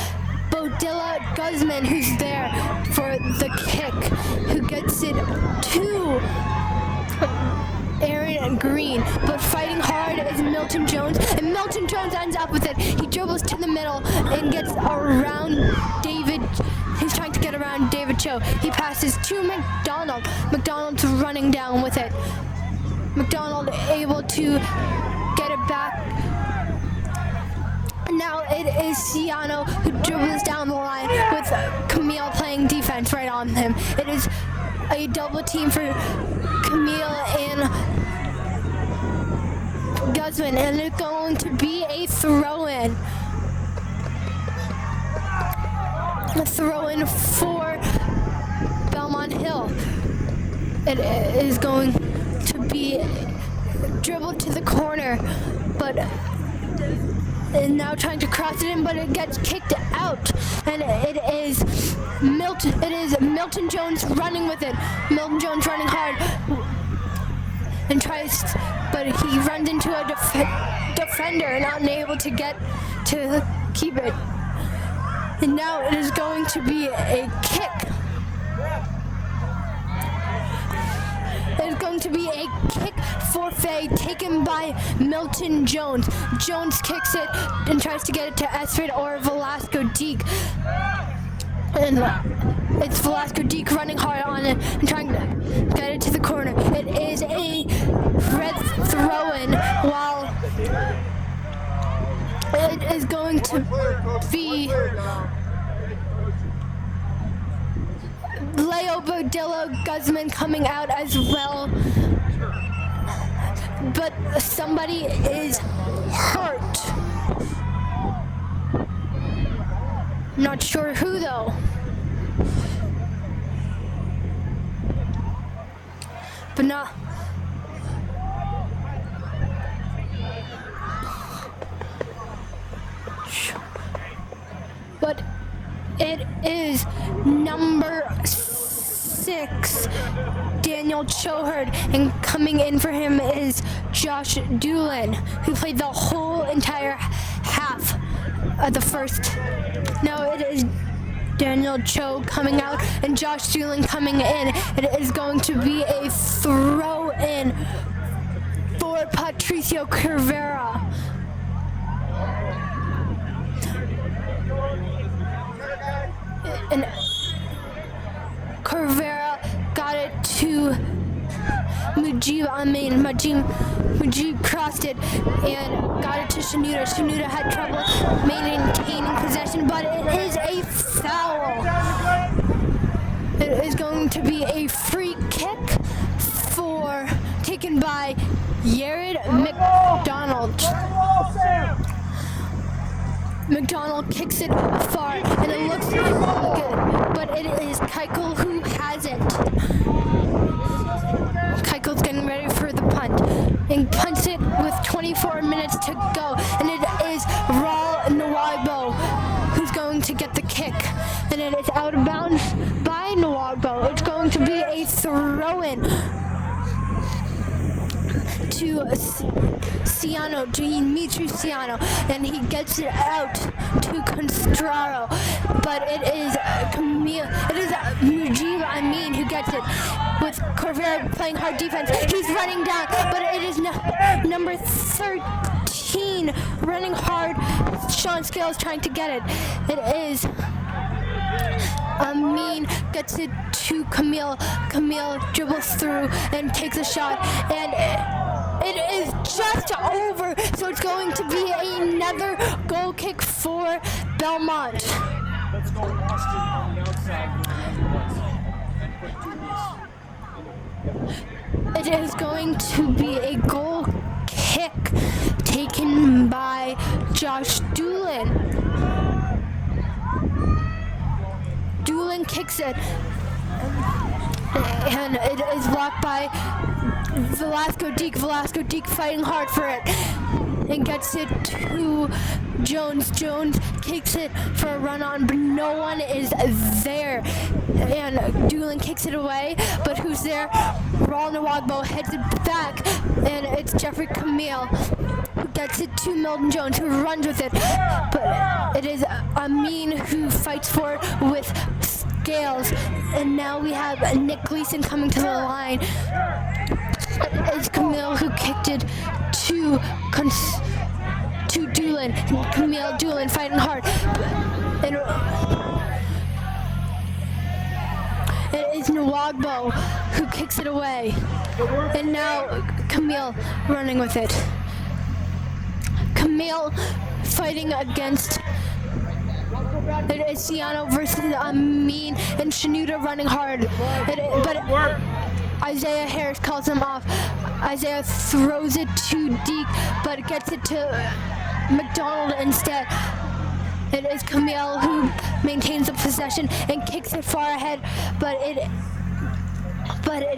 Bodilla Guzman who's there for the kick, who gets it to Aaron Green, but fighting hard is Milton Jones, and Milton Jones ends up with it. He dribbles to the middle and gets around David. He's trying to get around David Cho. He passes to McDonald. McDonald's running down with it. McDonald able to get it back. Now it is Ciano who dribbles down the line with Camille playing defense right on him. It is a double team for Camille and Guzman, and it's going to be a throw-in. A throw-in for Belmont Hill. It is going to be dribbled to the corner, but and now trying to cross it in, but it gets kicked out, and it is Milton Jones running with it. Milton Jones running hard and tries, but he runs into a defender and unable to get to keep it. And now it is going to be a kick. It is going to be a kick forfeit taken by Milton Jones. Jones kicks it and tries to get it to Esfred or Velasco Deke. And it's Velasco Deke running hard on it and trying to get it to the corner. It is a red throw-in while it is going to be Leo Bodillo Guzman coming out as well. But somebody is hurt. Not sure who though. But not. But it is number 6, Daniel Choherd, and coming in for him is Josh Doolin, who played the whole entire half of the first. Now it is Daniel Cho coming out and Josh Doolin coming in. It is going to be a throw-in for Patricio Cervera. And Cervera got it to Mujib Amin. Mujib crossed it and got it to Shanuda. Shanuda had trouble maintaining possession, but it is a foul. It is going to be a free kick taken by Yared McDonald. McDonald kicks it far, and it looks good, but it is Keuchel who has it. Keuchel's getting ready for the punt, and punts it with 24 minutes to go, and it is Raul Nwagbo who's going to get the kick, and it is out of bounds by Nwagbo. It's going to be a throw-in to Ciano, Dimitri Ciano, and he gets it out to Constraro, but it is Mujib Amin who gets it, with Cervera playing hard defense. He's running down, but it is number 13 running hard. Sean Scales trying to get it. It is Amin gets it to Camille. Camille dribbles through and takes a shot, and it is just over, so it's going to be another goal kick for Belmont. Let's go Austin on the outside. It is going to be a goal kick taken by Josh Doolin. Doolin kicks it, and it is blocked by Velasco Deke. Velasco Deke fighting hard for it and gets it to Jones. Jones kicks it for a run on, but no one is there. And Doolin kicks it away, but who's there? Raul Nwagbo heads it back, and it's Jeffrey Camille who gets it to Milton Jones, who runs with it. But it is Amin who fights for it with Scales. And now we have Nick Gleason coming to the line. It's Camille who kicked it to Doolin. Camille Doolin fighting hard. And it is Nwagbo who kicks it away. And now Camille running with it. Camille fighting against. It is Ciano versus Amin, and Shanuda running hard. But Isaiah Harris calls him off. Isaiah throws it to Deke, but gets it to McDonald instead. It is Camille who maintains the possession and kicks it far ahead, but it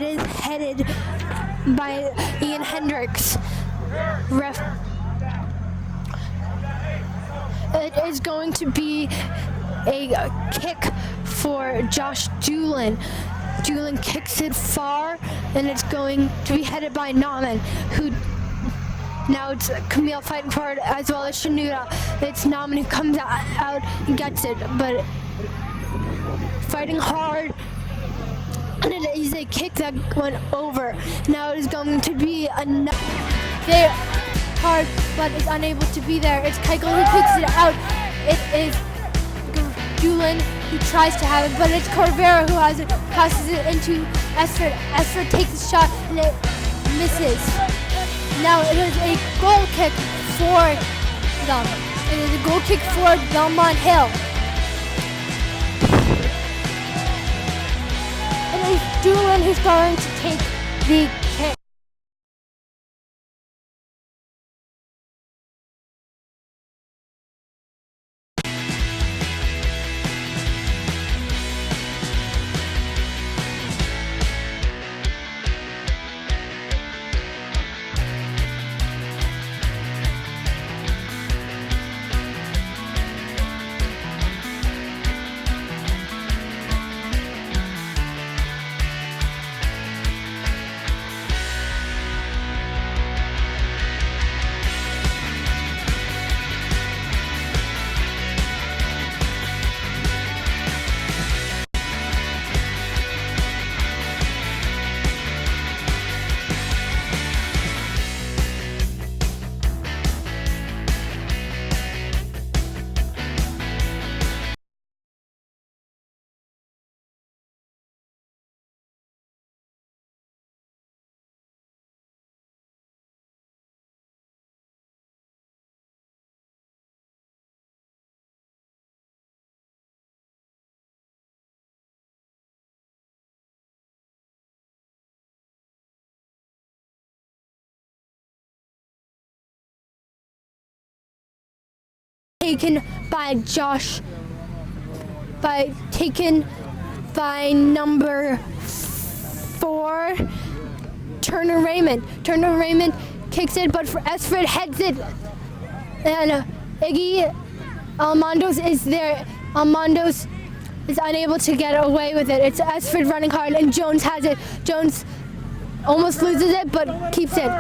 is headed by Ian Hendricks. Ref. It is going to be a kick for Josh Doolin. Doolin kicks it far, and it's going to be headed by Nauman, who now it's Camille fighting for it as well as Shanuda. It's Nauman who comes out and gets it, but fighting hard, and it is a kick that went over. Now it is going to be another. They hard, but is unable to be there. It's Keuchel who kicks it out. It is Doolin who tries to have it, but it's Corvera who has it, passes it into Esford. Esford takes a shot and it misses. Now it is a goal kick for them. It is a goal kick for Belmont Hill. It is Doolin who's going to take the kick. Taken by number 4, Turner Raymond. Turner Raymond kicks it, but for Esford heads it, and Iggy Almondos is there. Almondos is unable to get away with it. It's Esford running hard, and Jones has it. Jones almost loses it, but keeps it.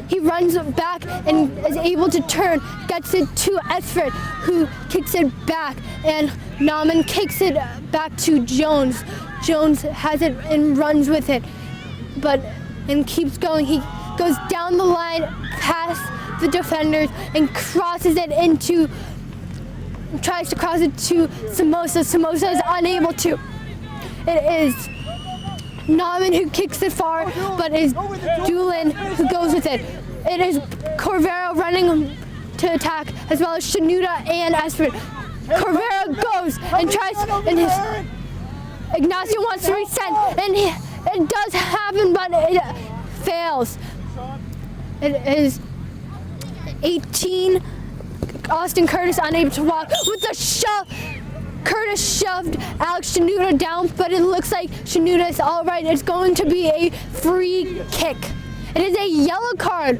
He runs back and is able to turn, gets it to Esford, who kicks it back, and Nauman kicks it back to Jones. Jones has it and runs with it, and keeps going. He goes down the line, past the defenders, and crosses it tries to cross it to Samosa. Samosa is unable to. It is Nauman who kicks it far, but it's Doolin who goes with it. It is Corvera running to attack, as well as Shanuda and Esford. Corvera goes and tries, and Ignacio wants to resend, and it does happen, but it fails. It is 18, Austin Curtis unable to walk with the shove. Curtis shoved Alex Shanuda down, but it looks like Shanuda is all right. It's going to be a free kick. It is a yellow card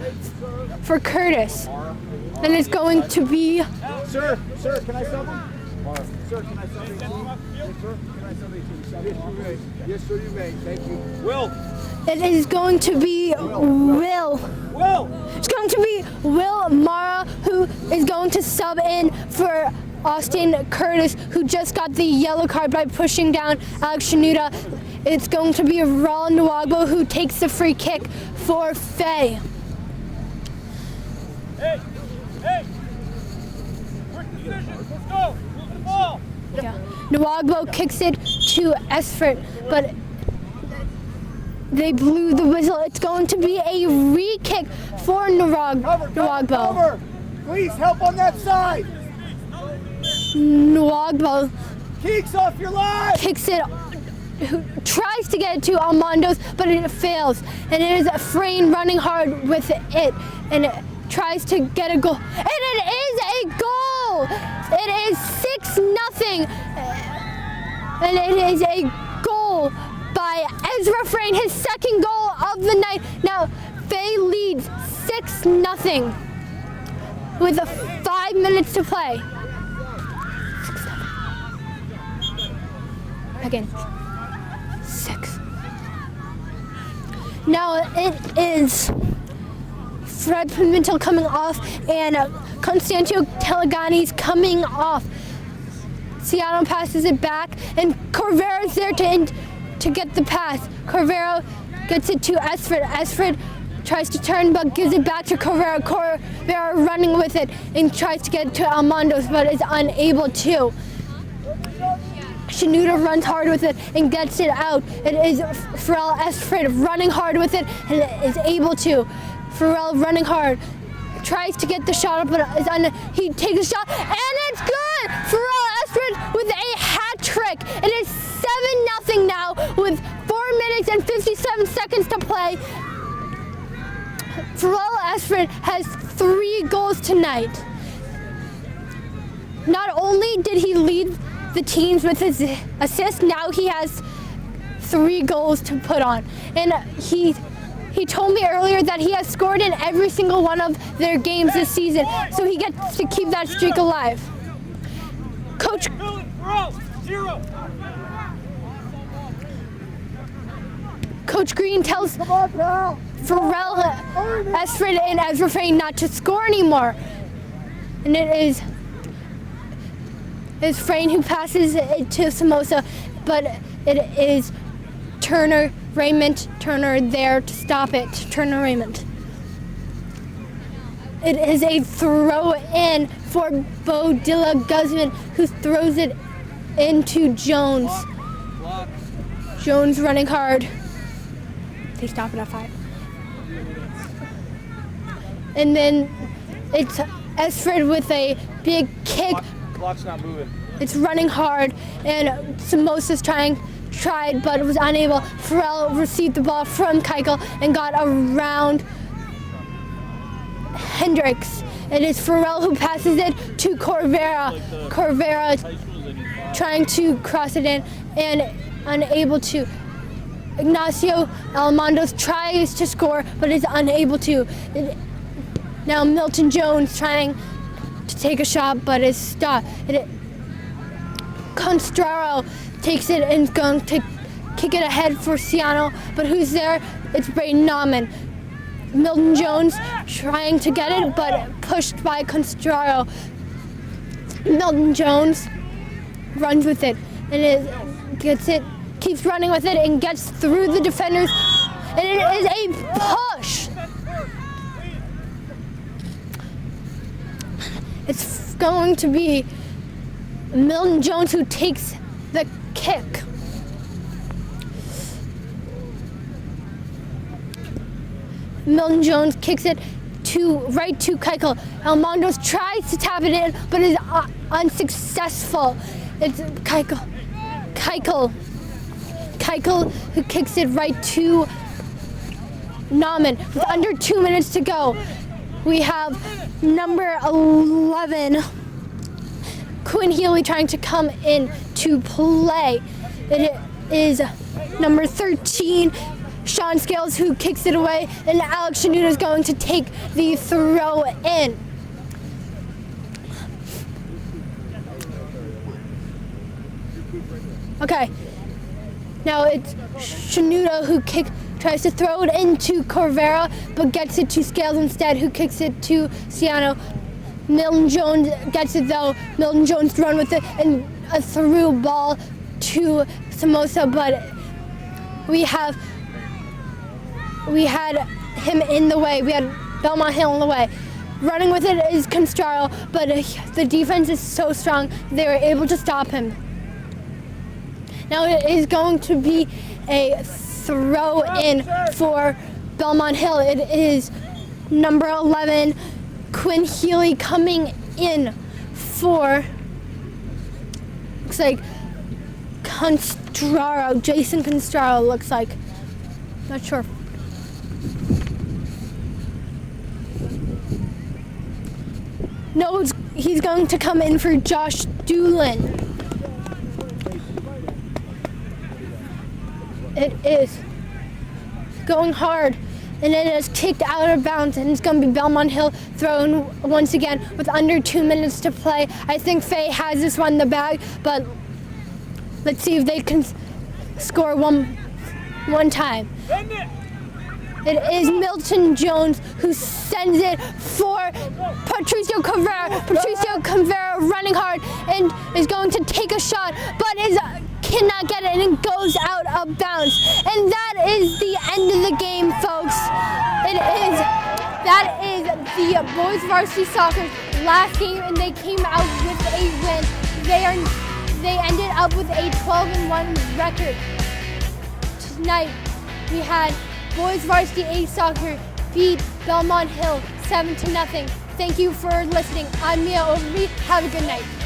for Curtis, and it's going to be. Sir, can I sub him? Sir, can I sub him? Yes, sir. Can I sub him? Yes, sir, you may. Thank you. Will. It is going to be Will. It's going to be Will Mara, who is going to sub in for Austin Curtis, who just got the yellow card by pushing down Alex Shanuda. It's going to be Roland Nwagbo who takes the free kick for Faye. Hey! Work decisions, let's go! Move the ball! Yeah. Nwagbo kicks it to Esford, but they blew the whistle. It's going to be a re-kick for Nwagbo. Cover. Please help on that side. Nwagbo Keeks off your line. kicks it, tries to get it to Almondos, but it fails. And it is Frayne running hard with it, and it tries to get a goal. And it is a goal! It is 6-0. And it is a goal by Ezra Frayne, his second goal of the night. Now, Faye leads 6-0 with 5 minutes to play. Again, 6. Now it is Fred Pimentel coming off, and Constantino Telegani's coming off. Seattle passes it back, and Corvera is there to get the pass. Corvera gets it to Esford. Esford tries to turn but gives it back to Corvera. Corvera running with it and tries to get to Almondos but is unable to. Shenouda runs hard with it and gets it out. It is Pharrell Esfred running hard with it and is able to. Pharrell running hard, tries to get the shot up, but he takes a shot and it's good! Pharrell Esfred with a hat trick. It is 7-0 now with 4 minutes and 57 seconds to play. Pharrell Esfred has 3 goals tonight. Not only did he lead the teams with his assist, now he has 3 goals to put on. And he told me earlier that he has scored in every single one of their games this season, so he gets to keep that streak alive. Coach Green tells Pharrell Esfred and Ezra Frayne not to score anymore. And it is Frayne who passes it to Samosa, but it is Raymond Turner there to stop it. Turner Raymond. It is a throw in for Bodilla Guzman, who throws it into Jones. Jones running hard. They stop it at 5. And then it's Esfred with a big kick. Clock's not moving. It's running hard, and Samosa's tried but was unable. Pharrell received the ball from Keuchel and got around Hendricks. It is Pharrell who passes it to Corvera. Corvera trying to cross it in and unable to. Ignacio Almondos tries to score but is unable to. Now Milton Jones trying to take a shot but is stopped. Constraro takes it and is going to kick it ahead for Ciano, but who's there? It's Braden Nauman. Milton Jones trying to get it, but pushed by Constraro. Milton Jones runs with it and gets it, keeps running with it and gets through the defenders, and it is a push. It's going to be Milton Jones who takes the kick. Milton Jones kicks it right to Keuchel. Almondos tries to tap it in, but is unsuccessful. It's Keuchel who kicks it right to Nauman. With under 2 minutes to go, we have number 11, Quinn Healy, trying to come in to play. It is number 13, Sean Scales, who kicks it away, and Alex Shenouda is going to take the throw in. Okay, now it's Shenouda who tries to throw it into Corvera, but gets it to Scales instead, who kicks it to Ciano. Milton Jones gets it though. Milton Jones run with it and a through ball to Samosa, but we had him in the way. We had Belmont Hill in the way. Running with it is Constraro, but the defense is so strong they were able to stop him. Now it is going to be a throw in for Belmont Hill. It is number 11, Quinn Healy, coming in for, looks like Constraro, Jason Constraro looks like. Not sure. No, he's going to come in for Josh Doolin. It is going hard, and it is kicked out of bounds, and it's going to be Belmont Hill thrown once again with under 2 minutes to play. I think Faye has this one in the bag, but let's see if they can score one time. It is Milton Jones who sends it for Patricio Corvera. Patricio Corvera running hard and is going to take a shot, but cannot get it, and it goes out of bounds. And that is the end of the game, folks. It is that is the boys varsity soccer's last game, and they came out with a win. They ended up with a 12-1 record. Tonight, we had boys varsity A soccer beat Belmont Hill 7-0. Thank you for listening. I'm Mia Overby. Have a good night.